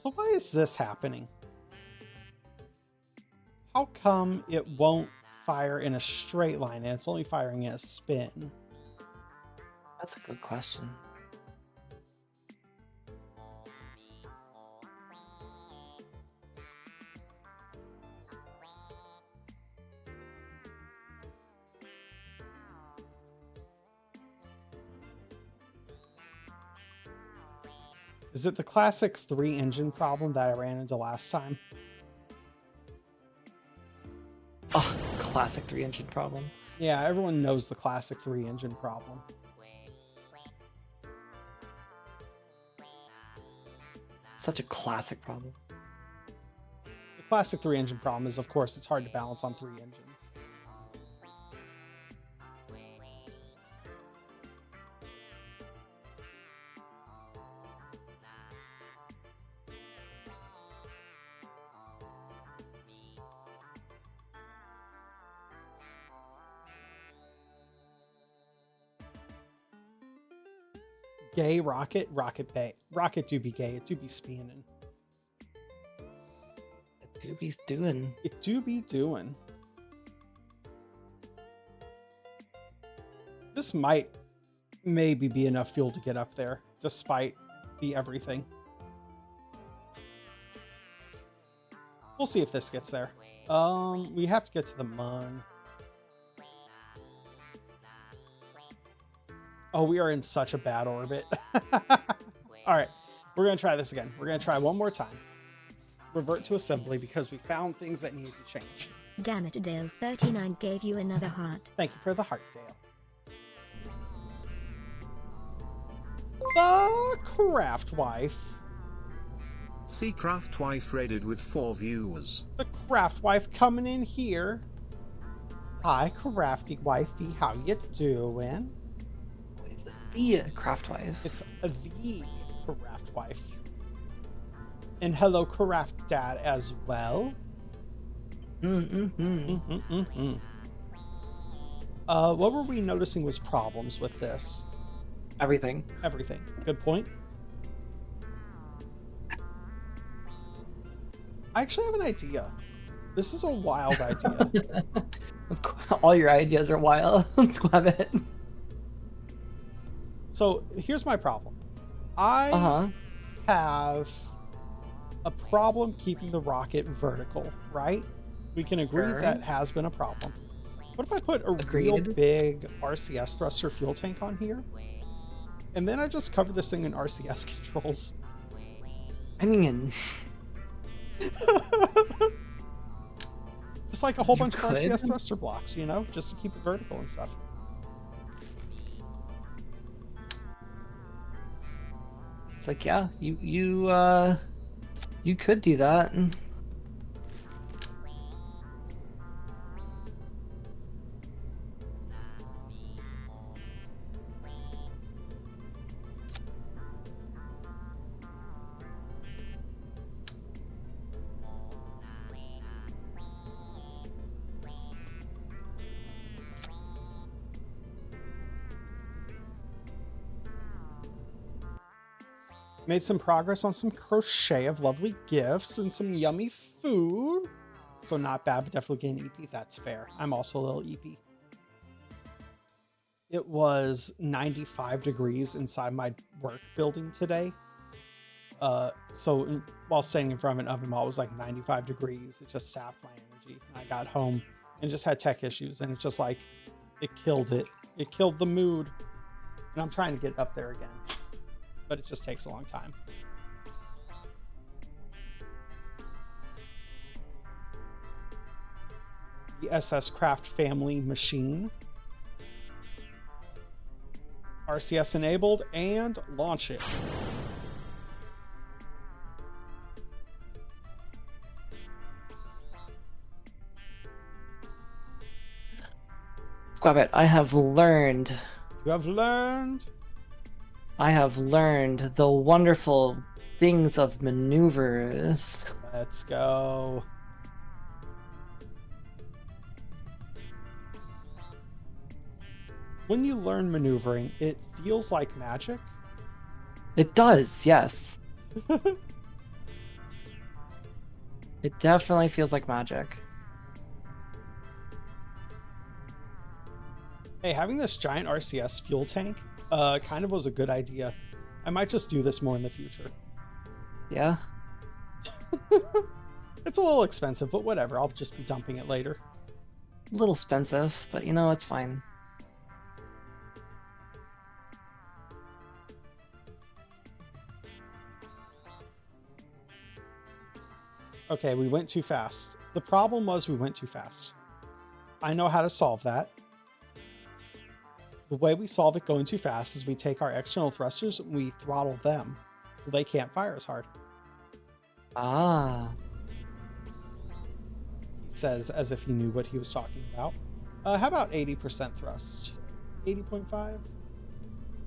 So why is this happening? How come it won't fire in a straight line and it's only firing in a spin? That's a good question. Is it the classic 3-engine problem that I ran into last time? Oh, classic 3-engine problem. Yeah, everyone knows the classic 3-engine problem. Such a classic problem. The classic 3-engine problem is, of course, it's hard to balance on 3 engines. Gay rocket, rocket bay. Rocket do be gay, it do be spinning. do be doing. It do be doing. This might maybe be enough fuel to get up there, despite the everything. We'll see if this gets there. We have to get to the Mun. Oh, we are in such a bad orbit. All right, we're gonna try this again. We're gonna try one more time. Revert to assembly because we found things that needed to change. Damn it, Dale 39 gave you another heart. Thank you for the heart, Dale. The Craft Wife. The Craft Wife raided with 4 viewers. The Craft Wife coming in here. Hi, Crafty Wifey. How you doing? The Craft Wife. It's the Craft Wife. And hello, Craft Dad as well. What were we noticing was problems with this? Everything. Everything. Good point. I actually have an idea. This is a wild idea. All your ideas are wild. Let's grab it. So here's my problem. I have a problem keeping the rocket vertical, right? We can agree Sure. that has been a problem. What if I put a Agreed. real big RCS thruster fuel tank on here? And then I just cover this thing in RCS controls. I mean, Just like a whole You bunch of could. RCS thruster blocks, you know, just to keep it vertical and stuff. it's like, yeah, you could do that. Made some progress on some crochet of lovely gifts and some yummy food. So not bad, but definitely getting EP. That's fair. I'm also a little EP. It was 95 degrees inside my work building today. So while standing in front of an oven while it was like 95 degrees, it just sapped my energy. And I got home and just had tech issues, and it's just like, it killed it. It killed the mood. And I'm trying to get up there again, but it just takes a long time. The SS Craft family machine. RCS enabled and launch it. Grab it. I have learned You have learned. the wonderful things of maneuvers. Let's go. When you learn maneuvering, it feels like magic. It does, yes. It definitely feels like magic. Hey, having this giant RCS fuel tank kind of was a good idea. I might just do this more in the future. Yeah? It's a little expensive, but whatever. I'll just be dumping it later. A little expensive, but you know, it's fine. Okay, we went too fast. The problem was we went too fast. I know how to solve that. The way we solve it going too fast is we take our external thrusters and we throttle them so they can't fire as hard. Ah. He says as if he knew what he was talking about. How about 80% thrust? 80.5?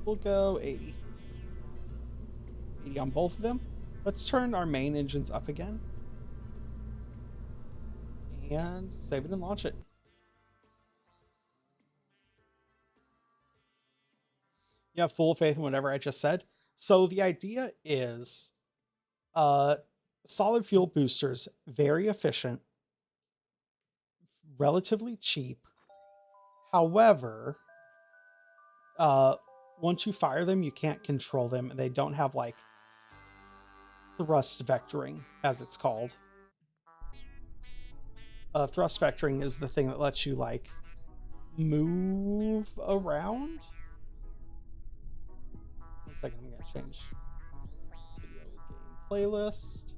We'll go 80. 80 on both of them. Let's turn our main engines up again. And save it and launch it. You have full faith in whatever I just said. So the idea is Solid fuel boosters, very efficient, relatively cheap. However, once you fire them, you can't control them, and they don't have like thrust vectoring, as it's called. Thrust vectoring is the thing that lets you like move around. 1 second, I'm gonna change video game playlist.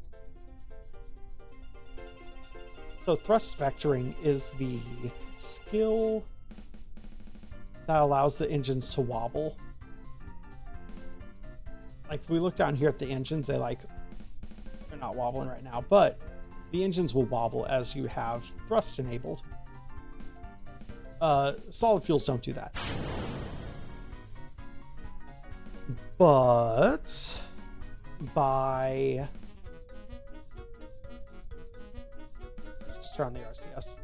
So thrust vectoring is the skill that allows the engines to wobble. Like if we look down here at the engines, they're not wobbling right now, but the engines will wobble as you have thrust enabled. Solid fuels don't do that. But by just turn on the RCS.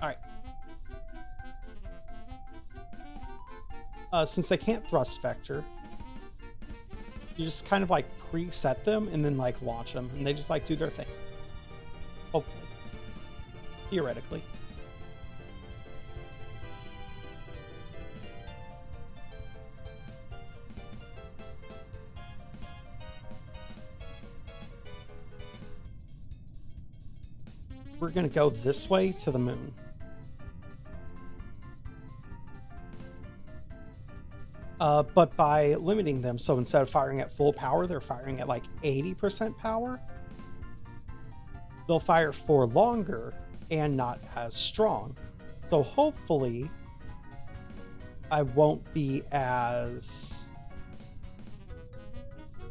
All right. Since they can't thrust vector, you just kind of like preset them and then like launch them, and they just like do their thing. Hopefully. Theoretically. We're going to go this way to the moon. But by limiting them, so instead of firing at full power, they're firing at like 80% power. They'll fire for longer and not as strong. So hopefully I won't be as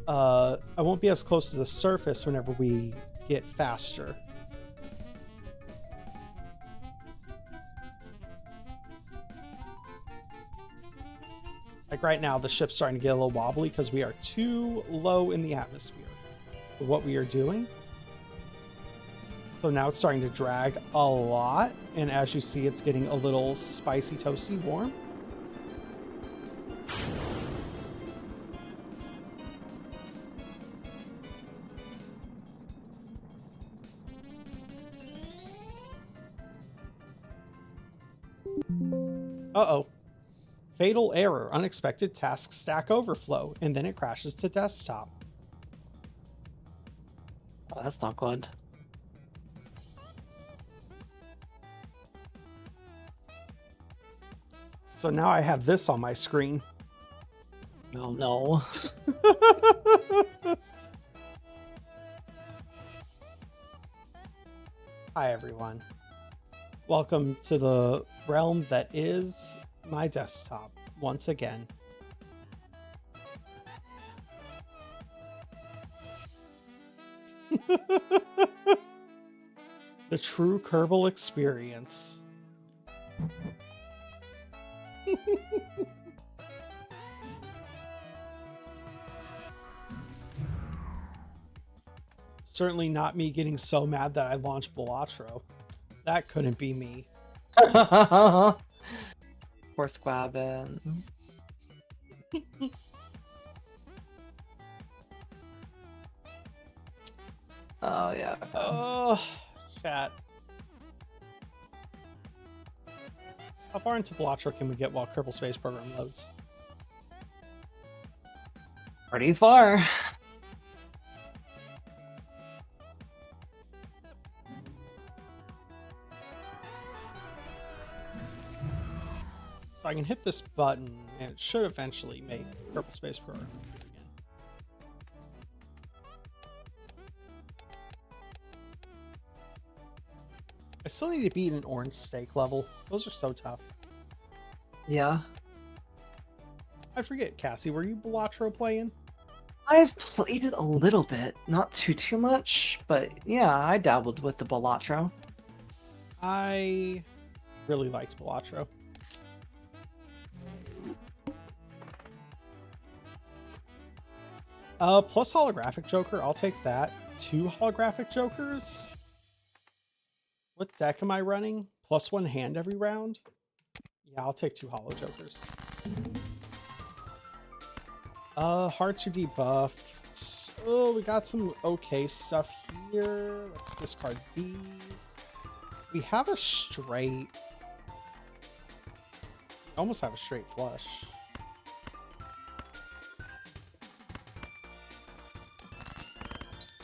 close to the surface whenever we get faster. Like right now, the ship's starting to get a little wobbly because we are too low in the atmosphere for what we are doing. So now it's starting to drag a lot. And as you see, it's getting a little spicy, toasty, warm. Uh-oh. Fatal error, unexpected task stack overflow, and then it crashes to desktop. Oh, that's not good. So now I have this on my screen. Oh no. Hi everyone. Welcome to the realm that is my desktop once again. The true Kerbal experience. Certainly not me getting so mad that I launched Balatro. That couldn't be me. Poor Squabin. Oh yeah. Oh, chat. How far into Balatro can we get while Kerbal Space Program loads? Pretty far. So I can hit this button, and it should eventually make Kerbal Space Program appear again. I still need to beat an orange steak level. Those are so tough. Yeah. I forget, Cassie, were you Balatro playing? I've played it a little bit, not too much, but yeah, I dabbled with the Balatro. I really liked Balatro. Plus holographic Joker, I'll take that. 2 holographic Jokers? What deck am I running? Plus 1 hand every round? Yeah, I'll take 2 holo Jokers. Hearts are debuffed. Oh, we got some okay stuff here. Let's discard these. We have a straight. Almost have a straight flush.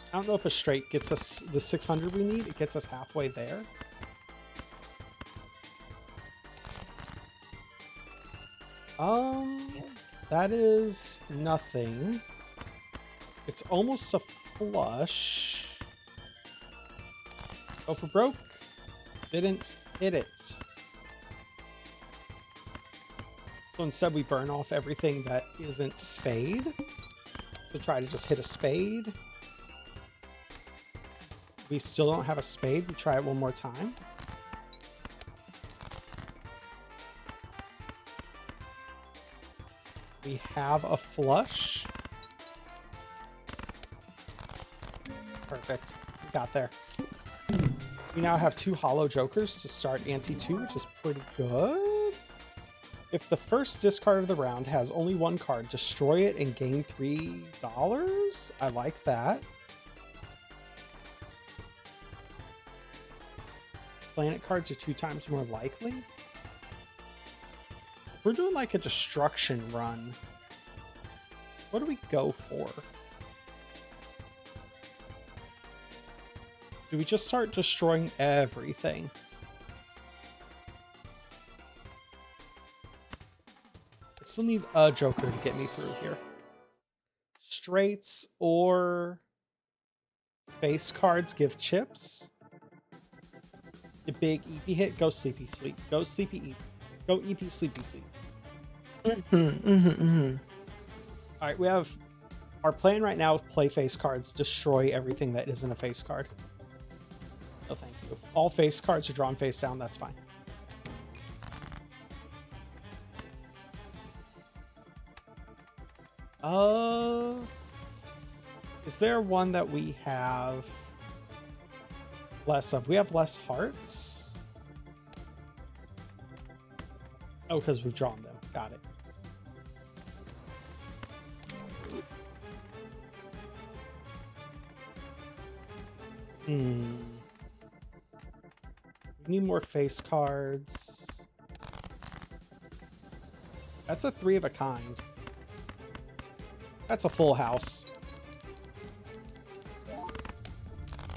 I don't know if a straight gets us the 600 we need. It gets us halfway there. That is nothing. It's almost a flush. Go for broke. Didn't hit it. So instead we burn off everything that isn't spade to try to just hit a spade. We still don't have a spade. We try it one more time. We have a flush. Perfect. We got there. We now have 2 hollow jokers to start ante 2, which is pretty good. If the first discard of the round has only 1 card, destroy it and gain $3. I like that. Planet cards are 2 times more likely. If we're doing like a destruction run, what do we go for? Do we just start destroying everything? I still need a joker to get me through here. Straights or face cards give chips. The big EP hit, go sleepy sleep. Go sleepy EP. Go EP sleepy sleep. All right, we have our plan right now is play face cards, destroy everything that isn't a face card. No, thank you. All face cards are drawn face down. That's fine. Is there one that we have less of? We have less hearts. Oh, because we've drawn them. Got it. We need more face cards. That's a 3 of a kind. That's a full house.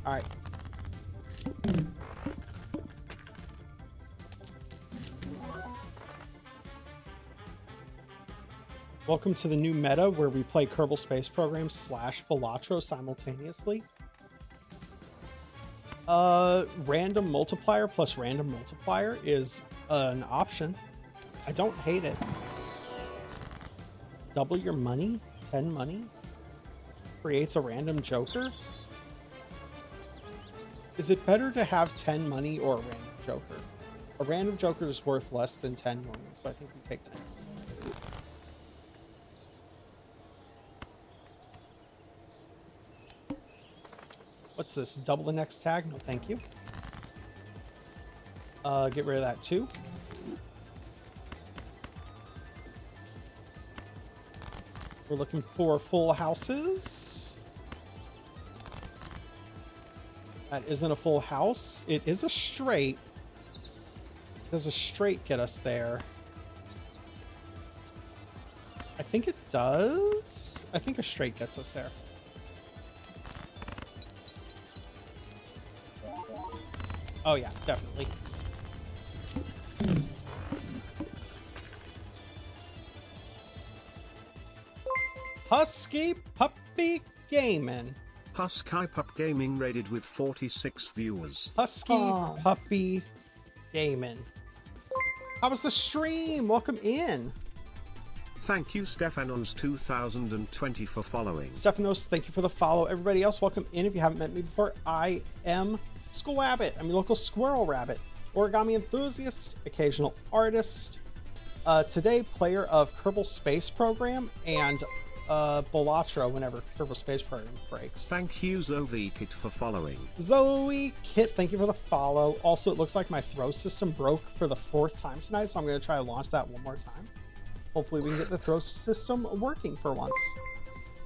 All right. Welcome to the new meta where we play Kerbal Space Program / Balatro simultaneously. Random multiplier plus random multiplier is an option. I don't hate it. Double your money, 10 money, creates a random joker. Is it better to have 10 money or a random joker? A random joker is worth less than 10 money, so I think we take 10. What's this? Double the next tag? No, thank you. Get rid of that too. We're looking for full houses. That isn't a full house. It is a straight. Does a straight get us there? I think it does. I think a straight gets us there. Oh yeah, definitely. Husky Puppy Gaming. Husky Pup Gaming rated with 46 viewers. Husky Puppy Gaming. How was the stream? Welcome in. Thank you, Stefanos2020, for following. Stefanos, thank you for the follow. Everybody else, welcome in. If you haven't met me before, I am Squabbit. I'm your local squirrel rabbit, origami enthusiast, occasional artist. Today, player of Kerbal Space Program and Balatro whenever Kerbal Space Program breaks. Thank you, Zoe Kit, for following. Zoe Kit, thank you for the follow. Also, it looks like my throw system broke for the 4th time tonight, so I'm going to try to launch that one more time. Hopefully we can get the throw system working for once.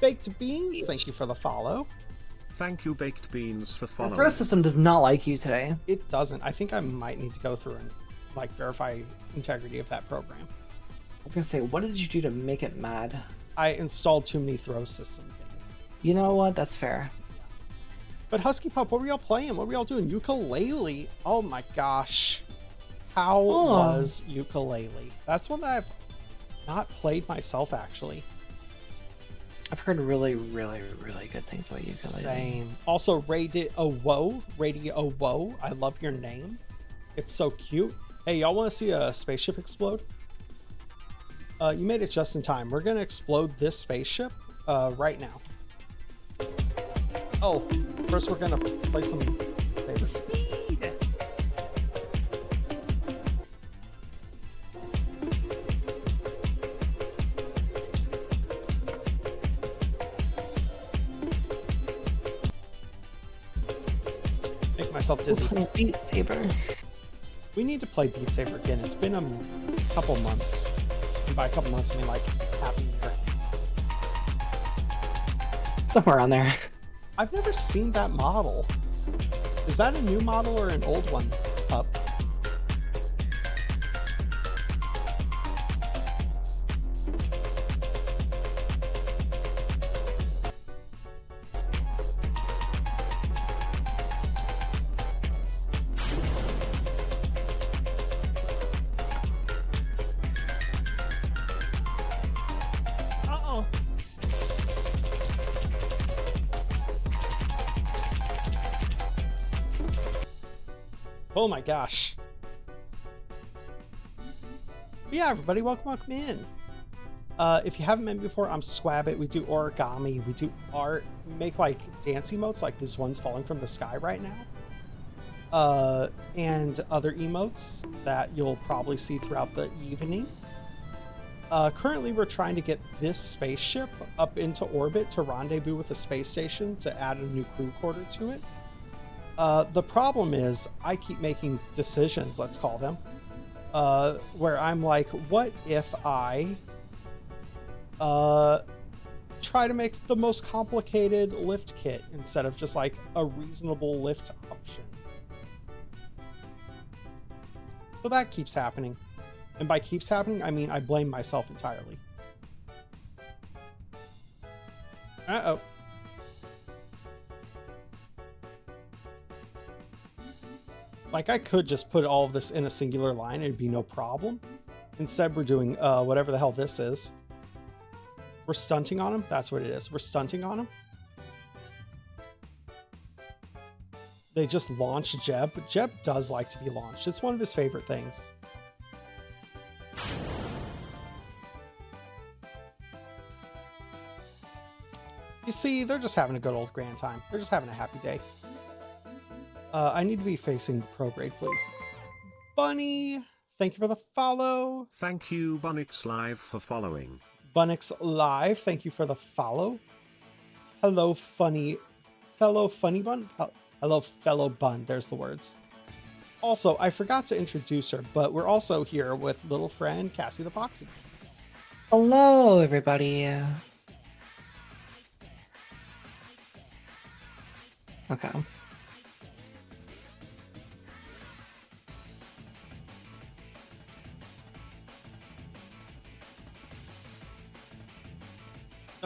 Baked Beans, thank you for the follow. Thank you, Baked Beans, for The following. throw system does not like you today. It doesn't. I think I might need to go through and like verify integrity of that program. I was gonna say, what did you do to make it mad? I installed too many throw system things. You know what? That's fair. But Husky Pup, what were y'all playing? What were y'all doing? Ukulele. Oh my gosh. How was ukulele? That's one that I've not played myself, actually. I've heard really, really, really good things about ukulele. Same. Also, Radio Whoa. I love your name. It's so cute. Hey, y'all want to see a spaceship explode? You made it just in time. We're going to explode this spaceship right now. Oh, first we're going to play some speed. Make myself dizzy. Beat Saber. We need to play Beat Saber again. It's been a couple months. And by a couple months, I mean like half a year. Somewhere on there. I've never seen that model. Is that a new model or an old one up? Uh-oh. Oh my gosh. But yeah, everybody, welcome in. If you haven't met me before, I'm Squabbit. We do origami, we do art, we make like dance emotes like this one's falling from the sky right now. And other emotes that you'll probably see throughout the evening. Currently, we're trying to get this spaceship up into orbit to rendezvous with the space station to add a new crew quarter to it. The problem is I keep making decisions, let's call them, where I'm like, what if I try to make the most complicated lift kit instead of just like a reasonable lift option? So that keeps happening. And by keeps happening, I mean I blame myself entirely. Uh-oh. Like, I could just put all of this in a singular line, it'd be no problem. Instead, we're doing whatever the hell this is. We're stunting on him? That's what it is. We're stunting on him. They just launched Jeb. Jeb does like to be launched. It's one of his favorite things. You see, they're just having a good old grand time. They're just having a happy day. I need to be facing pro grade, please. Bunny, thank you for the follow. Thank you, Bunnix Live, for following. Bunnix Live, thank you for the follow. Hello, fellow funny bun. Hello, fellow bun. There's the words. Also, I forgot to introduce her, but we're also here with little friend Cassie the Foxy. Hello, everybody. Okay.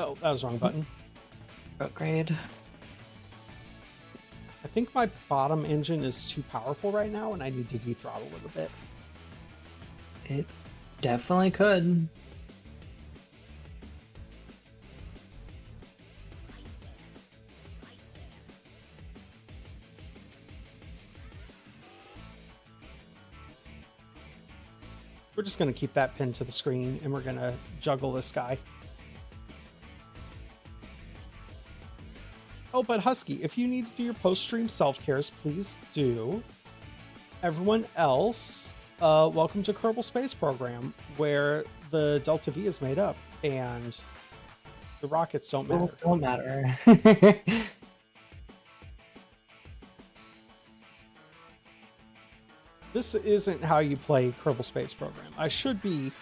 Oh, that was the wrong button. Upgrade. I think my bottom engine is too powerful right now, and I need to dethrottle a little bit. It definitely could. We're just going to keep that pinned to the screen, and we're going to juggle this guy. Oh, but Husky, if you need to do your post-stream self-cares, please do. Everyone else, welcome to Kerbal Space Program, where the Delta V is made up, and the rockets don't matter. Don't matter. This isn't how you play Kerbal Space Program. I should be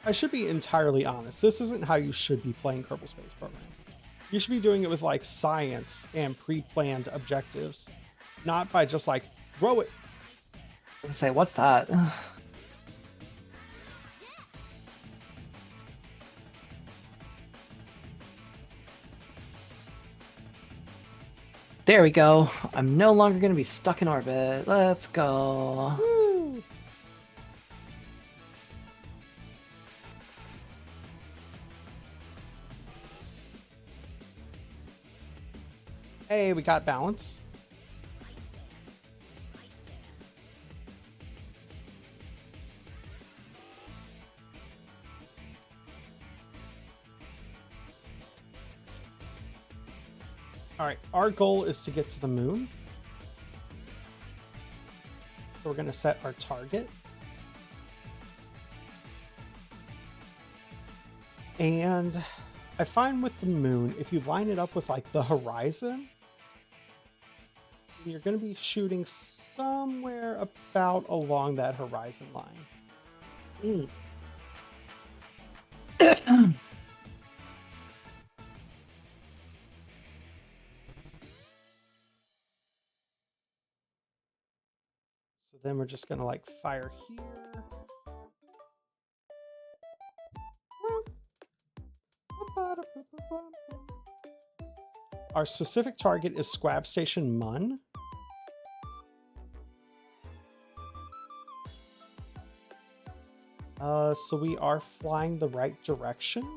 entirely honest. This isn't how you should be playing Kerbal Space Program. You should be doing it with like science and pre-planned objectives, not by just like throw it. I was gonna say, what's that? There we go. I'm no longer gonna be stuck in orbit. Let's go. Woo! Hey, we got balance. All right, our goal is to get to the moon. So we're going to set our target. And I find with the moon, if you line it up with like the horizon, you're going to be shooting somewhere about along that horizon line. So then we're just going to like fire here. Our specific target is Squab Station Mun. So we are flying the right direction.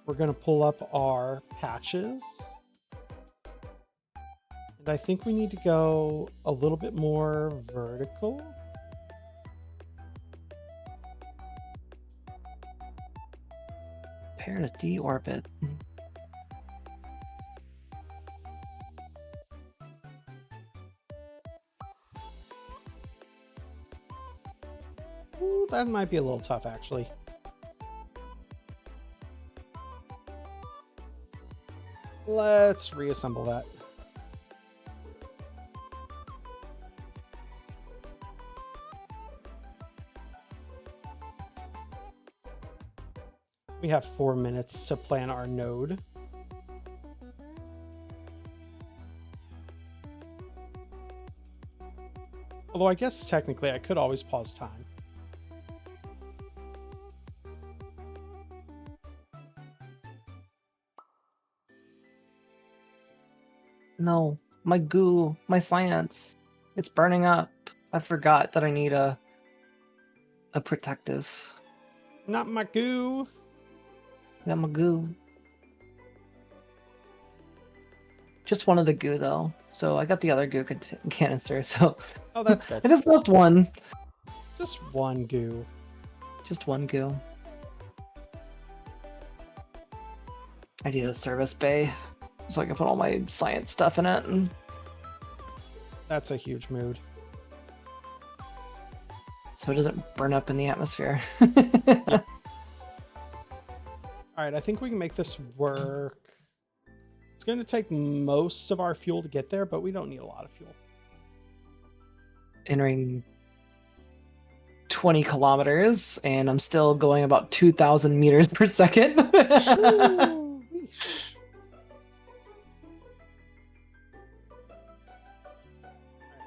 We're going to pull up our patches. And I think we need to go a little bit more vertical. Prepare to deorbit. Ooh, that might be a little tough, actually. Let's reassemble that. We have 4 minutes to plan our node. Although I guess technically I could always pause time. No, my goo, my science, it's burning up. I forgot that I need a protective. Not my goo. I got my goo. Just one of the goo though. So I got the other goo canister. So Oh, that's good. I just lost one. Just one goo. Just one goo. I need a service bay so I can put all my science stuff in it. And That's a huge mood. so it doesn't burn up in the atmosphere. All right, I think we can make this work. It's going to take most of our fuel to get there, but we don't need a lot of fuel. Entering 20 kilometers, and I'm still going about 2,000 meters per second. Shoo-wee-sh.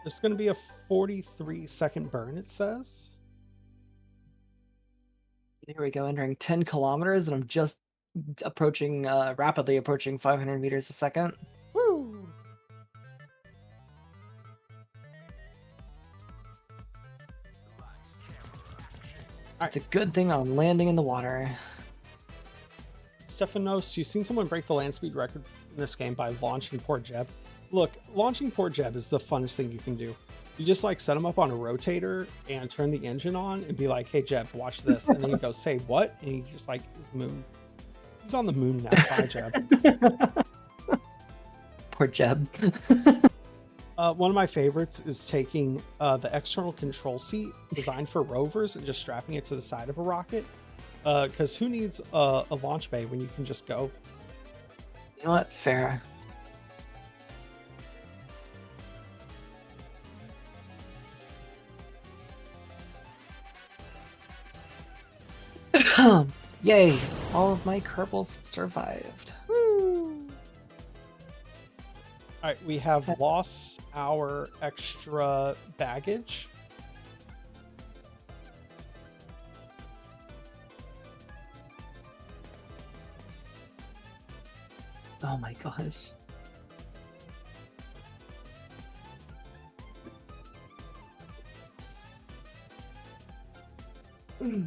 There's going to be a 43-second burn, it says. Here we go, entering 10 kilometers, and I'm just approaching, rapidly approaching 500 meters a second. Woo! It's a good thing I'm landing in the water. Stefanos, you've seen someone break the land speed record in this game by launching Port Jeb. Look, launching Port Jeb is the funnest thing you can do. You just like set him up on a rotator and turn the engine on and be like, hey Jeb, watch this. And then you go, say what? And he just like his moon. He's on the moon now. Bye, Jeb. Poor Jeb. One of my favorites is taking the external control seat designed for rovers and just strapping it to the side of a rocket. Because who needs a launch bay when you can just go? You know what? Fair. Yay! All of my Kerbals survived. Woo! All right, we have lost our extra baggage. Oh my gosh. I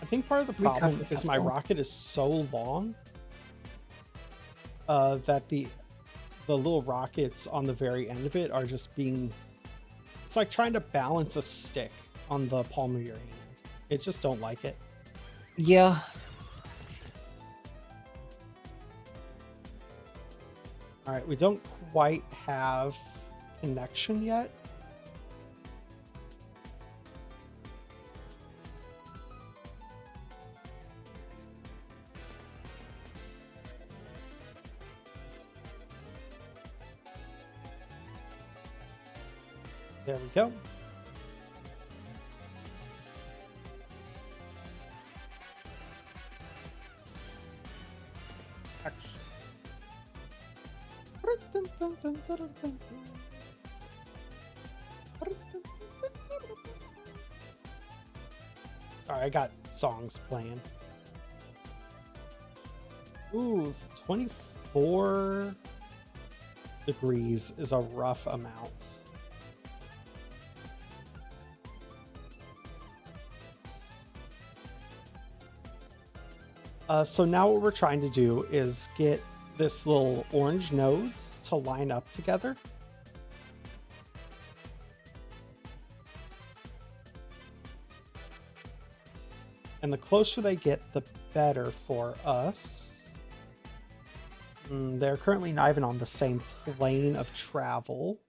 think part of the We covered problem is my this one. rocket is so long that the little rockets on the very end of it are just being... It's like trying to balance a stick on the palm of your hand. It just don't like it. Yeah. All right, we don't quite have connection yet. There we go. Sorry, I got songs playing. Ooh, 24 degrees is a rough amount. So now what we're trying to do is get this little orange nodes to line up together. And the closer they get, the better for us. They're currently not even on the same plane of travel.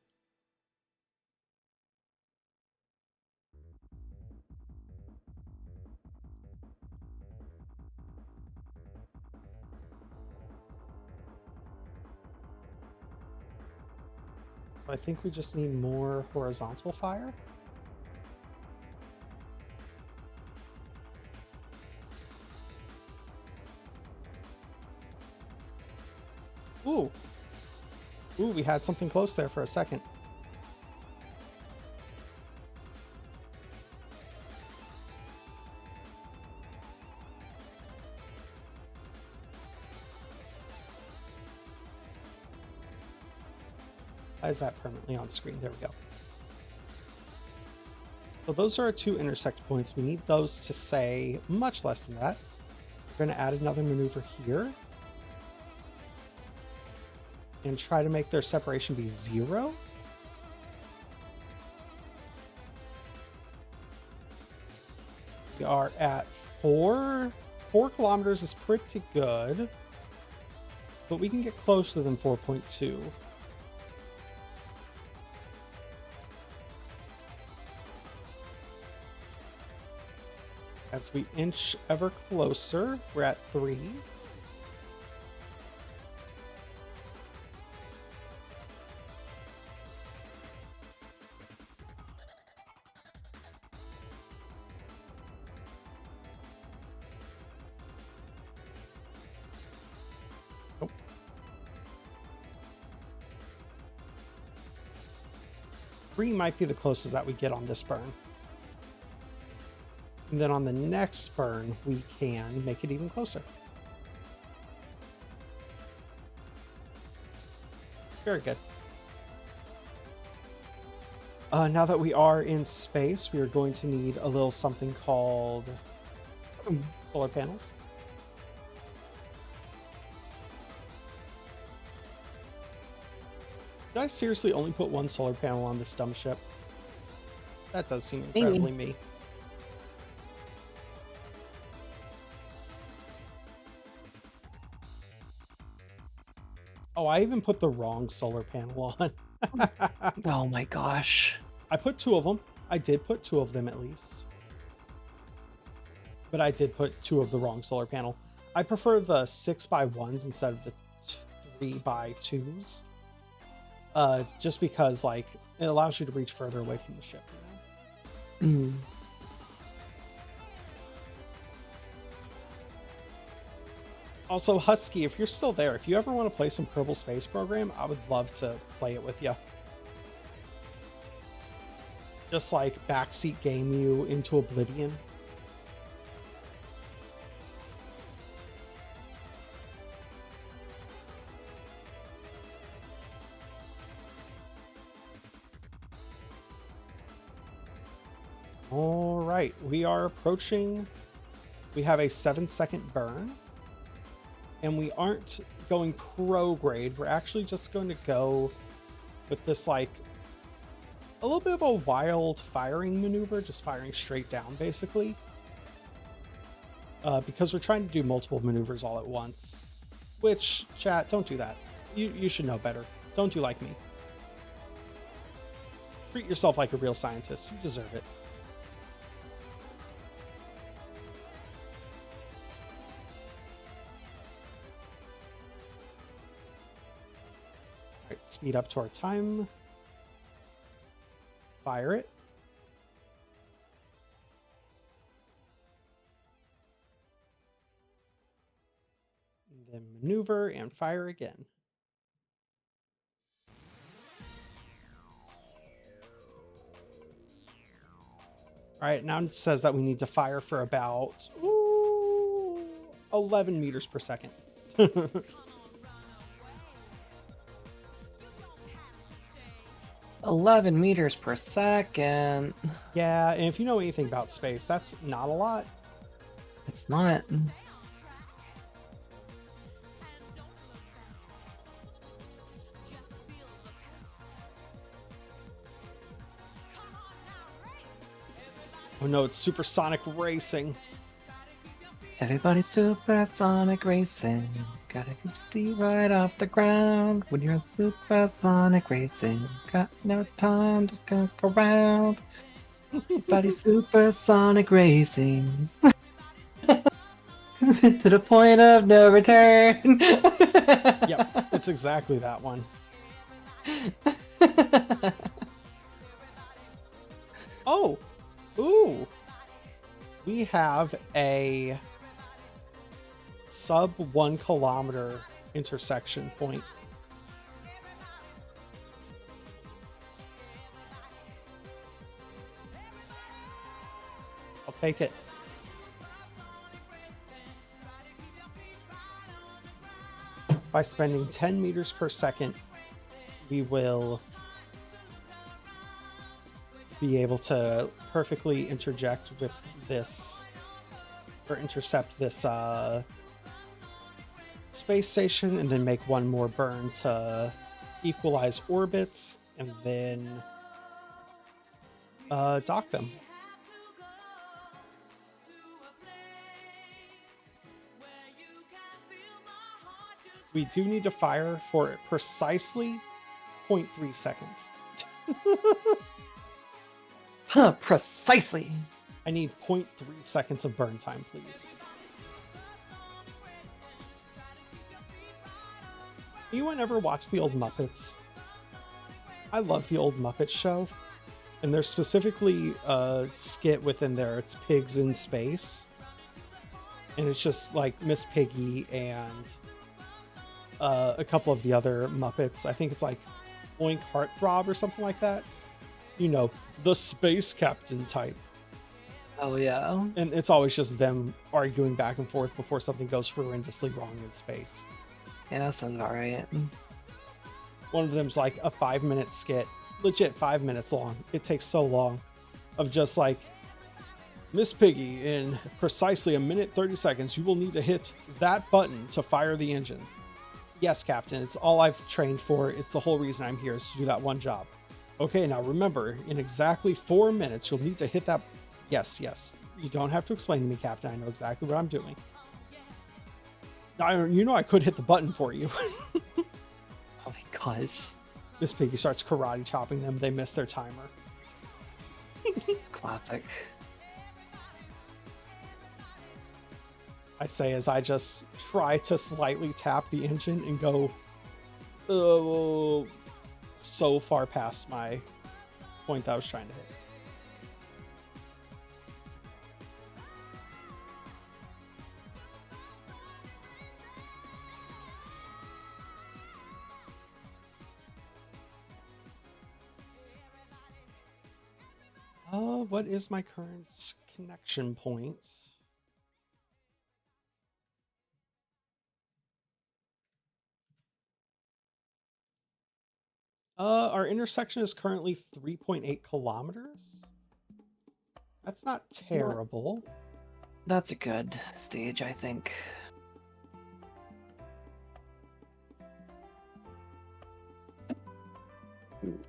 So I think we just need more horizontal fire. Ooh. Ooh, we had something close there for a second. Why is that permanently on screen? There we go. So those are our two intersect points. We need those to say much less than that. We're going to add another maneuver here. And try to make their separation be 0. We are at 4. 4 kilometers is pretty good. But we can get closer than 4.2. As we inch ever closer, we're at 3. Oh. 3 might be the closest that we get on this burn. And then on the next burn, we can make it even closer. Very good. Now that we are in space, we are going to need a little something called solar panels. Did I seriously only put 1 solar panel on this dumb ship? That does seem incredibly me. Oh, I even put the wrong solar panel on. Oh my gosh. I put 2 of them. I did put 2 of them at least. But I did put 2 of the wrong solar panel. I prefer the 6x1s instead of the 3x2s. Just because, like, it allows you to reach further away from the ship. You know? Also, Husky, if you're still there, if you ever want to play some Kerbal Space Program, I would love to play it with you. Just like backseat game you into oblivion. All right, we are approaching. We have a 7-second burn. And we aren't going pro grade. We're actually just going to go with this, like, a little bit of a wild firing maneuver, just firing straight down, basically. Because we're trying to do multiple maneuvers all at once. Which, chat, don't do that. You should know better. Don't do like me. Treat yourself like a real scientist. You deserve it. Alright, speed up to our time. Fire it. And then maneuver and fire again. All right, now it says that we need to fire for about 11 meters per second. 11 meters per second. Yeah, and if you know anything about space, that's not a lot. It's not. Oh no, it's supersonic racing. Everybody's supersonic racing. Gotta get your feet right off the ground when you're supersonic racing. Got no time to skunk around. Everybody's supersonic racing. To the point of no return. Yep, it's exactly that one. Oh, ooh. We have a sub 1 kilometer intersection point. I'll take it. By spending 10 meters per second, we will be able to perfectly interject with this, or intercept this space station, and then make one more burn to equalize orbits, and then dock them. We do need to fire for precisely 0.3 seconds. Huh, precisely. I need 0.3 seconds of burn time, please. Anyone ever watch the old Muppets? I love the old Muppet show. And there's specifically a skit within there. It's Pigs in Space. And it's just like Miss Piggy and a couple of the other Muppets. I think it's like Oink Heartthrob or something like that. You know, the space captain type. Oh, yeah. And it's always just them arguing back and forth before something goes horrendously wrong in space. Yeah, that sounds alright. One of them's like a 5-minute skit, legit 5 minutes long. It takes so long of just like, Miss Piggy, in precisely 1:30, you will need to hit that button to fire the engines. Yes, Captain, it's all I've trained for. It's the whole reason I'm here, is to do that one job. Okay, now remember, in exactly 4 minutes, you'll need to hit that. Yes, yes. You don't have to explain to me, Captain. I know exactly what I'm doing. You know I could hit the button for you. Oh my gosh. Miss Piggy starts karate chopping them. They miss their timer. Classic. I say as I just try to slightly tap the engine and go so far past my point that I was trying to hit. What is my current connection point? Our intersection is currently 3.8 kilometers. That's not terrible. That's a good stage, I think.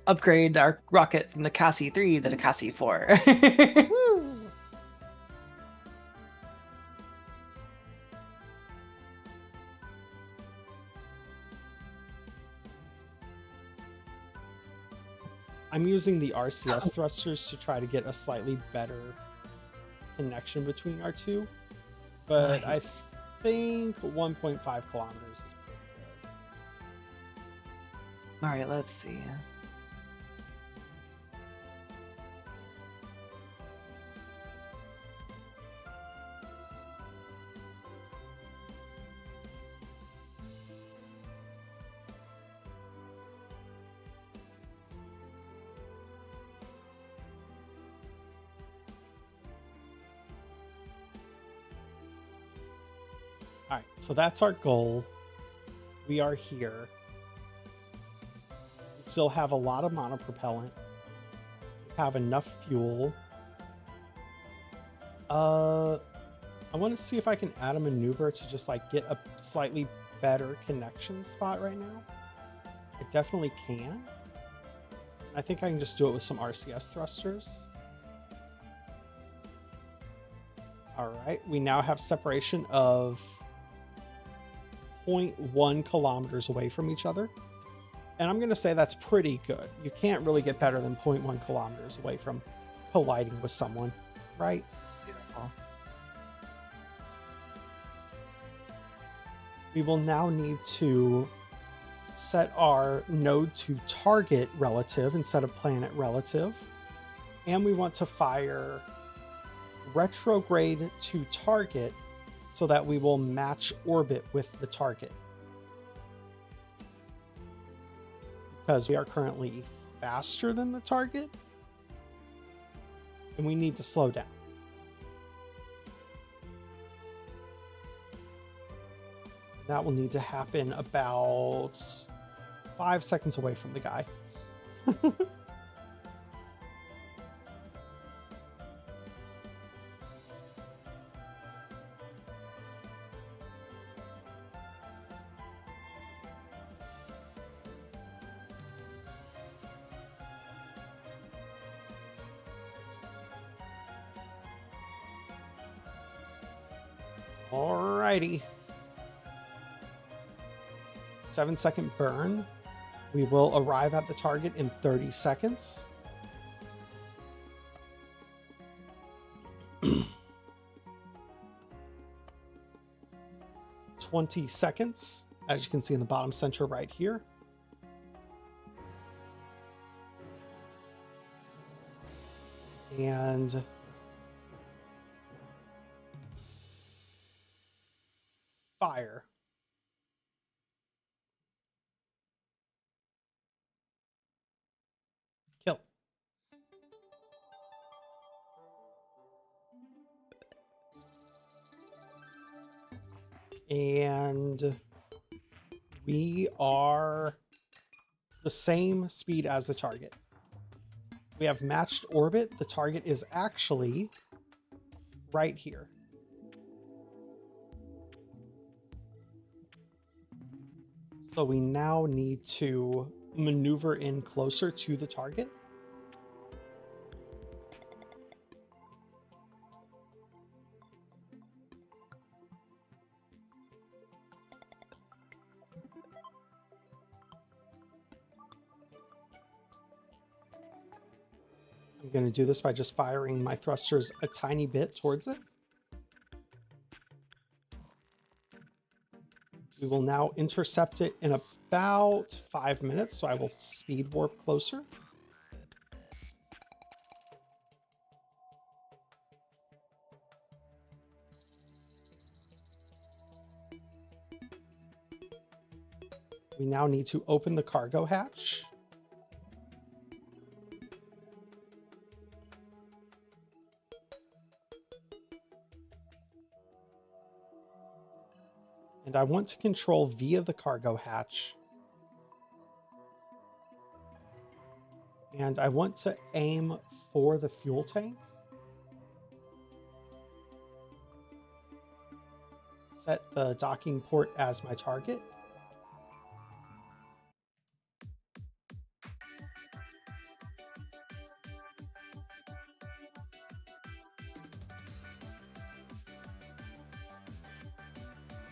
Upgrade our rocket from the Cassie 3 to the Cassie 4. Woo! I'm using the RCS thrusters to try to get a slightly better connection between our two, but Nice. I think 1.5 kilometers is pretty good. All right, let's see. All right, so that's our goal. We are here. We still have a lot of monopropellant. We have enough fuel. I want to see if I can add a maneuver to just like get a slightly better connection spot right now. I definitely can. I think I can just do it with some RCS thrusters. All right, we now have separation of 0.1 kilometers away from each other. And I'm going to say that's pretty good. You can't really get better than 0.1 kilometers away from colliding with someone, right? Beautiful. We will now need to set our node to target relative instead of planet relative. And we want to fire retrograde to target so that we will match orbit with the target. Because we are currently faster than the target, and we need to slow down. That will need to happen about 5 seconds away from the guy. Alrighty. 7-second burn. We will arrive at the target in 30 seconds. "20 seconds, as you can see in the bottom center right here. And fire. Kill. And we are the same speed as the target. We have matched orbit. The target is actually right here. So we now need to maneuver in closer to the target. I'm going to do this by just firing my thrusters a tiny bit towards it. We will now intercept it in about 5 minutes, so I will speed warp closer. We now need to open the cargo hatch. And I want to control via the cargo hatch. And I want to aim for the fuel tank. Set the docking port as my target.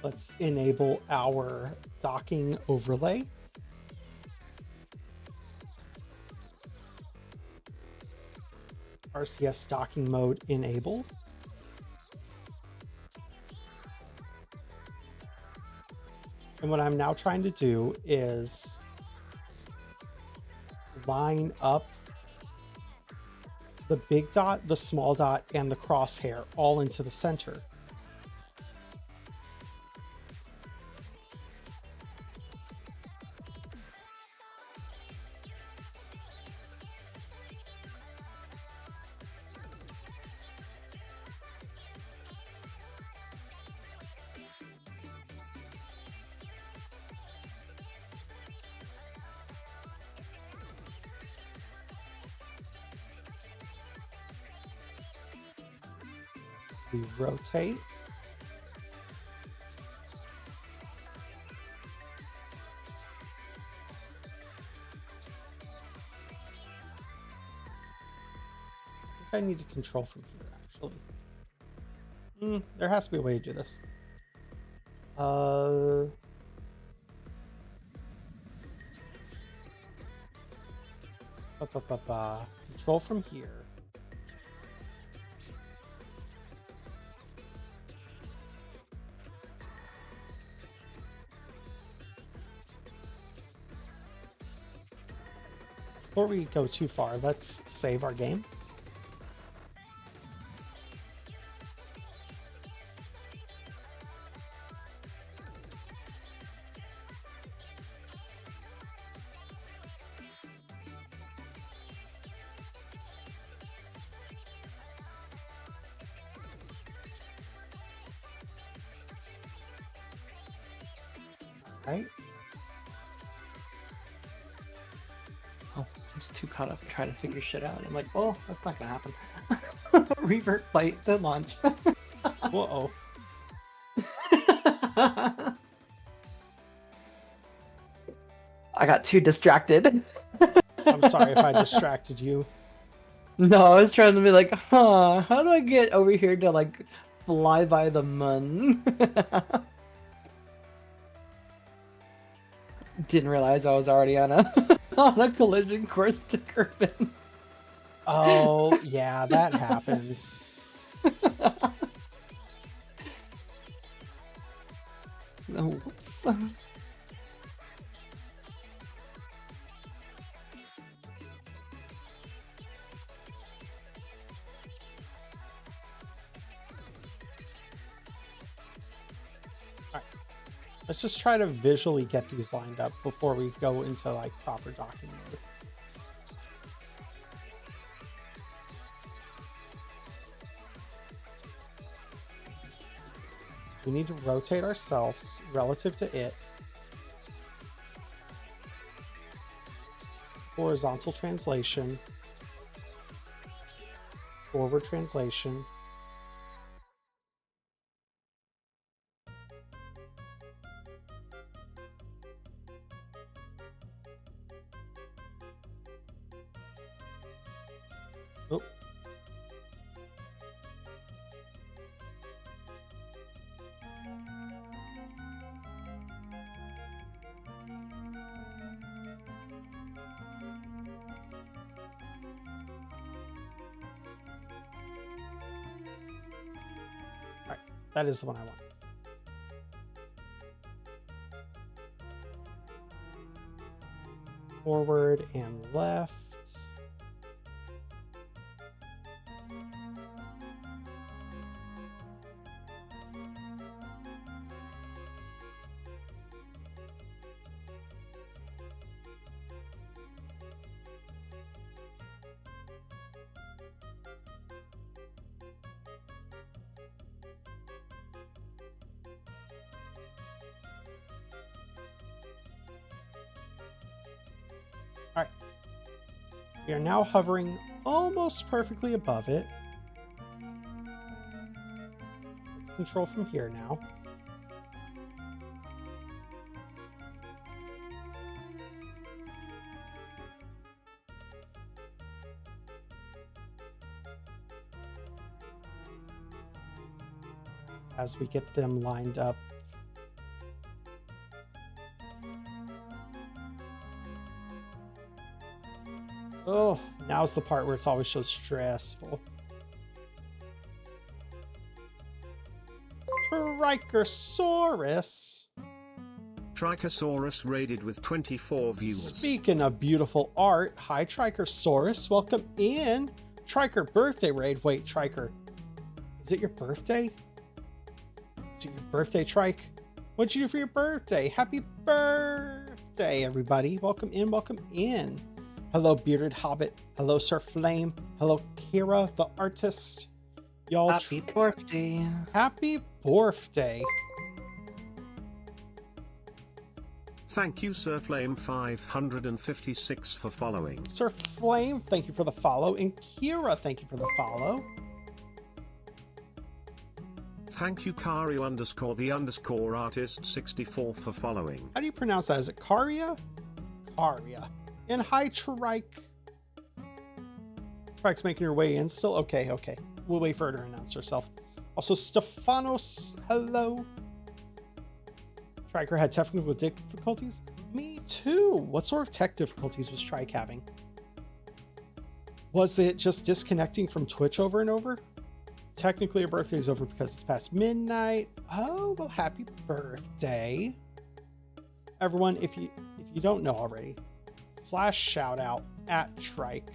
Let's enable our docking overlay. RCS docking mode enabled. And what I'm now trying to do is line up the big dot, the small dot, and the crosshair all into the center. We rotate. I think I need to control from here, actually. There has to be a way to do this. Control from here. Before we go too far, let's save our game. Right? Oh, I'm just too caught up trying to figure shit out. I'm like, oh, that's not gonna happen. Revert flight to launch. Whoa. I got too distracted. I'm sorry if I distracted you. No, I was trying to be like, how do I get over here to like fly by the moon? Didn't realize I was already on a on a collision course to Kerbin. Oh, yeah, that happens. Oops. Let's just try to visually get these lined up before we go into like proper docking mode. So we need to rotate ourselves relative to it. Horizontal translation. Forward translation. Oh. All right, that is the one I want. Forward and left. We are now hovering almost perfectly above it. Let's control from here now. As we get them lined up. Oh, now's the part where it's always so stressful. Trichosaurus. Trichosaurus raided with 24 viewers. Speaking of beautiful art, hi Trichosaurus, welcome in. Tricher birthday raid. Wait, Tricher, is it your birthday? Is it your birthday, Trike? What'd you do for your birthday? Happy birthday, everybody. Welcome in, welcome in. Hello, Bearded Hobbit. Hello, Sir Flame. Hello, Kira, the artist. Y'all, Happy birthday. happy birthday. Thank you, Sir Flame 556 for following. Sir Flame, thank you for the follow. And Kira, thank you for the follow. Thank you, Kario_the_artist 64 for following. How do you pronounce that? Is it Karia? Karia. And hi, Trike. Trike's making her way in still? Okay, okay. We'll wait for her to announce herself. Also, Stefanos, hello. Triker had technical difficulties? Me too. What sort of tech difficulties was Trike having? Was it just disconnecting from Twitch over and over? Technically, her birthday is over because it's past midnight. Oh, well, happy birthday. Everyone, if you don't know already, / shout out at Trike.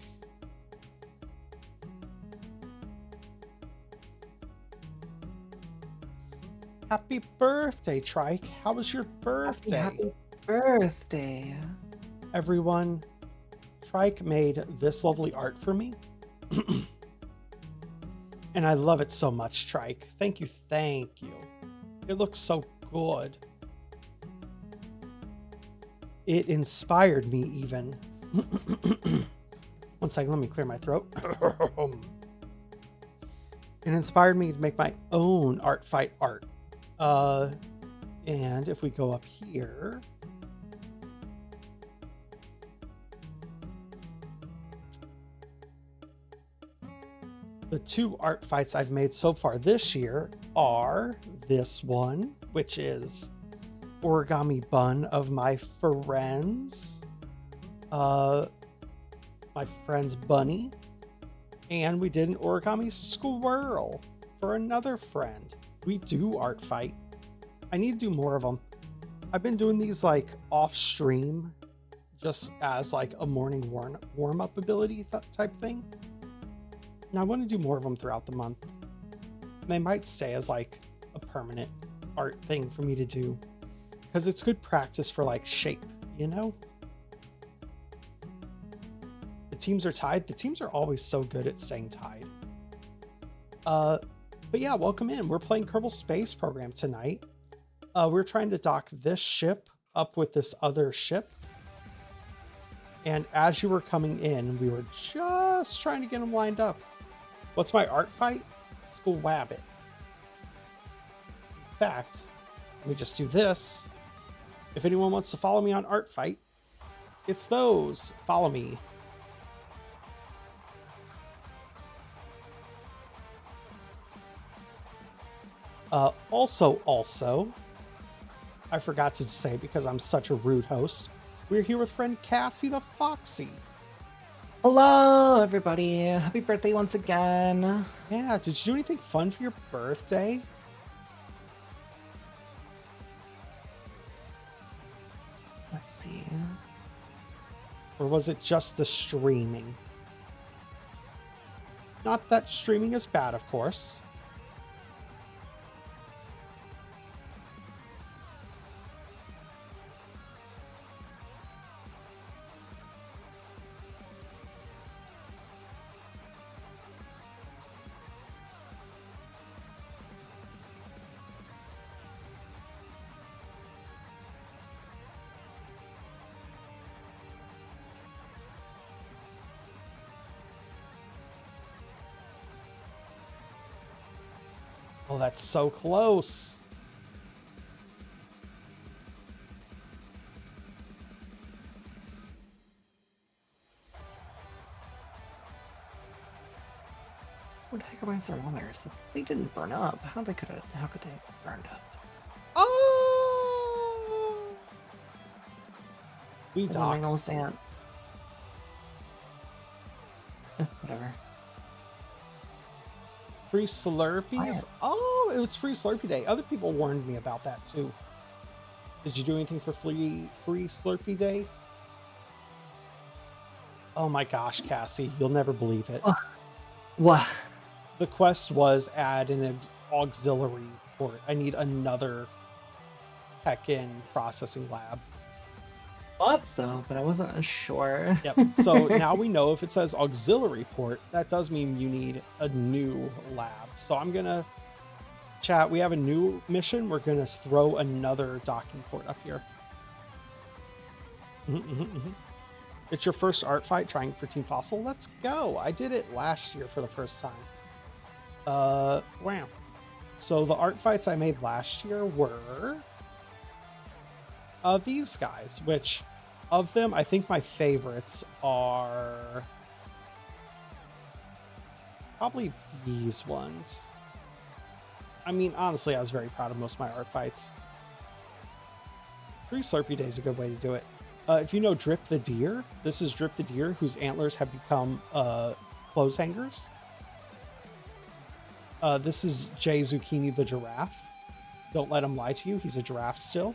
Happy birthday, Trike. How was your birthday? Happy birthday. Everyone, Trike made this lovely art for me. And I love it so much, Trike. Thank you, thank you. It looks so good. It inspired me even. One second, let me clear my throat. It inspired me to make my own art fight art. And if we go up here, the two art fights I've made so far this year are this one, which is origami bun of my friends, my friend's bunny, and we did an origami squirrel for another friend. We do art fight. I need to do more of them. I've been doing these like off stream, just as like a morning warm up ability type thing. And I want to do more of them throughout the month. And they might stay as like a permanent art thing for me to do, because it's good practice for like shape, you know? The teams are tied. The teams are always so good at staying tied. But yeah, welcome in. We're playing Kerbal Space Program tonight. We're trying to dock this ship up with this other ship. And as you were coming in, we were just trying to get them lined up. What's my art fight? Squab it. In fact, let me just do this. If anyone wants to follow me on art fight, it's those. Follow me. Also, I forgot to say, because I'm such a rude host, we're here with friend Cassie the Foxy. Hello, everybody. Happy birthday once again. Yeah, did you do anything fun for your birthday? Let's see. Or was it just the streaming? Not that streaming is bad, of course. Oh, that's so close. What the heck are my thermometers? They didn't burn up. How could they have burned up? Oh! We And then docked. Ringle's aunt. Whatever. Free Slurpees? Fire. Oh, it was Free Slurpee Day. Other people warned me about that too. Did you do anything for free Slurpee Day? Oh my gosh, Cassie, you'll never believe it. What? The quest was add an auxiliary port. I need another tech-in processing lab. Thought so, but I wasn't sure. Yep. So now we know if it says auxiliary port, that does mean you need a new lab. So I'm gonna chat. We have a new mission. We're gonna throw another docking port up here. It's your first art fight trying for Team Fossil. Let's go. I did it last year for the first time. Wow. So the art fights I made last year were these guys, which of them, I think my favorites are probably these ones. I mean, honestly, I was very proud of most of my art fights. Free Slurpee Day is a good way to do it. If you know Drip the Deer, this is Drip the Deer, whose antlers have become clothes hangers. This is Jay Zucchini the Giraffe. Don't let him lie to you, he's a giraffe still.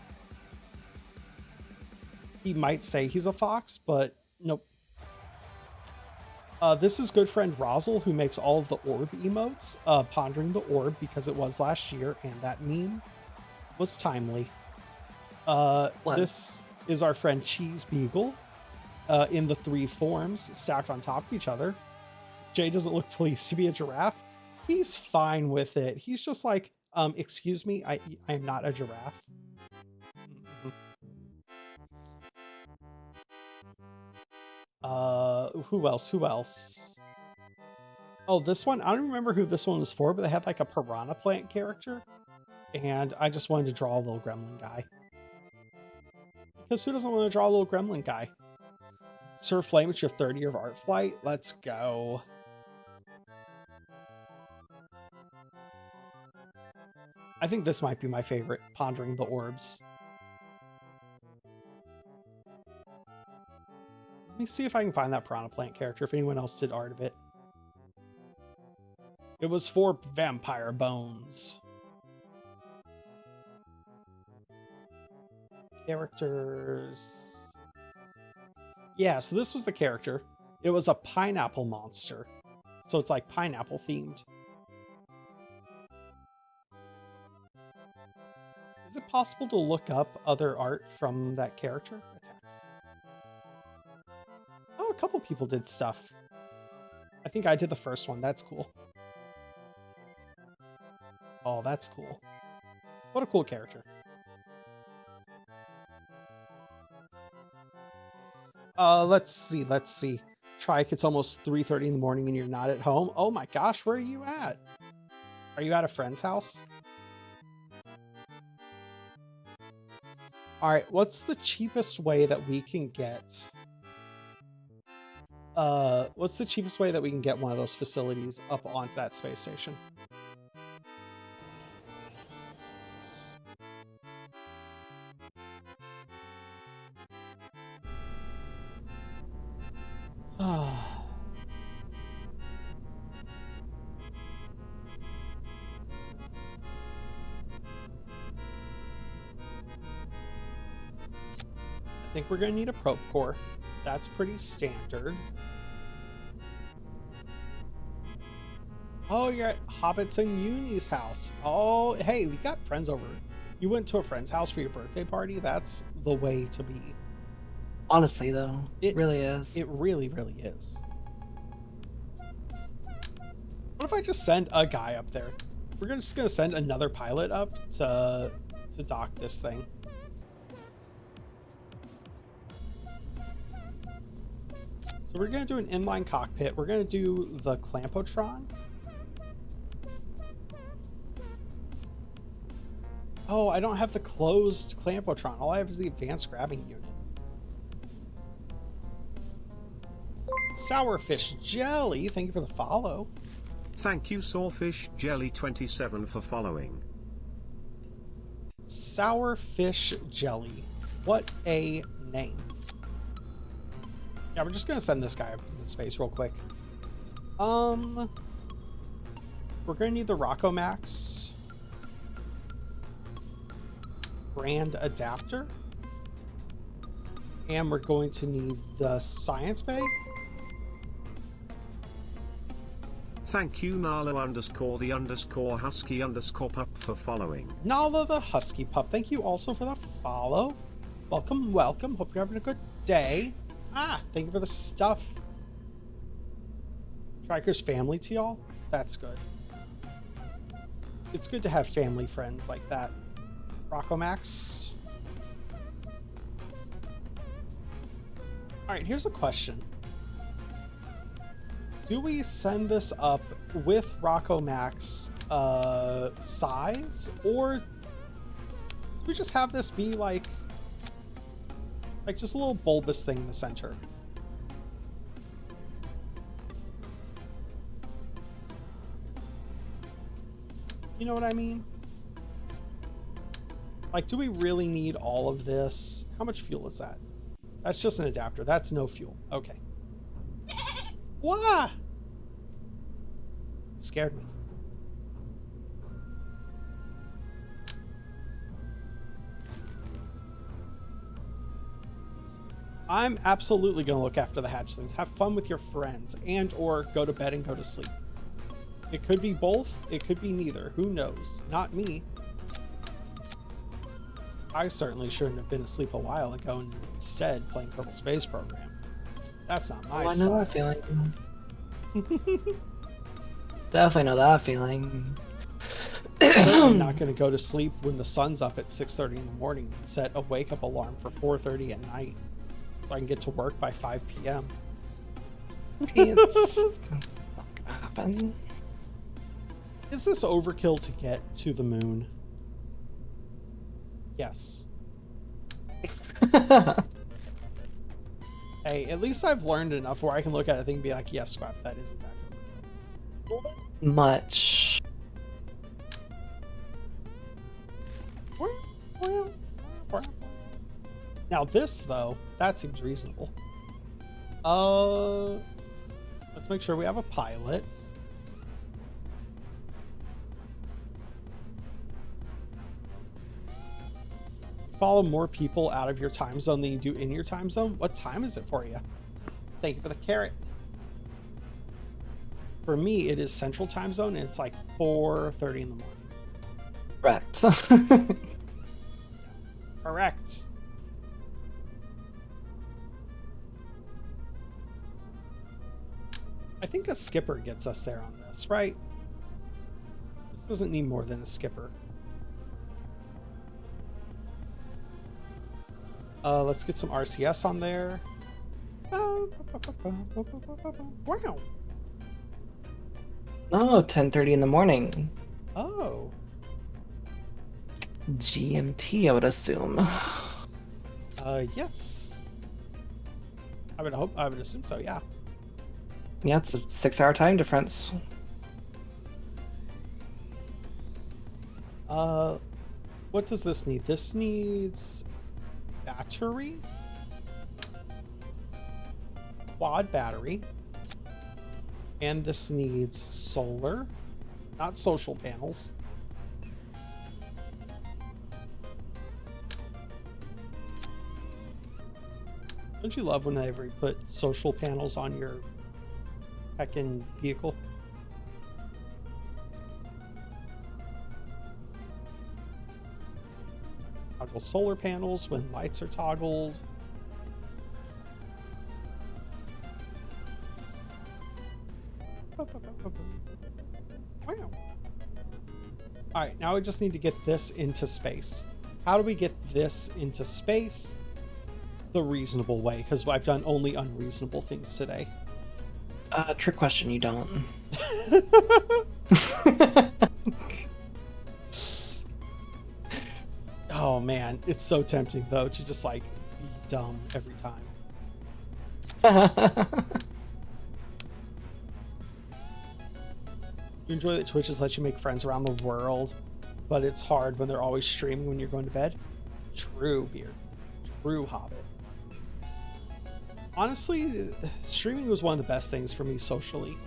He might say he's a fox, but nope. This is good friend Rozzle, who makes all of the orb emotes, pondering the orb because it was last year, and that meme was timely. This is our friend Cheese Beagle, in the 3 forms stacked on top of each other. Jay doesn't look pleased to be a giraffe. He's fine with it. He's just like, excuse me, I am not a giraffe. Who else? Oh, this one, I don't remember who this one was for, but they had like a piranha plant character, and I just wanted to draw a little gremlin guy. Because who doesn't want to draw a little gremlin guy? Sir Flame, it's your 3rd year of art flight. Let's go. I think this might be my favorite, Pondering the Orbs. Let me see if I can find that piranha plant character, if anyone else did art of it. It was for Vampire Bones. Characters. Yeah, so this was the character. It was a pineapple monster. So it's like pineapple themed. Is it possible to look up other art from that character? Attacks. Oh, a couple people did stuff. I think I did the first one. That's cool. Oh, that's cool. What a cool character. Let's see. Trike, it's almost 3:30 in the morning and you're not at home. Oh my gosh, where are you at? Are you at a friend's house? All right, what's the cheapest way that we can get? What's the cheapest way that we can get one of those facilities up onto that space station? I think we're going to need a probe core. That's pretty standard. Oh, you're at Hobbits and Uni's house. Oh, hey, we got friends over. You went to a friend's house for your birthday party? That's the way to be. Honestly, though, it really is. It really, really is. What if I just send a guy up there? We're just going to send another pilot up to dock this thing. So we're going to do an inline cockpit. We're going to do the Clampotron. Oh, I don't have the closed Clampotron. All I have is the advanced grabbing unit. Sourfish Jelly, thank you for the follow. Thank you Sawfish Jelly 27 for following. Sourfish Jelly. What a name. Yeah, we're just gonna send this guy up into space real quick. We're gonna need the Rocco Max brand adapter. And we're going to need the Science Bay. Thank you Nalo _ the _ husky _ pup for following. Nala the Husky Pup, thank you also for the follow. Welcome, welcome. Hope you're having a good day. Ah, thank you for the stuff. Triker's family to y'all? That's good. It's good to have family friends like that. Rocco Max. Alright, here's a question. Do we send this up with Rocco Max size, or do we just have this be like just a little bulbous thing in the center? You know what I mean? Like, do we really need all of this? How much fuel is that? That's just an adapter. That's no fuel. Okay. Why? Scared me. I'm absolutely going to look after the hatchlings. Have fun with your friends, and or go to bed and go to sleep. It could be both. It could be neither. Who knows? Not me. I certainly shouldn't have been asleep a while ago and instead playing Kerbal Space Program. That's not my I know that feeling. Definitely know that feeling. I'm not going to go to sleep when the sun's up at 6:30 in the morning and set a wake-up alarm for 4:30 at night so I can get to work by 5 p.m. It's not gonna happen. Is this overkill to get to the moon? Yes. Hey, at least I've learned enough where I can look at a thing and be like, yes, Squap, that is in fact overkill. Much. Now this, though, that seems reasonable. Let's make sure we have a pilot. Follow more people out of your time zone than you do in your time zone. What time is it for you? Thank you for the carrot. For me, it is Central Time Zone, and it's like 4:30 in the morning. Correct. Correct. I think a skipper gets us there on this, right? This doesn't need more than a skipper. Let's get some RCS on there. Wow. Oh, 10:30 in the morning. Oh. GMT, I would assume. Yes. I would assume so, yeah. Yeah, it's a 6-hour time difference. What does this need? This needs battery, quad battery, and this needs solar, not social panels. Don't you love whenever you put social panels on your heckin' vehicle? Toggle solar panels when lights are toggled. Wow. Alright, now we just need to get this into space. How do we get this into space? The reasonable way, because I've done only unreasonable things today. Trick question, you don't. It's so tempting though to just like be dumb every time. You enjoy that Twitch has let you make friends around the world, but it's hard when they're always streaming when you're going to bed. True, Beard. True, Hobbit. Honestly, streaming was one of the best things for me socially.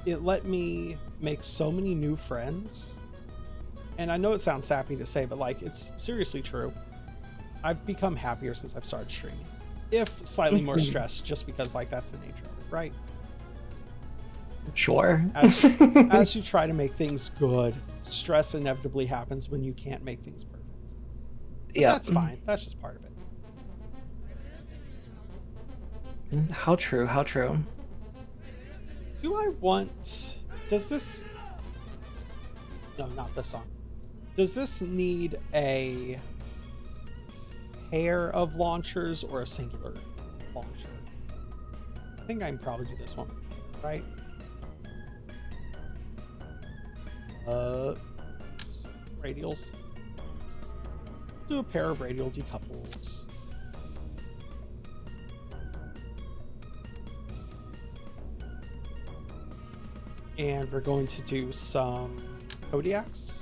It let me make so many new friends. And I know it sounds sappy to say, but like, it's seriously true. I've become happier since I've started streaming. If slightly more stressed, just because like that's the nature of it, right? Sure. As you try to make things good, stress inevitably happens when you can't make things perfect. Yeah, That's fine. That's just part of it. How true? How true? Do I want... Does this... No, not this song. Does this need a pair of launchers or a singular launcher? I think I can probably do this one, right? Just radials. Do a pair of radial decouples. And we're going to do some Kodiaks.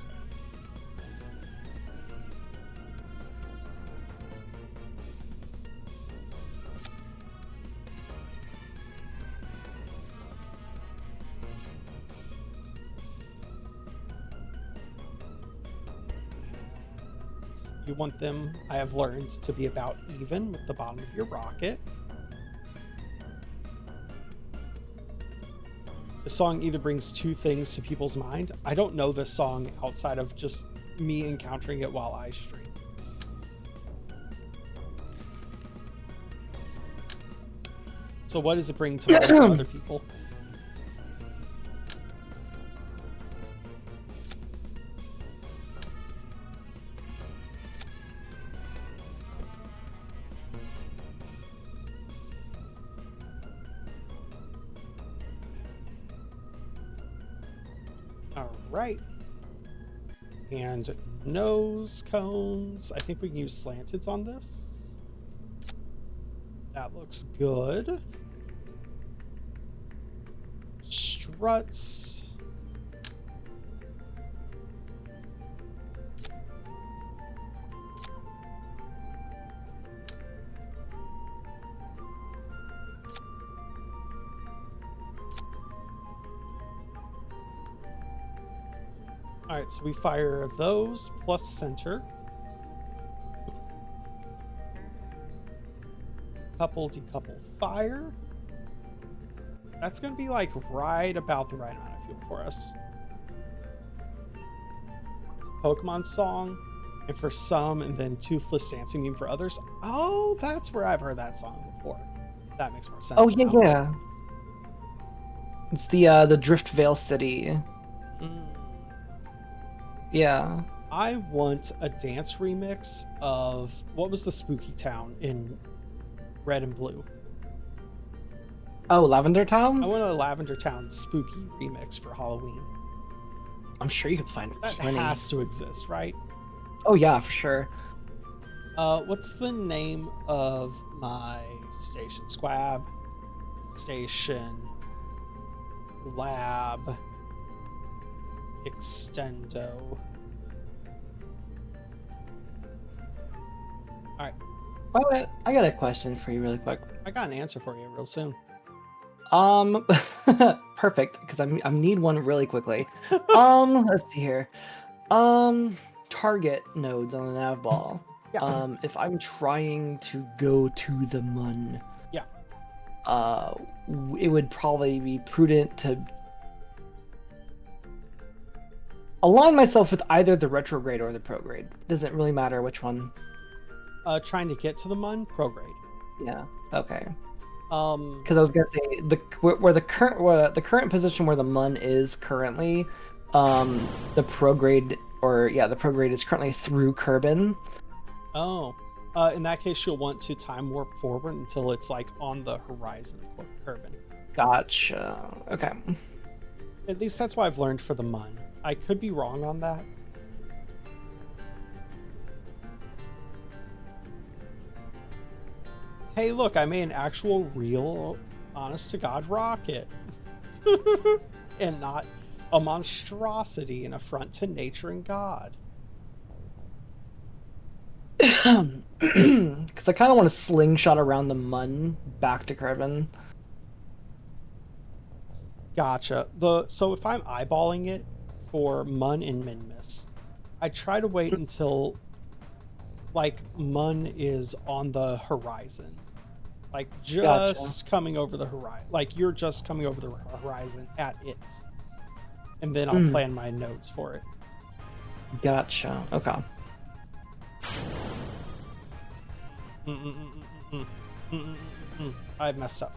You want them, I have learned, to be about even with the bottom of your rocket. The song either brings two things to people's mind. I don't know this song outside of just me encountering it while I stream. So what does it bring to mind for other people? Right. And nose cones. I think we can use slanteds on this. That looks good. Struts. Alright, so we fire those plus center. Couple, decouple, fire. That's going to be like right about the right amount of fuel for us. Pokemon song, and for some, and then Toothless Dancing Meme for others. Oh, that's where I've heard that song before. That makes more sense. Oh yeah, now. yeah. It's the Driftvale City. Yeah. I want a dance remix of what was the spooky town in Red and Blue? Oh, Lavender Town? I want a Lavender Town spooky remix for Halloween. I'm sure you can find That plenty. has to exist, right? Oh yeah, for sure. What's the name of my station? Squab Station Lab Extendo. Alright. Well, I got a question for you really quick. I got an answer for you real soon. Perfect, because I need one really quickly. Let's see here. Target nodes on the nav ball. Yeah. If I'm trying to go to the Mun. Yeah. It would probably be prudent to align myself with either the retrograde or the prograde. Doesn't really matter which one. Trying to get to the Mun, prograde. Yeah. Okay. Because I was gonna say the current position where the Mun is currently, the prograde the prograde is currently through Kerbin. Oh, in that case, you'll want to time warp forward until it's like on the horizon of Kerbin. Gotcha. Okay. At least that's what I've learned for the Mun. I could be wrong on that. Hey, look, I made an actual, real, honest to God rocket. And not a monstrosity, an affront to nature and God. Because I kind of want to slingshot around the mun back to Kerbin. Gotcha. So if I'm eyeballing it for Mun and Minmus, I try to wait until like Mun is on the horizon. Like just coming over the horizon. Like you're just coming over the horizon at it. And then I'll plan my nodes for it. Gotcha. Okay. I've messed up.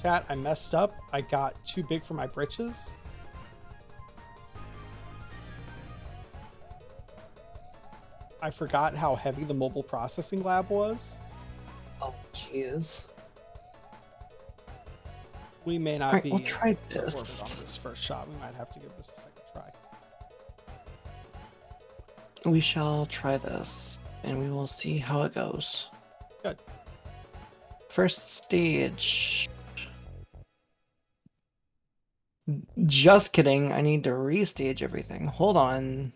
Chat, I messed up. I got too big for my britches. I forgot how heavy the mobile processing lab was. Oh, jeez. We may not be we'll try supported this. on this first shot. We might have to give this a second try. We shall try this, and we will see how it goes. Good. First stage. Just kidding. I need to restage everything. Hold on.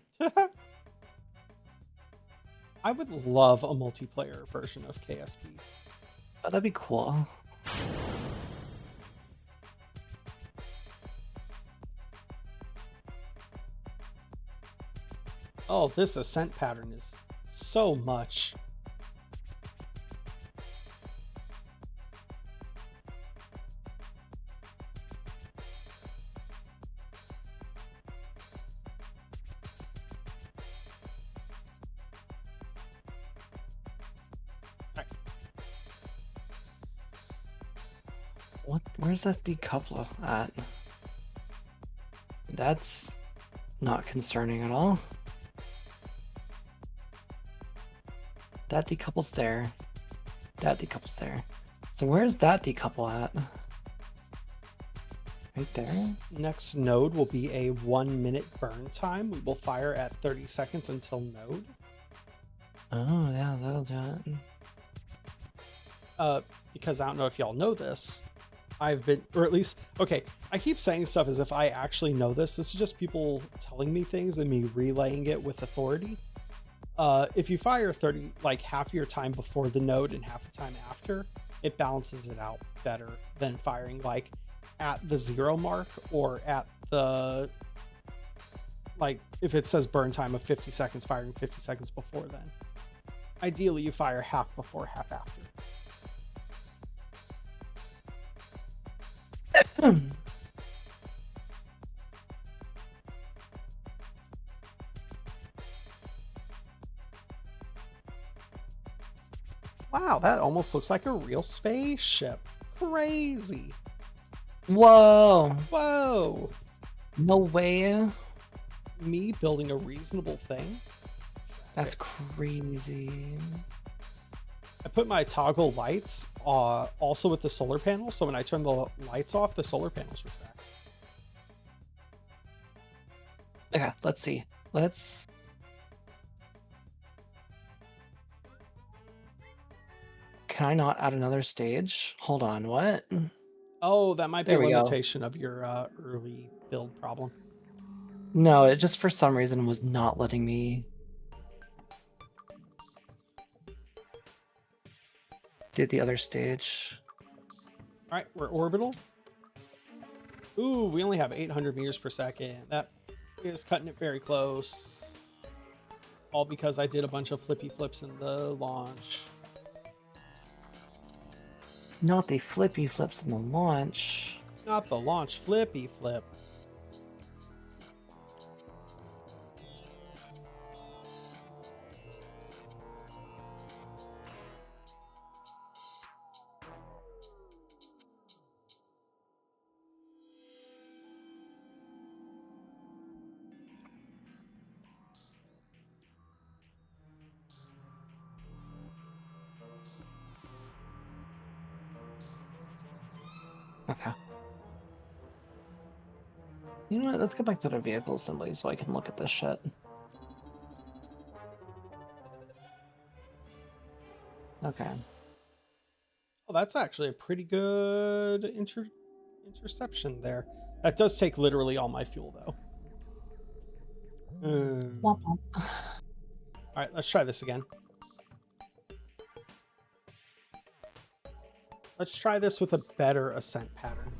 I would love a multiplayer version of KSP. Oh, that'd be cool. Oh, this ascent pattern is so much. Where's that decoupler at? That's not concerning at all. That decouples there. That decouples there. So where's that decouple at? Right there? Next node will be a 1 minute burn time. We will fire at 30 seconds until node. Oh, yeah, that'll do it. Because I don't know if y'all know this. I've been, or at least, okay, I keep saying stuff as if I actually know this. This is just people telling me things and me relaying it with authority. If you fire 30, like half your time before the node and half the time after, it balances it out better than firing like at the 0 mark or at the, like if it says burn time of 50 seconds, firing 50 seconds before then. Ideally, you fire half before, half after. Wow, that almost looks like a real spaceship. Crazy. Whoa! Whoa! No way. Me building a reasonable thing? That's crazy. I put my toggle lights also with the solar panel, so when I turn the lights off, the solar panels reflect. Okay, let's see. Can I not add another stage? Hold on, what? Oh, that might be There a we go. limitation of your early build problem. No, it just for some reason was not letting me did the other stage. All right, we're orbital. Ooh, we only have 800 meters per second. That is cutting it very close. All because I did a bunch of flippy flips in the launch. Not the flippy flips in the launch. Not the launch flippy flip. Okay. You know what? Let's go back to the vehicle assembly so I can look at this shit. Okay. Oh, that's actually a pretty good interception there. That does take literally all my fuel, though. Womp All womp. right, let's try this again. Let's try this with a better ascent pattern.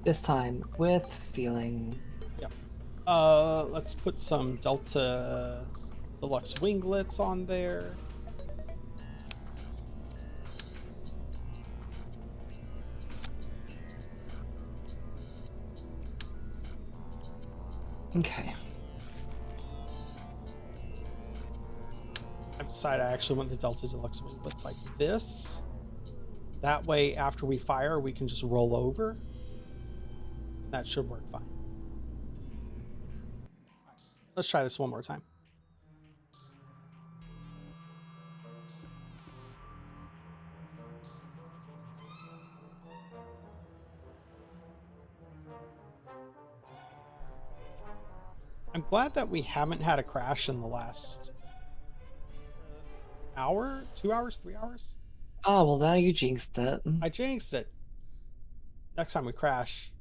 This time with feeling. Yep. Let's put some Delta Deluxe winglets on there. Okay. I've decided I actually want the Delta Deluxe winglets like this. That way, after we fire, we can just roll over. That should work fine. Let's try this one more time. I'm glad that we haven't had a crash in the last hour, 2 hours, 3 hours. Oh, well, now you jinxed it. I jinxed it. Next time we crash.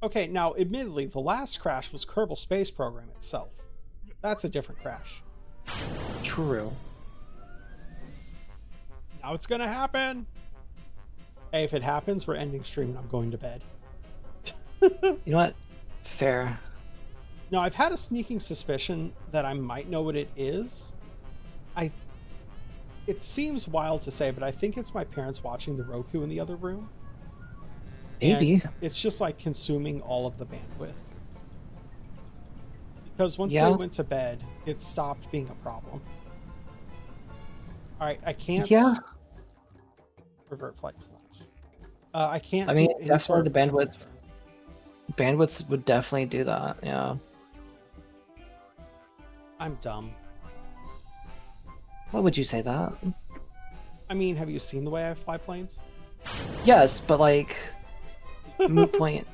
Okay, now, admittedly, the last crash was Kerbal Space Program itself. That's a different crash. True. Now it's gonna happen. Hey, if it happens, we're ending stream and I'm going to bed. You know what? Fair. No, I've had a sneaking suspicion that I might know what it is. It seems wild to say, but I think it's my parents watching the Roku in the other room. Maybe. And it's just like consuming all of the bandwidth. Because once Yeah. they went to bed, it stopped being a problem. All right, I can't revert flight to launch. I can't. I mean, do any definitely sort the of bandwidth. Bandwidth would definitely do that. Yeah. I'm dumb. Why would you say that? I mean, have you seen the way I fly planes? Yes, but like, moot point.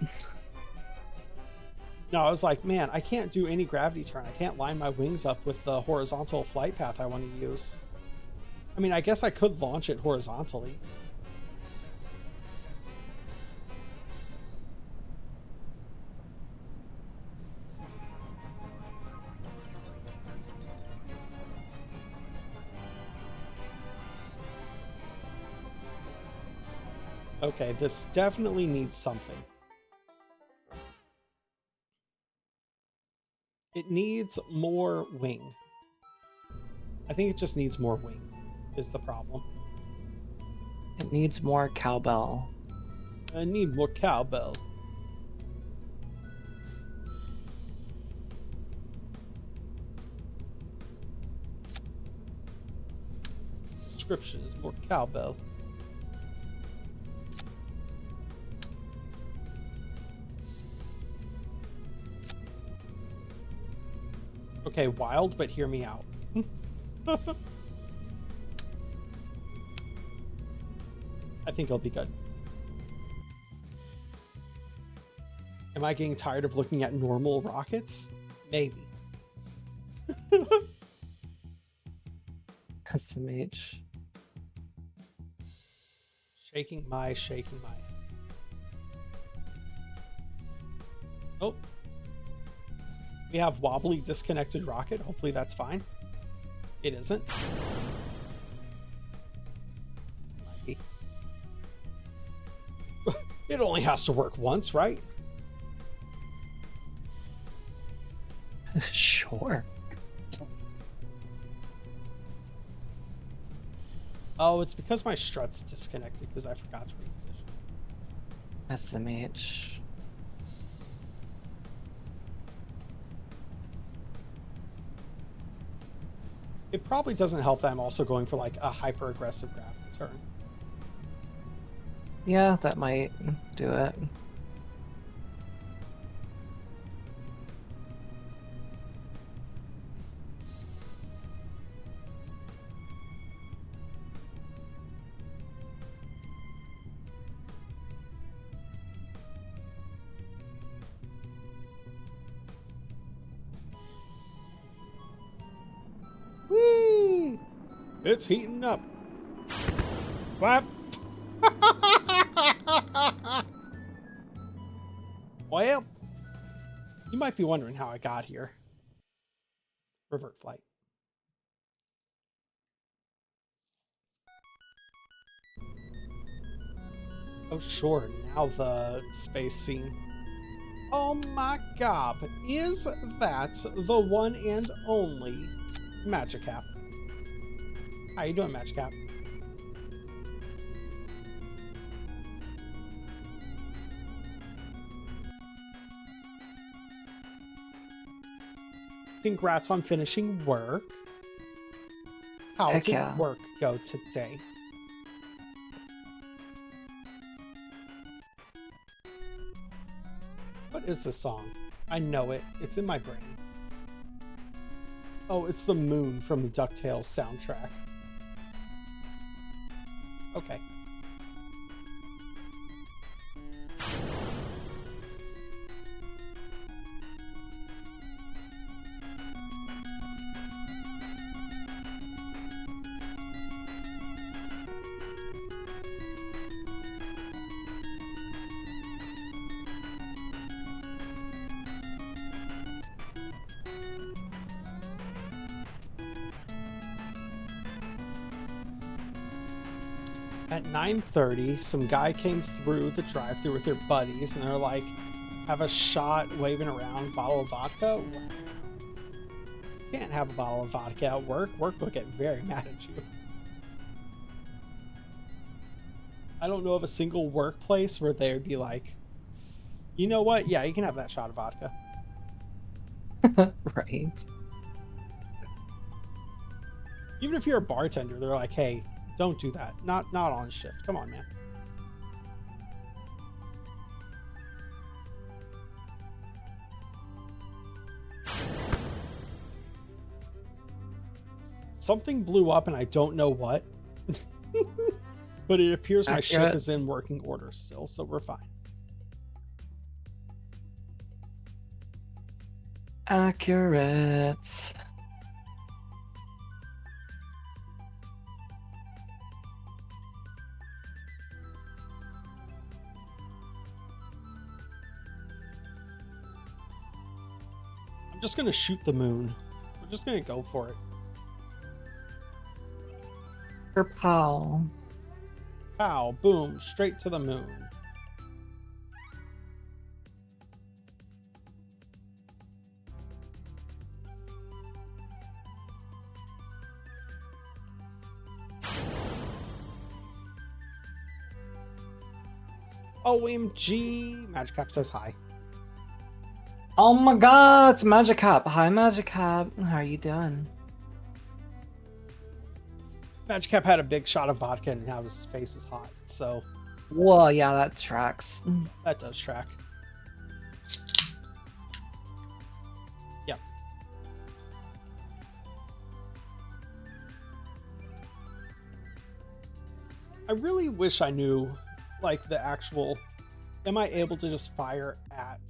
No, I was like, man, I can't do any gravity turn. I can't line my wings up with the horizontal flight path I want to use. I mean, I guess I could launch it horizontally. Okay, this definitely needs something. It needs more wing. I think it just needs more wing, is the problem. It needs more cowbell. I need more cowbell. Description is more cowbell. Okay, wild, but hear me out. I think it'll be good. Am I getting tired of looking at normal rockets? Maybe. SMH. Shaking my. Oh. We have wobbly disconnected rocket. Hopefully that's fine. It isn't. Might be. It only has to work once, right? Sure. Oh, it's because my strut's disconnected because I forgot to reposition. SMH. It probably doesn't help that I'm also going for like a hyper aggressive gravity turn. Yeah, that might do it. Whee! It's heating up. What? Well, you might be wondering how I got here. Revert flight. Oh, sure. Now the space scene. Oh my god. Is that the one and only Magicap? How you doing, Magicap? Congrats on finishing work. How Heck did yeah. work go today? What is this song? I know it. It's in my brain. Oh, it's the moon from the DuckTales soundtrack. Okay. At 9:30, some guy came through the drive-thru with their buddies, and they're like, have a shot waving around, bottle of vodka? Wow. Can't have a bottle of vodka at work. Work will get very mad at you. I don't know of a single workplace where they would be like, you know what? Yeah, you can have that shot of vodka. Right. Even if you're a bartender, they're like, hey, don't do that. Not on shift. Come on, man. Something blew up and I don't know what. But it appears my ship Accurate. is in working order still, so we're fine. Accurate. I'm just gonna shoot the moon. We're just gonna go for it. Kerpow. Pow, boom, straight to the moon. OMG! Magicap says hi. Oh my god, it's Magicap. Hi, Magicap. How are you doing? Magicap had a big shot of vodka and now his face is hot, so Well, yeah, that tracks. that does track. Yep. I really wish I knew, like, the actual... Am I able to just fire at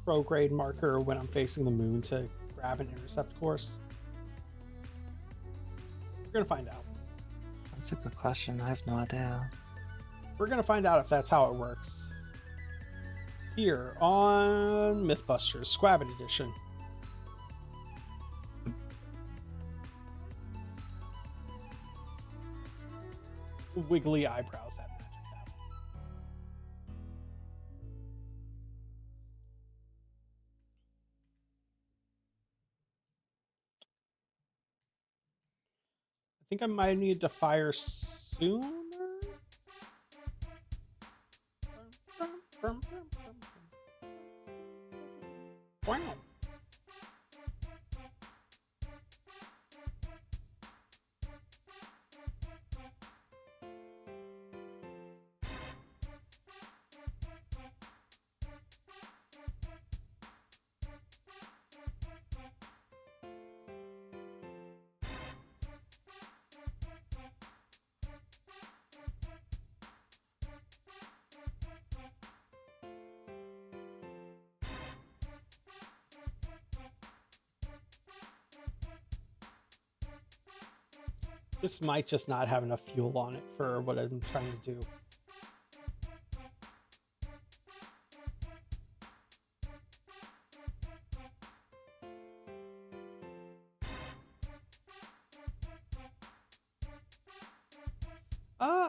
prograde marker when I'm facing the moon to grab an intercept course? We're gonna find out. That's a good question. I have no idea. We're gonna find out if that's how it works. Here on Mythbusters, Squabbin Edition. Wiggly eyebrows at Magicap. I think I might need to fire sooner. Wow. This might just not have enough fuel on it for what I'm trying to do.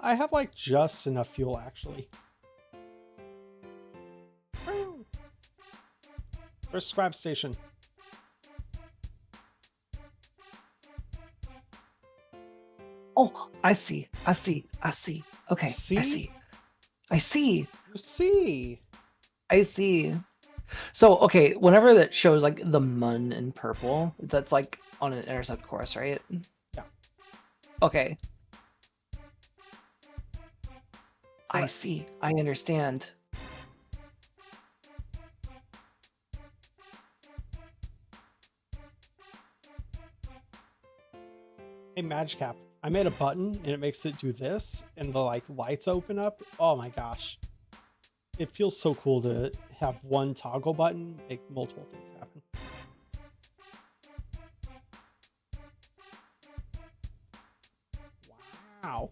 I have like just enough fuel actually. Where's scrap station? Oh, I see. Okay, I See? I see. So, okay, whenever that shows like the mun in purple, that's like on an intercept course, right? Yeah. Okay. I Correct. see. I understand. Hey, Magicap, I made a button and it makes it do this and the like lights open up. Oh my gosh. It feels so cool to have one toggle button make multiple things happen. Wow.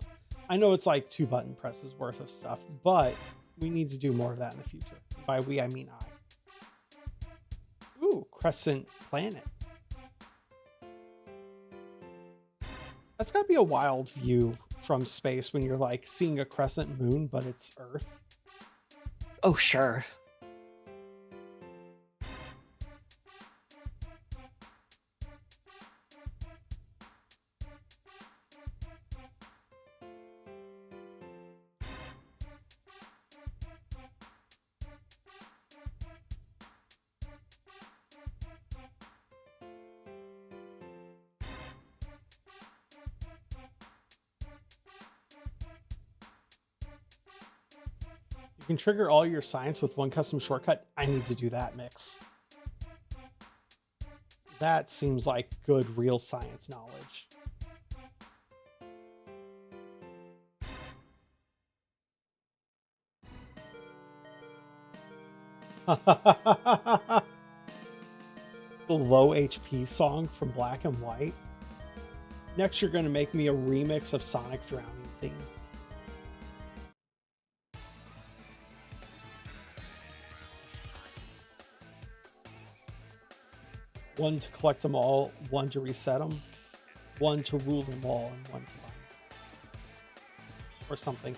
I know it's like 2 button presses worth of stuff, but we need to do more of that in the future. By we, I mean I. Ooh, Crescent Planet. That's gotta be a wild view from space when you're like seeing a crescent moon, but it's Earth. Oh, sure. You can trigger all your science with one custom shortcut. I need to do that mix. That seems like good real science knowledge. The low HP song from Black and White. Next, you're going to make me a remix of Sonic Drowning theme. One to collect them all, one to reset them, one to rule them all, and one to bind them. Or something.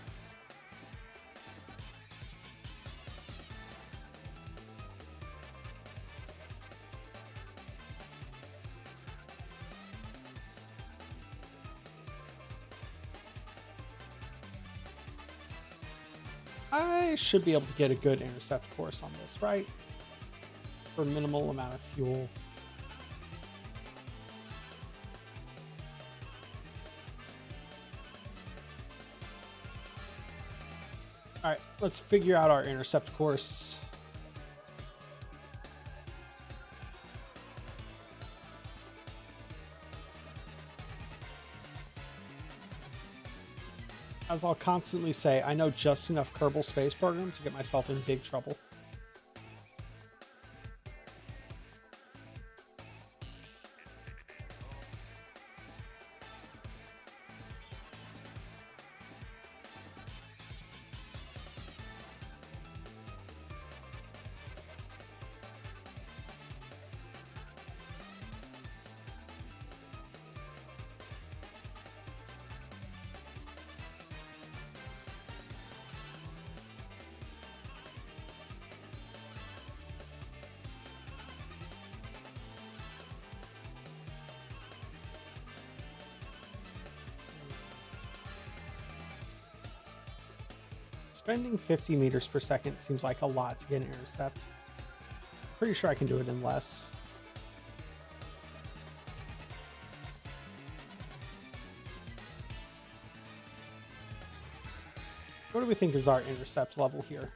I should be able to get a good intercept course on this, right? For minimal amount of fuel. All right, let's figure out our intercept course. As I'll constantly say, I know just enough Kerbal Space Program to get myself in big trouble. Spending 50 meters per second seems like a lot to get an intercept. Pretty sure I can do it in less. What do we think is our intercept level here?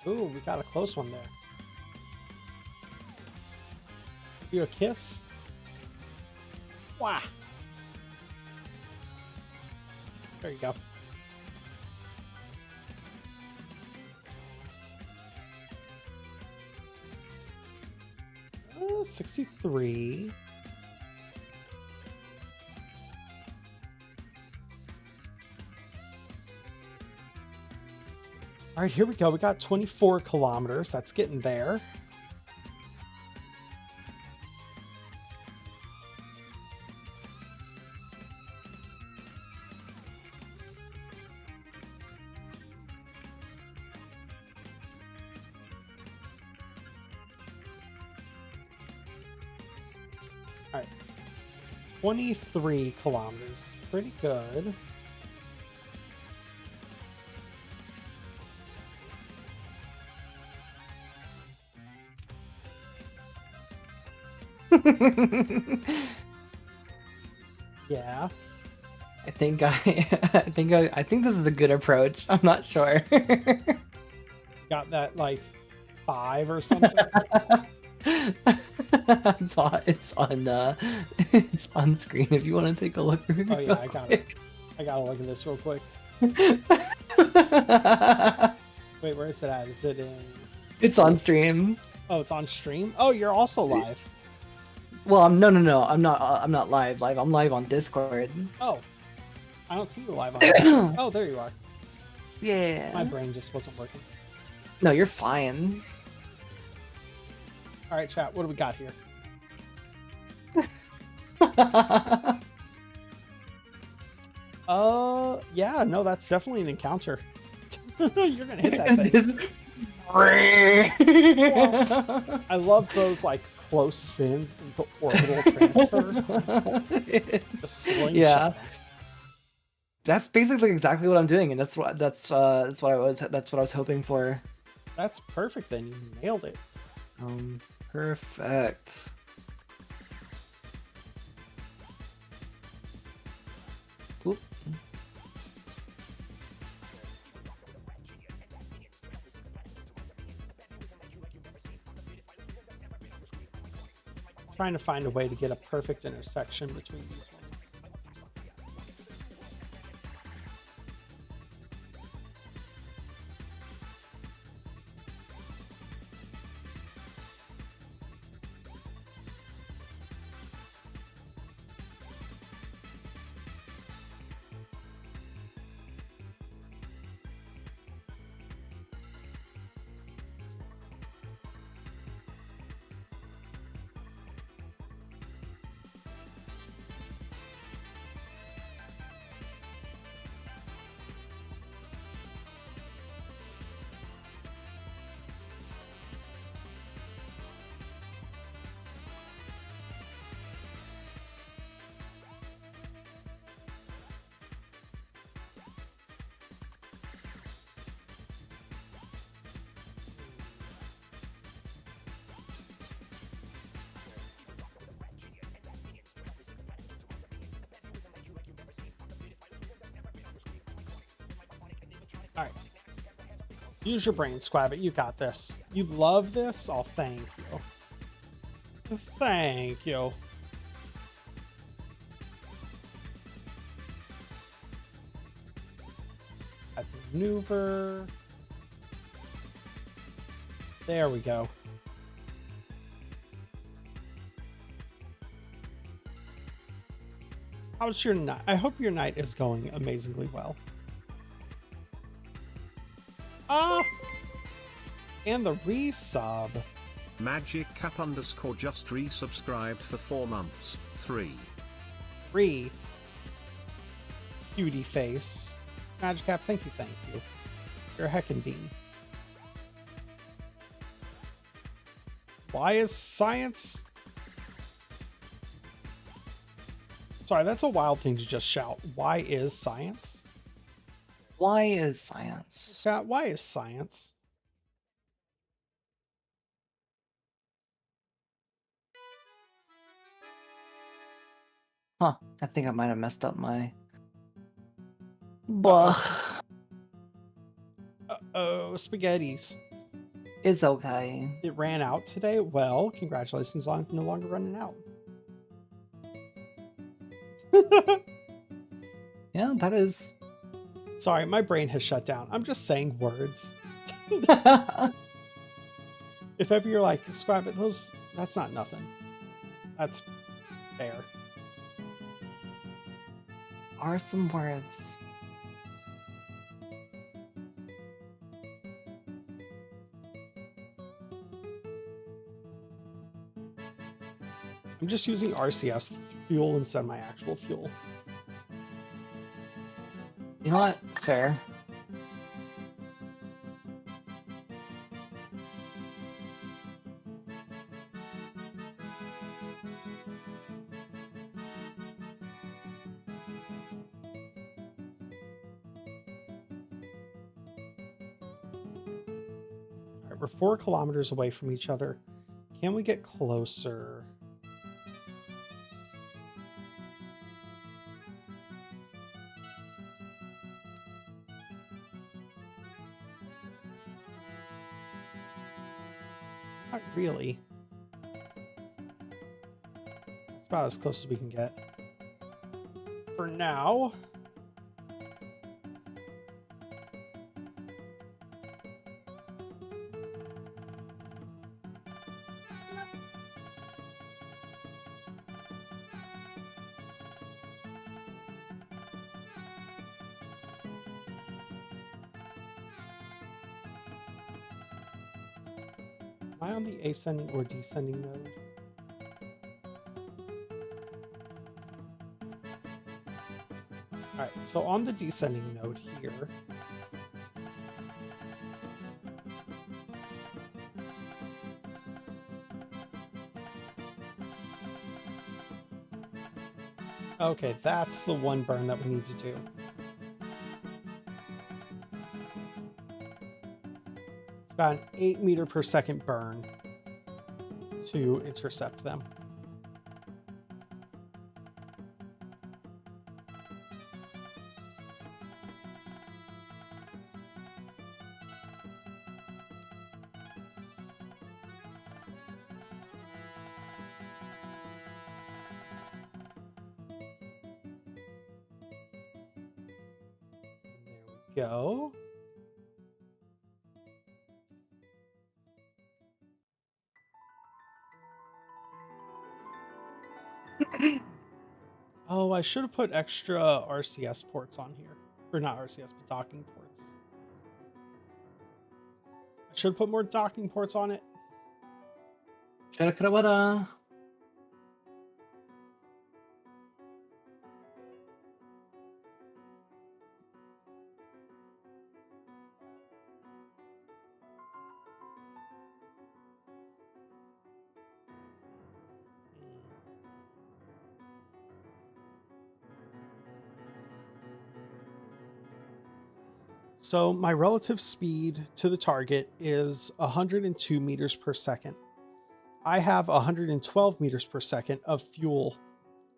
Ooh, we got a close one there. You a kiss? Wow. There you go. 63. All right, here we go. We got 24 kilometers. That's getting there. All right, 23 kilometers. Pretty good. Yeah. I think I think this is a good approach. I'm not sure. Got that like 5 or something. it's on screen if you want to take a look. Oh yeah, I got it. I gotta look at this real quick. Wait, where is it at? Is it in? It's on stream. Oh, it's on stream. Oh, you're also live. Well, no. I'm not live. I'm live on Discord. Oh, I don't see you live on. Oh, there you are. Yeah. My brain just wasn't working. No, you're fine. All right, chat. What do we got here? Yeah, no, that's definitely an encounter. You're gonna hit that thing. I love those like close spins into orbital transfer. The slingshot. Yeah. That's basically exactly what I'm doing, and that's what I was hoping for. That's perfect. Then you nailed it. Perfect. Oop. Trying to find a way to get a perfect intersection between these ones. All right. Use your brain, Squabbit. You got this. You love this? Oh, thank you. Thank you. I maneuver. There we go. How's your night? I hope your night is going amazingly well. And the resub. Magic Cap _ just resubscribed for 4 months. 3. Cutie face. Magic Cap, thank you. You're a heckin' bean. Why is science? Sorry, that's a wild thing to just shout. Why is science? Why is science? Chat, why is science? Huh. I think I might have messed up my... Bah. Uh-oh, spaghettis. It's okay. It ran out today. Well, congratulations on no longer running out. Yeah, that is. Sorry, my brain has shut down. I'm just saying words. If ever you're like, Scrap it, that's not nothing. That's fair. Are some words. I'm just using RCS fuel instead of my actual fuel. You know what? Fair. All right, we're 4 kilometers away from each other. Can we get closer? Not really. It's about as close as we can get. For now. Am I on the ascending or descending node? Alright, so on the descending node here, okay, that's the one burn that we need to do. It's about an 8 meter per second burn to intercept them. There we go. Oh, I should have put extra RCS ports on here. Or not RCS, but docking ports. I should have put more docking ports on it. Shoulda, coulda, woulda. So my relative speed to the target is 102 meters per second. I have 112 meters per second of fuel.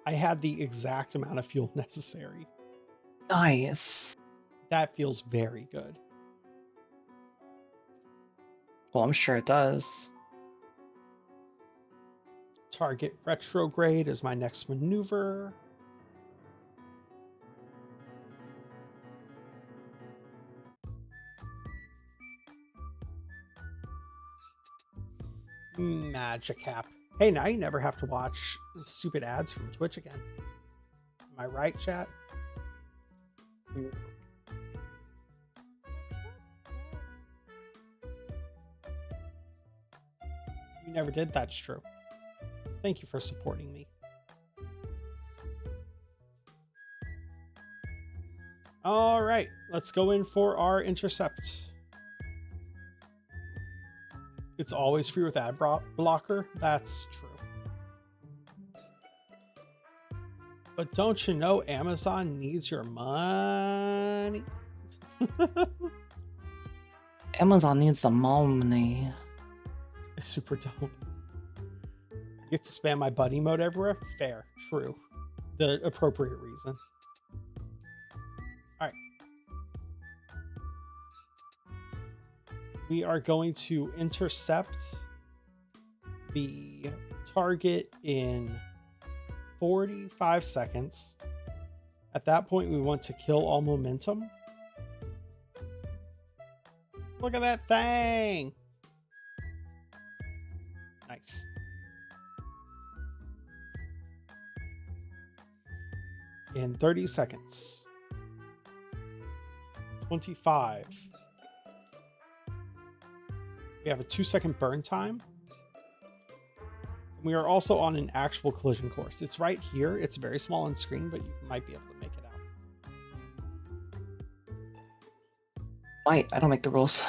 I had the exact amount of fuel necessary. Nice. That feels very good. Well, I'm sure it does. Target retrograde is my next maneuver. Magic cap. Hey, now you never have to watch stupid ads from Twitch again. Am I right, chat? You never did? That's true. Thank you for supporting me. All right, let's go in for our intercept. It's always free with ad blocker. That's true. But don't you know Amazon needs your money? Amazon needs the money. I super don't. Get to spam my buddy mode everywhere? Fair. True. The appropriate reason. Alright. We are going to intercept the target in 45 seconds. At that point, we want to kill all momentum. Look at that thing! Nice. In 30 seconds. 25. We have a 2-second burn time. We are also on an actual collision course. It's right here. It's very small on screen, but you might be able to make it out. Might. I don't make the rules.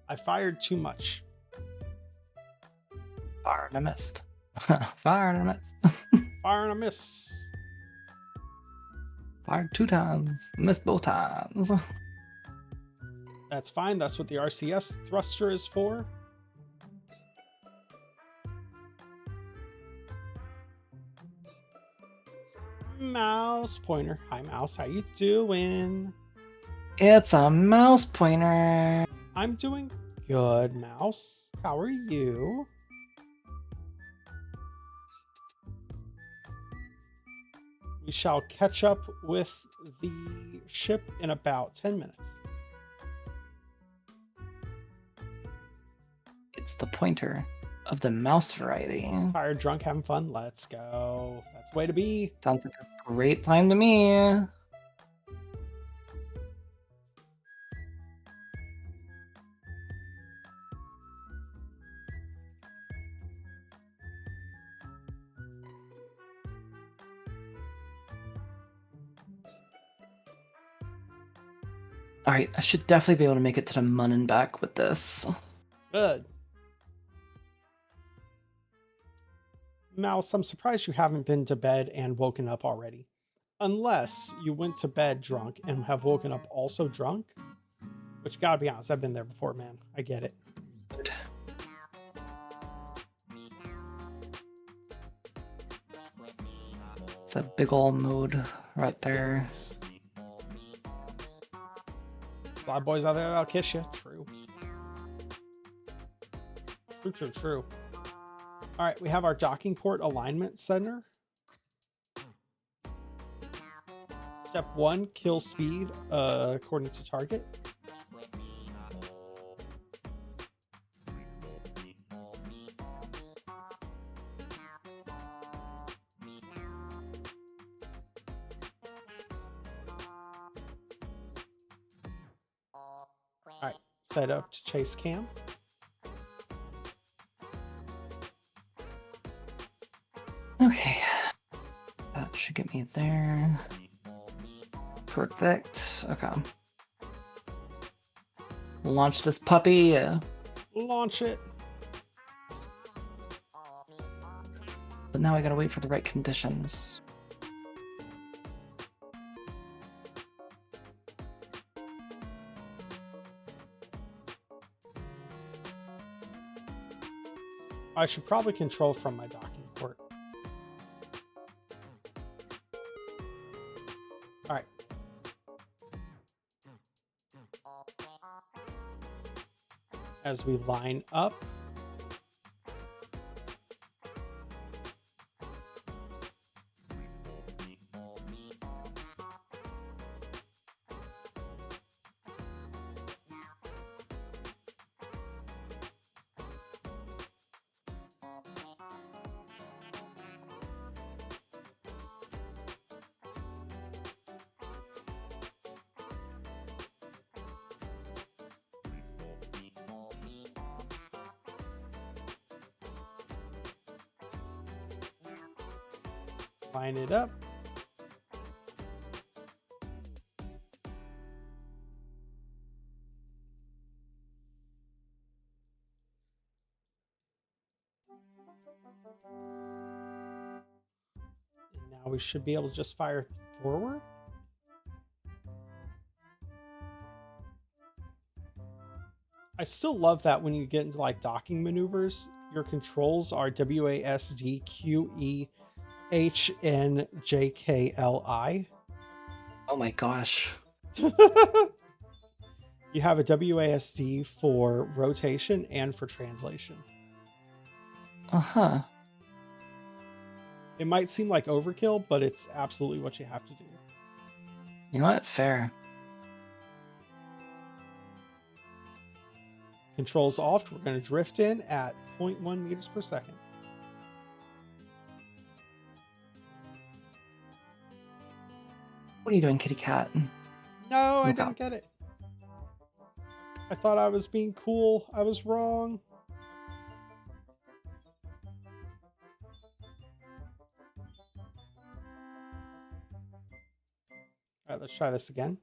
I fired too much. Fire and I missed. Fire and I missed. Fire and a miss. Fired 2 times. Missed both times. That's fine. That's what the RCS thruster is for. Mouse pointer. Hi, Mouse. How you doing? It's a mouse pointer. I'm doing good, Mouse. How are you? We shall catch up with the ship in about 10 minutes. It's the pointer of the mouse variety. Tired, drunk, having fun. Let's go. That's the way to be. Sounds like a great time to me. Alright, I should definitely be able to make it to the Mun and back with this. Good. Mouse, I'm surprised you haven't been to bed and woken up already. Unless you went to bed drunk and have woken up also drunk. Which, gotta be honest, I've been there before, man. I get it. It's a big ol' mood right there. Yes. A lot of boys out there that'll kiss you. True. True. All right, we have our docking port alignment center. Step 1, kill speed according to target. All right, set up to chase cam. Okay. That should get me there. Perfect. Okay. Launch this puppy. Launch it. But now I gotta wait for the right conditions. I should probably control from my docking port. All right. As we line up. Line it up. And now we should be able to just fire forward. I still love that when you get into like docking maneuvers, your controls are WASDQEHNJKLI. Oh my gosh. You have a WASD for rotation and for translation. Uh-huh. It might seem like overkill, but it's absolutely what you have to do. You know what? Fair. Controls off. We're going to drift in at 0.1 meters per second. What are you doing, kitty cat? No, I Look didn't out. get it. I thought I was being cool. I was wrong. All right, let's try this again.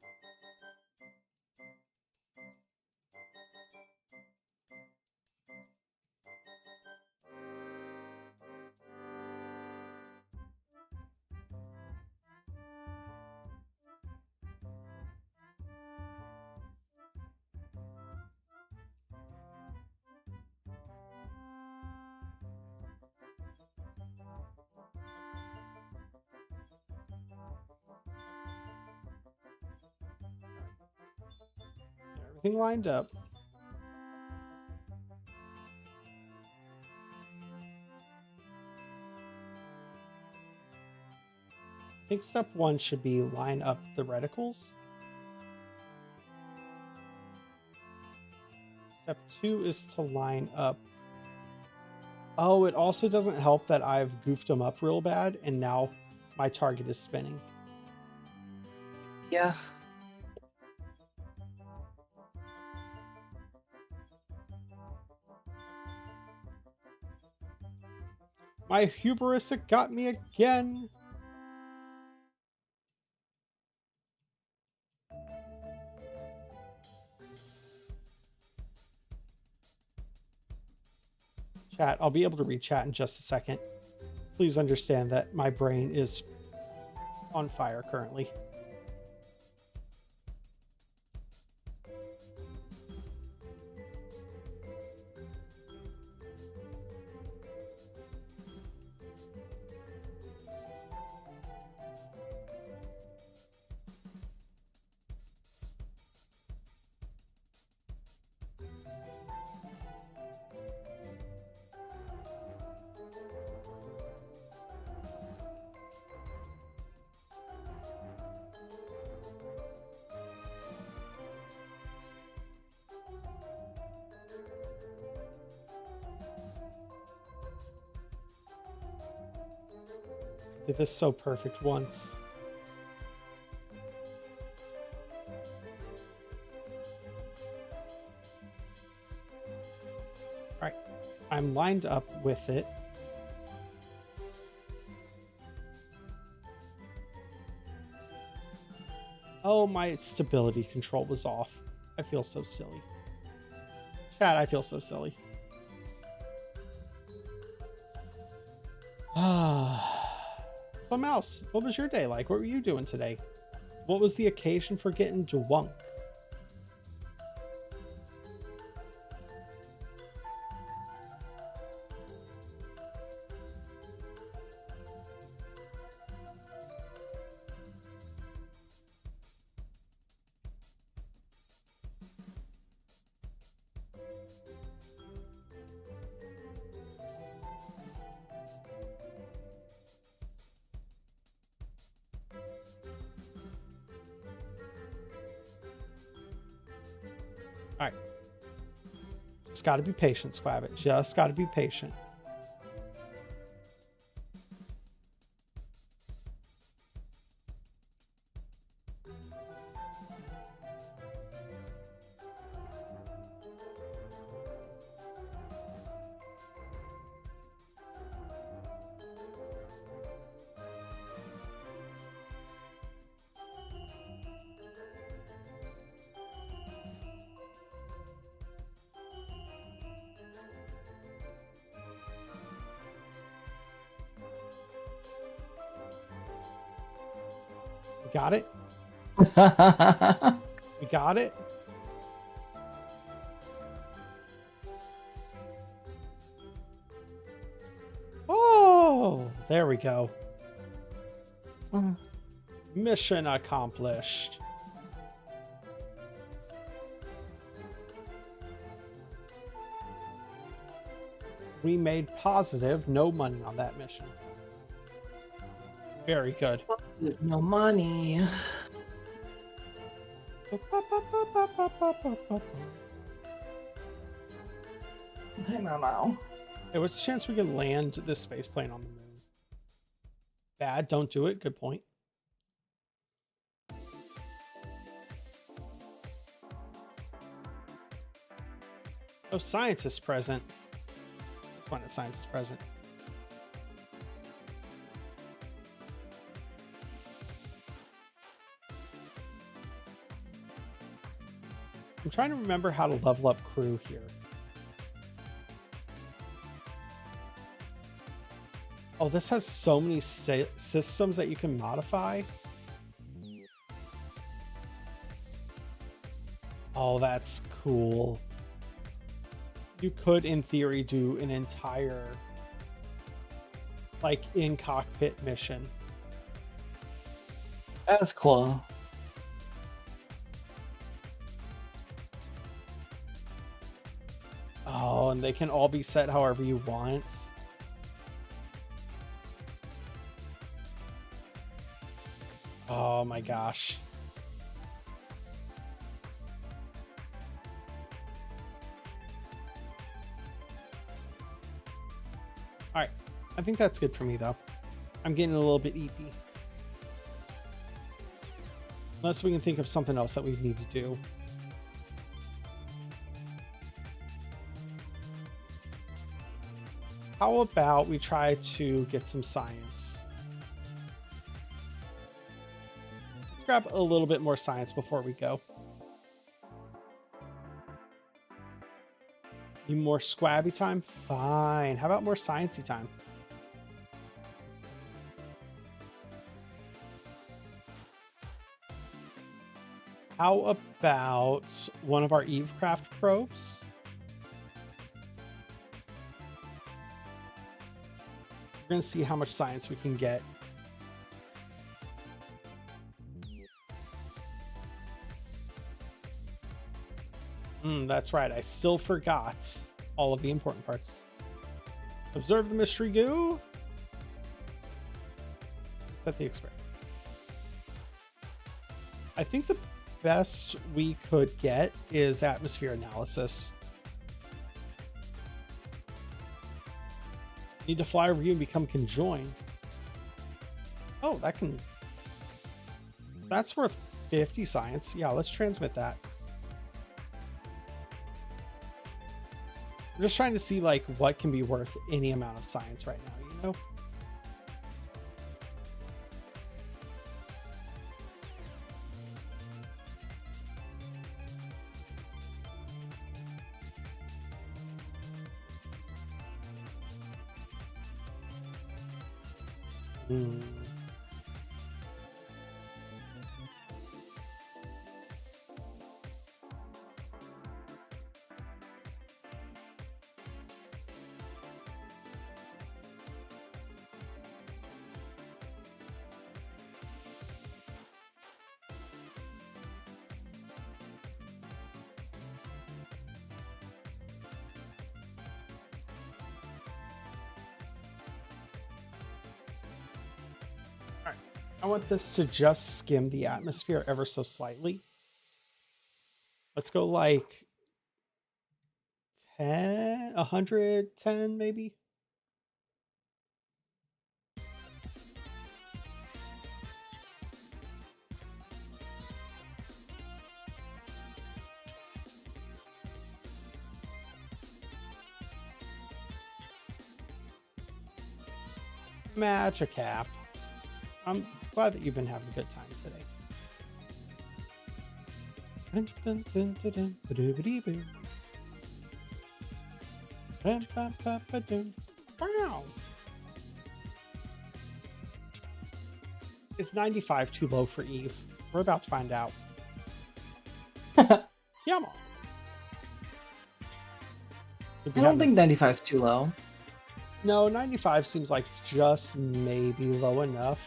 Get everything lined up. I think step 1 should be line up the reticles. Step 2 is to line up. Oh, it also doesn't help that I've goofed them up real bad, and now my target is spinning. Yeah. My hubris, it got me again. Chat, I'll be able to read chat in just a second. Please understand that my brain is on fire currently. Did this so perfect once. All right, I'm lined up with it. Oh, my stability control was off. I feel so silly. Chat, I feel so silly. So, Mouse, what was your day like? What were you doing today? What was the occasion for getting drunk? All right. Just got to be patient, Squabbit. Just got to be patient. We got it. We got it. there we go. Oh, Mission accomplished. We made positive no money on that mission. Very good. there's no money. I don't know. Hey, what's the chance we can land this space plane on the moon? Bad, don't do it. Good point. Oh, scientists present. Let's find a scientist present. I'm trying to remember how to level up crew here. Oh, this has so many systems that you can modify. Oh, that's cool. You could, in theory, do an entire, like, in-cockpit mission. That's cool. Oh, and they can all be set however you want. Oh my gosh. All right. I think that's good for me, though. I'm getting a little bit EP. Unless we can think of something else that we need to do. How about we try to get some science? Let's grab a little bit more science before we go. Need more squabby time? Fine. How about more sciencey time? How about one of our Evecraft probes? We're going to see how much science we can get. That's right. I still forgot all of the important parts. Observe the mystery goo. Set the experiment. I think the best we could get is atmosphere analysis. Need to fly over you and become conjoined. Oh, that can... That's worth 50 science. Yeah, let's transmit that. I'm just trying to see, like, what can be worth any amount of science right now, you know? I want this to just skim the atmosphere ever so slightly. Let's go like 10, 110 maybe. Magic app. I'm glad that you've been having a good time today. Wow. Is 95 too low for Eve? We're about to find out. Come on. I don't think 95 is too low. No, 95 seems like just maybe low enough.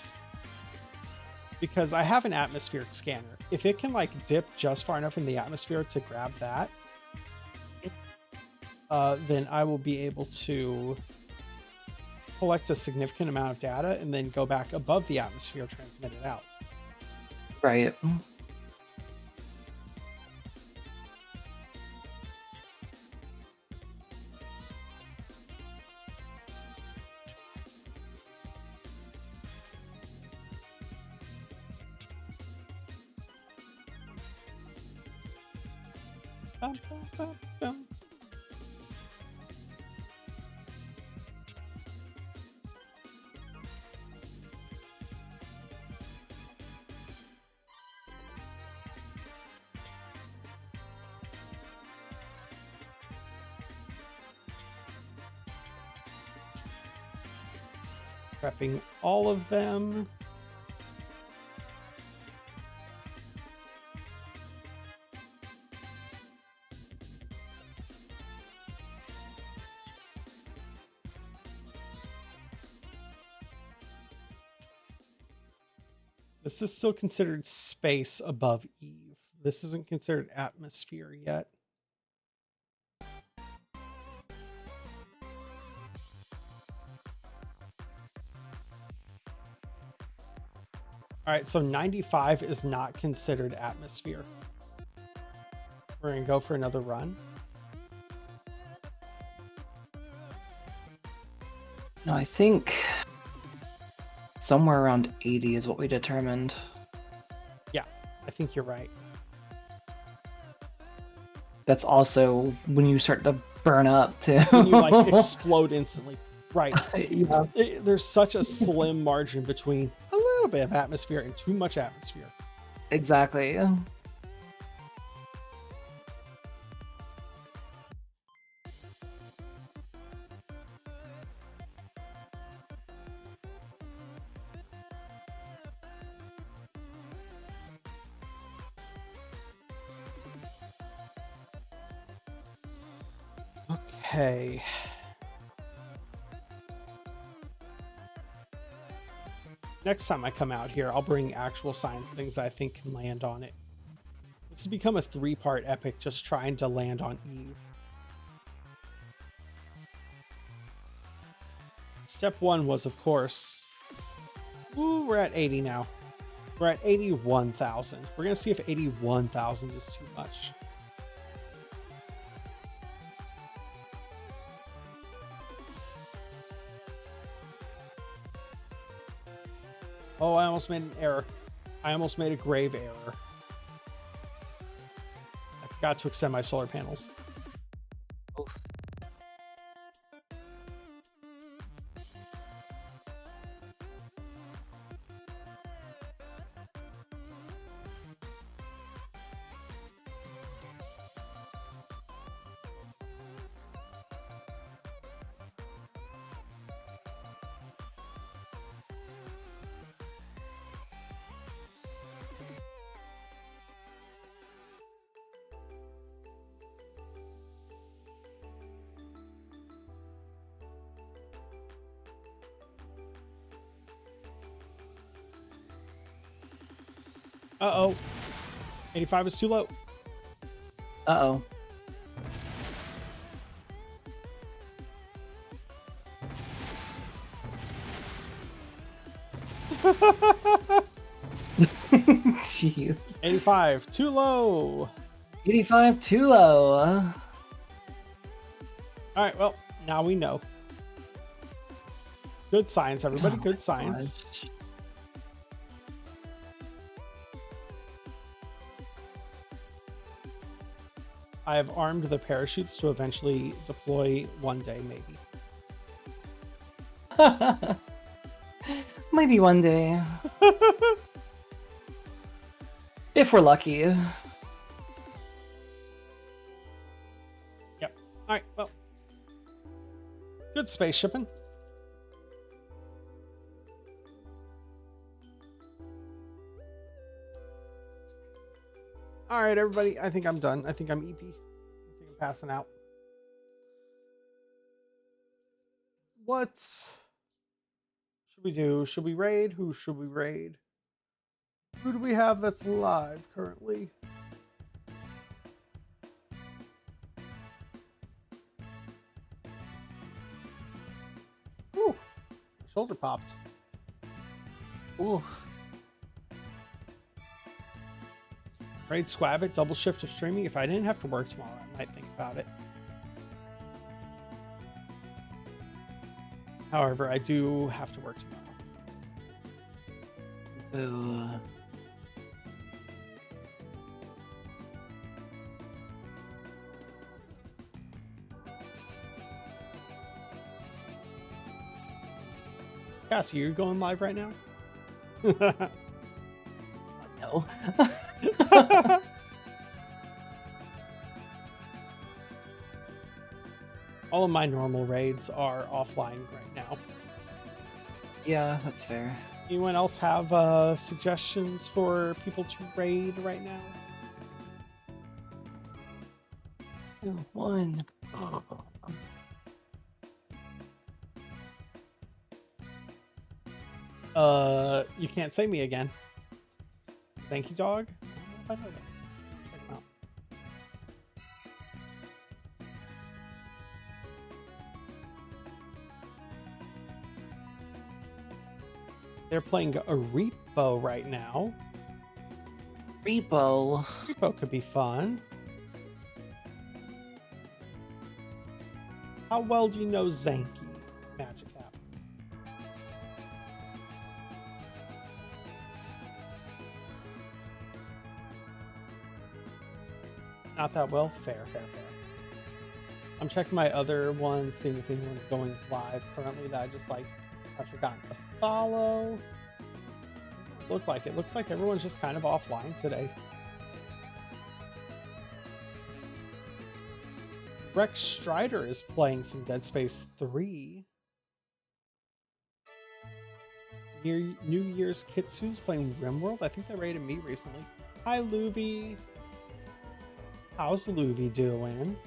Because I have an atmospheric scanner. If it can like dip just far enough in the atmosphere to grab that, then I will be able to collect a significant amount of data and then go back above the atmosphere, transmit it out. Right. Bum, bum, bum, bum. Prepping all of them. This is still considered space above Eve. This isn't considered atmosphere yet. All right, so 95 is not considered atmosphere. We're going to go for another run. No, I think somewhere around 80 is what we determined. Yeah, I think you're right. That's also when you start to burn up too. When you like explode instantly. Right. Yeah. There's such a slim margin between a little bit of atmosphere and too much atmosphere. Exactly. Okay. Next time I come out here, I'll bring actual science things that I think can land on it. This has become a 3-part epic just trying to land on Eve. Step 1 was, of course... Ooh, we're at 80 now. We're at 81,000. We're going to see if 81,000 is too much. Oh, I almost made an error. I almost made a grave error. I forgot to extend my solar panels. Oof. Uh-oh. 85 is too low. Uh-oh. Jeez. 85, too low. 85 too low. All right, well, now we know. Good science, everybody. Good science. Gosh. I have armed the parachutes to eventually deploy one day, maybe. Maybe one day. If we're lucky. Yep. All right, well. Good space shipping. All right, everybody. I think I'm done. I think I'm EP. I think I'm passing out. What should we do? Should we raid? Who should we raid? Who do we have that's live currently? Ooh, my shoulder popped. Ooh. Raid Squabbit, double shift of streaming. If I didn't have to work tomorrow, I might think about it. However, I do have to work tomorrow. Ooh. Cassie, are you going live right now? No. All of my normal raids are offline right now. Yeah, that's fair. Anyone else have suggestions for people to raid right now? One. You can't say me again. Thank you, dog. I don't know if I know that. Check him out. They're playing a repo right now. Repo. Repo could be fun. How well do you know Zanky, Magic Cap? Not that well? Fair. I'm checking my other ones, seeing if anyone's going live currently that I've forgotten to follow. Doesn't look like it. Looks like everyone's just kind of offline today. Rex Strider is playing some Dead Space 3. New Year's Kitsu's playing RimWorld. I think they raided me recently. Hi, Luvi. How's Luvi doing?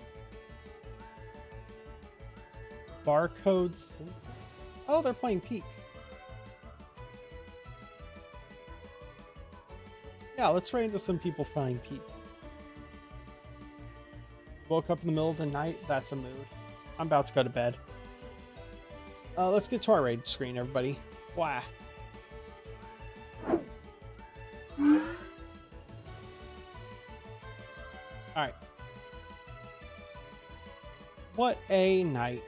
Barcodes. Oh, they're playing Peak. Yeah, let's raid into some people playing Peak. Woke up in the middle of the night. That's a mood. I'm about to go to bed. Let's get to our raid screen, everybody. Wow. Alright. What a night.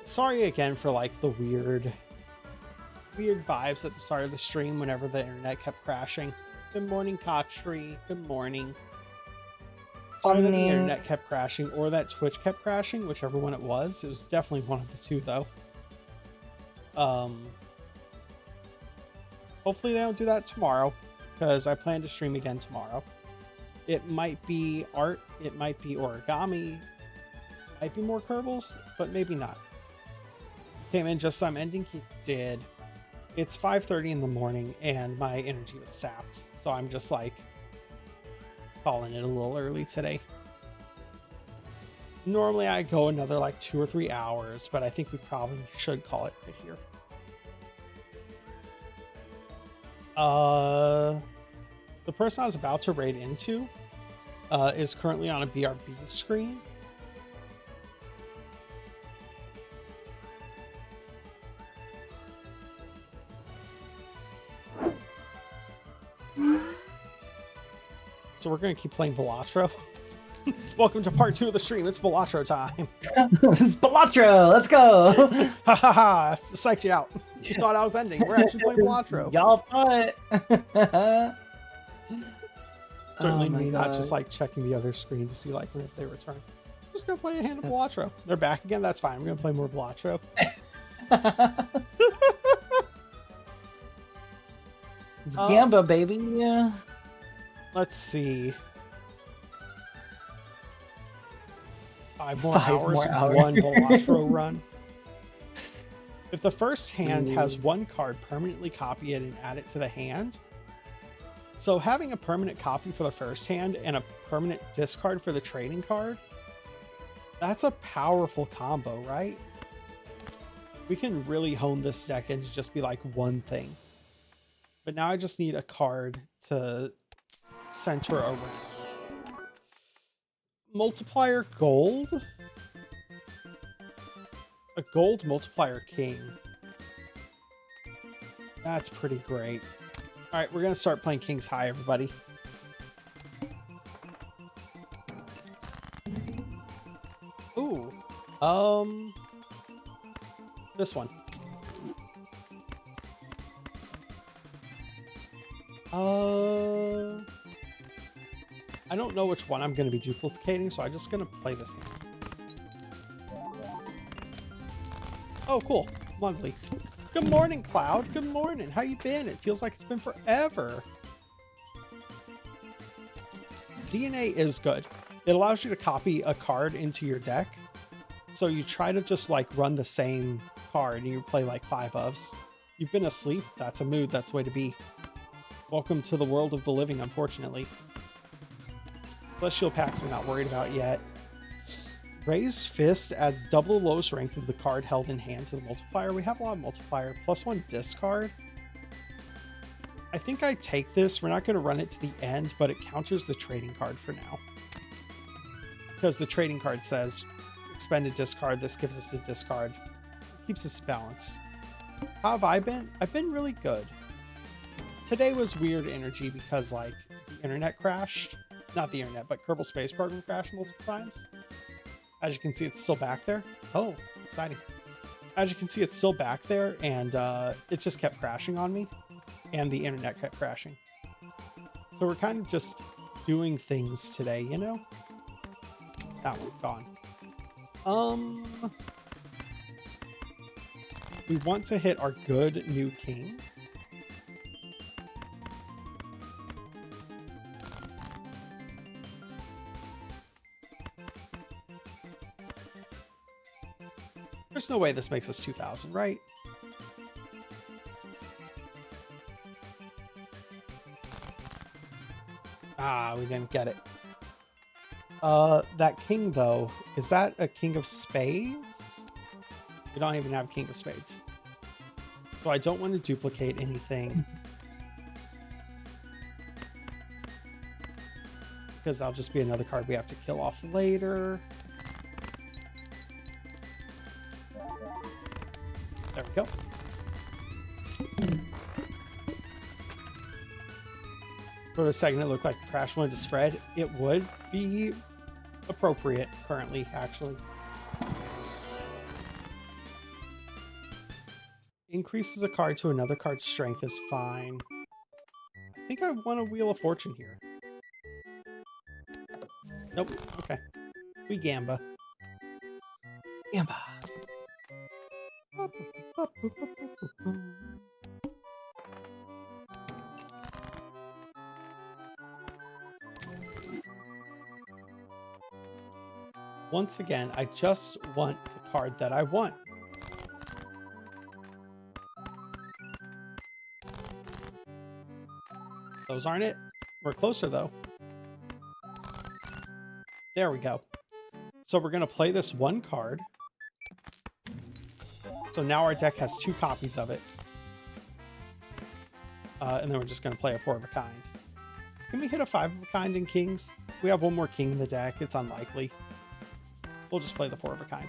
Sorry again for like the weird vibes at the start of the stream whenever the internet kept crashing. Good morning, Cocktree. Good morning. Sorry that the internet kept crashing or that Twitch kept crashing, whichever one it was. It was definitely one of the two though. Hopefully they don't do that tomorrow, because I plan to stream again tomorrow. It might be art, it might be origami, might be more Kerbals, but maybe not. Came in just I'm ending. He did. It's 5:30 in the morning and my energy was sapped, so I'm just like calling it a little early today. Normally I go another like 2 or 3 hours, but I think we probably should call it right here. The person I was about to raid into is currently on a BRB screen. So we're going to keep playing Balatro. Welcome to part 2 of the stream. It's Balatro time. It's Balatro. Let's go. Ha ha ha. Psyched you out. You thought I was ending. We're actually playing Balatro. Y'all thought. Certainly Oh my not God. just like checking the other screen to see like when they return. I'm just going to play a hand of Balatro. They're back again. That's fine. I'm going to play more Balatro. It's Gamba, baby. Yeah. Let's see. 5 more 5 hours, more hours. 1 Balatro run. If the first hand has 1 card, permanently copy it and add it to the hand. So having a permanent copy for the first hand and a permanent discard for the trading card, that's a powerful combo, right? We can really hone this deck and just be like one thing. But now I just need a card to center around. Multiplier gold? A gold multiplier king. That's pretty great. All right, we're going to start playing King's High, everybody. Ooh. This one. I don't know which one I'm going to be duplicating, so I'm just going to play this hand. Oh, cool. Lovely. Good morning, Cloud. Good morning. How you been? It feels like it's been forever. DNA is good. It allows you to copy a card into your deck. So you try to just like run the same card and you play like 5 ofs. You've been asleep? That's a mood. That's the way to be. Welcome to the world of the living, unfortunately. Celestial packs we're not worried about yet. Raised Fist adds double the lowest rank of the card held in hand to the multiplier. We have a lot of multiplier. +1 discard. I think I take this. We're not going to run it to the end, but it counters the trading card for now. Because the trading card says, expend a discard. This gives us a discard. It keeps us balanced. How have I been? I've been really good. Today was weird energy because, like, the internet crashed. Not the internet, but Kerbal Space Program crashed multiple times. As you can see, it's still back there. Oh, exciting. As you can see, it's still back there, and it just kept crashing on me, and the internet kept crashing. So we're kind of just doing things today, you know? That one, gone. We want to hit our good new king. There's no way this makes us 2,000, right? Ah, we didn't get it. That king, though, is that a king of spades? We don't even have king of spades. So I don't want to duplicate anything. Because that'll just be another card we have to kill off later. There we go. For a second, it looked like the crash wanted to spread. It would be appropriate currently, actually. Increases a card to another card's strength is fine. I think I want a Wheel of Fortune here. Nope. Okay. We Gamba. Gamba. Once again, I just want the card that I want. Those aren't it. We're closer, though. There we go. So we're going to play this one card. So now our deck has 2 copies of it. And then we're just going to play a 4 of a kind. Can we hit a 5 of a kind in kings? We have one more king in the deck. It's unlikely. We'll just play the 4 of a kind.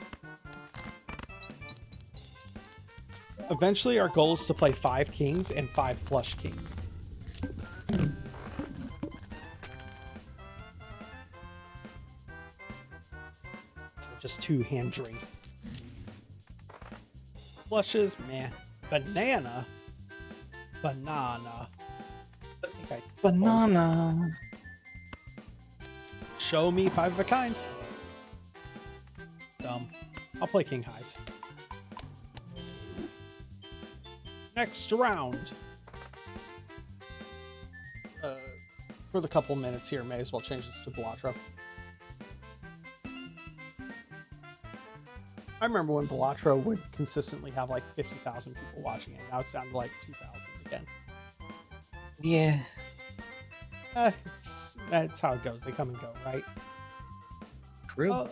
Eventually, our goal is to play 5 kings and 5 flush kings. So just 2 hand drinks. Flushes, meh. Banana? Banana. Okay. Banana. Show me 5 of a kind. Dumb. I'll play king highs. Next round. For the couple minutes here, may as well change this to Balatro. I remember when Balatro would consistently have like 50,000 people watching it. Now it's down to like 2,000 again. Yeah. That's how it goes. They come and go, right? True.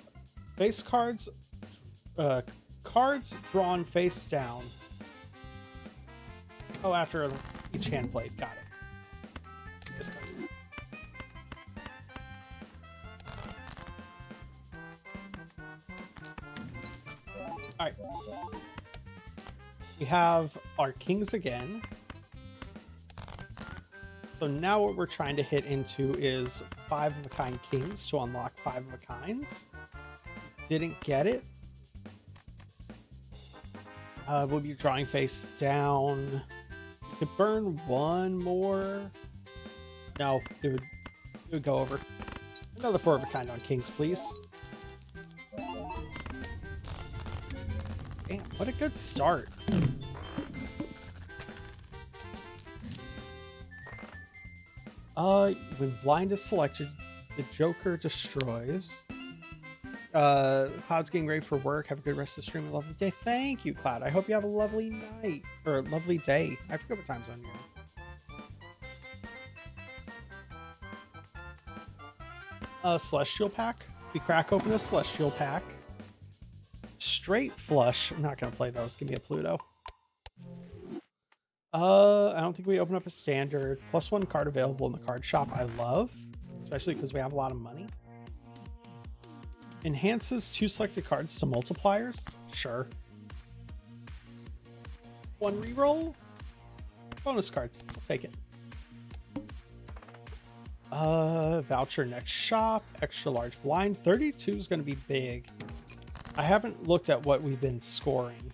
Base cards, cards drawn face down. Oh, after each hand played. Got it. This card. All right. We have our kings again. So now what we're trying to hit into is 5-of-a-kind kings to unlock 5-of-a-kinds. Didn't get it. We'll be drawing face down. You could burn one more. No, it would go over. Another 4-of-a-kind on kings, please. Damn, what a good start. When blind is selected, the Joker destroys. Cloud's getting ready for work. Have a good rest of the stream. A lovely day. Thank you, Cloud. I hope you have a lovely night or a lovely day. I forget what time zone you're in. Celestial pack. We crack open a celestial pack. Straight flush. I'm not gonna play those. Give me a Pluto. I don't think we open up a standard. +1 card available in the card shop. I love, especially because we have a lot of money. Enhances 2 selected cards to multipliers. Sure. 1 reroll. Bonus cards. I'll take it. Voucher next shop. Extra large blind. 32 is going to be big. I haven't looked at what we've been scoring.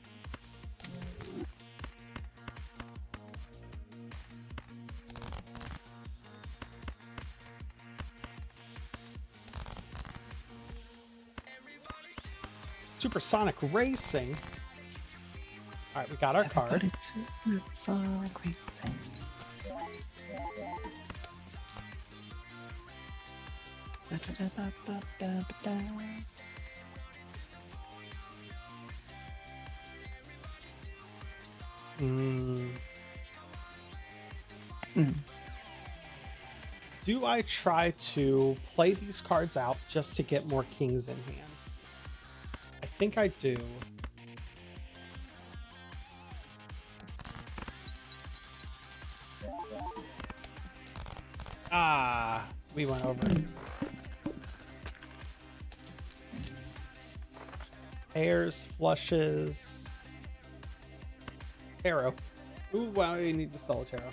Supersonic Racing. All right, we got our card. Supersonic Racing. Do I try to play these cards out just to get more kings in hand? I think I do. Ah, we went over. Pairs, flushes. Tarot. Ooh, wow, we need to sell a tarot.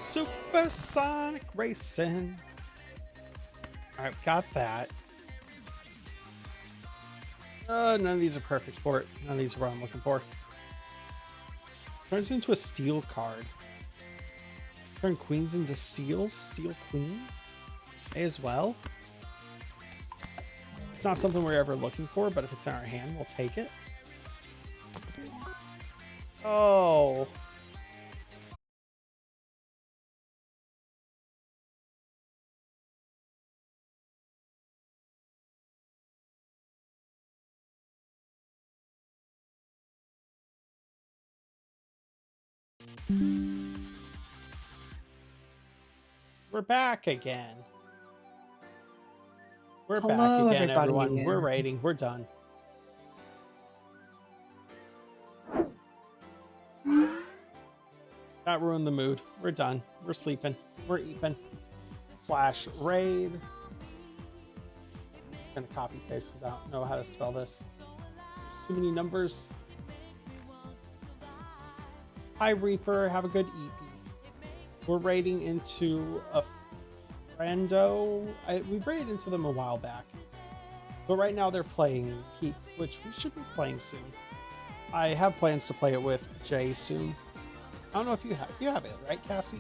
Supersonic Racing. Alright, got that. None of these are perfect for it. None of these are what I'm looking for. Turns into a steel card. Turn queens into steals. Steel queen. May as well. It's not something we're ever looking for, but if it's in our hand, we'll take it. Oh. We're back again. We're back Hello, again, everybody. everyone. We're raiding. We're done. That ruined the mood. We're done. We're sleeping. We're eeping. / raid. I'm just gonna copy paste because I don't know how to spell this. There's too many numbers. Hi Reaper, have a good EP. We're raiding into a friendo. We raided into them a while back, but right now they're playing Heat, which we should be playing soon. I have plans to play it with Jay soon. I don't know if you have it, right, Cassie?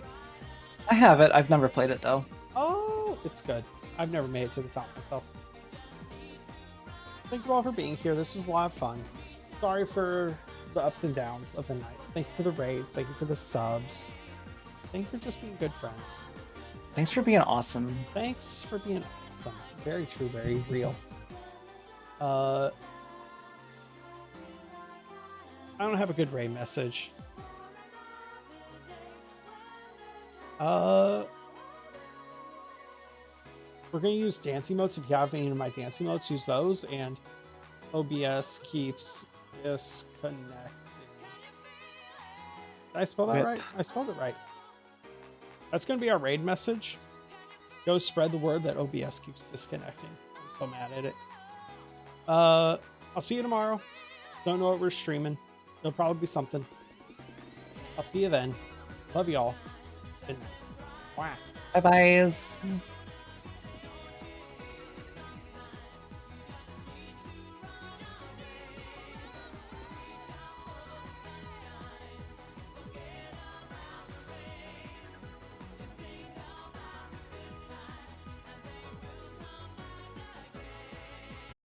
I have it. I've never played it though. Oh, it's good. I've never made it to the top myself. Thank you all for being here. This was a lot of fun. Sorry for the ups and downs of the night. Thank you for the raids. Thank you for the subs. Thank you for just being good friends. Thanks for being awesome. Thanks for being awesome. Very true, very real. I don't have a good raid message. We're going to use dance emotes. If you have any of my dance emotes, use those. And OBS keeps disconnecting. Did I spell that Rip. right? I spelled it right. That's going to be our raid message. Go spread the word that OBS keeps disconnecting. I'm so mad at it. I'll see you tomorrow. Don't know what we're streaming. It'll probably be something. I'll see you then. Love y'all. Good night. Bye-byes.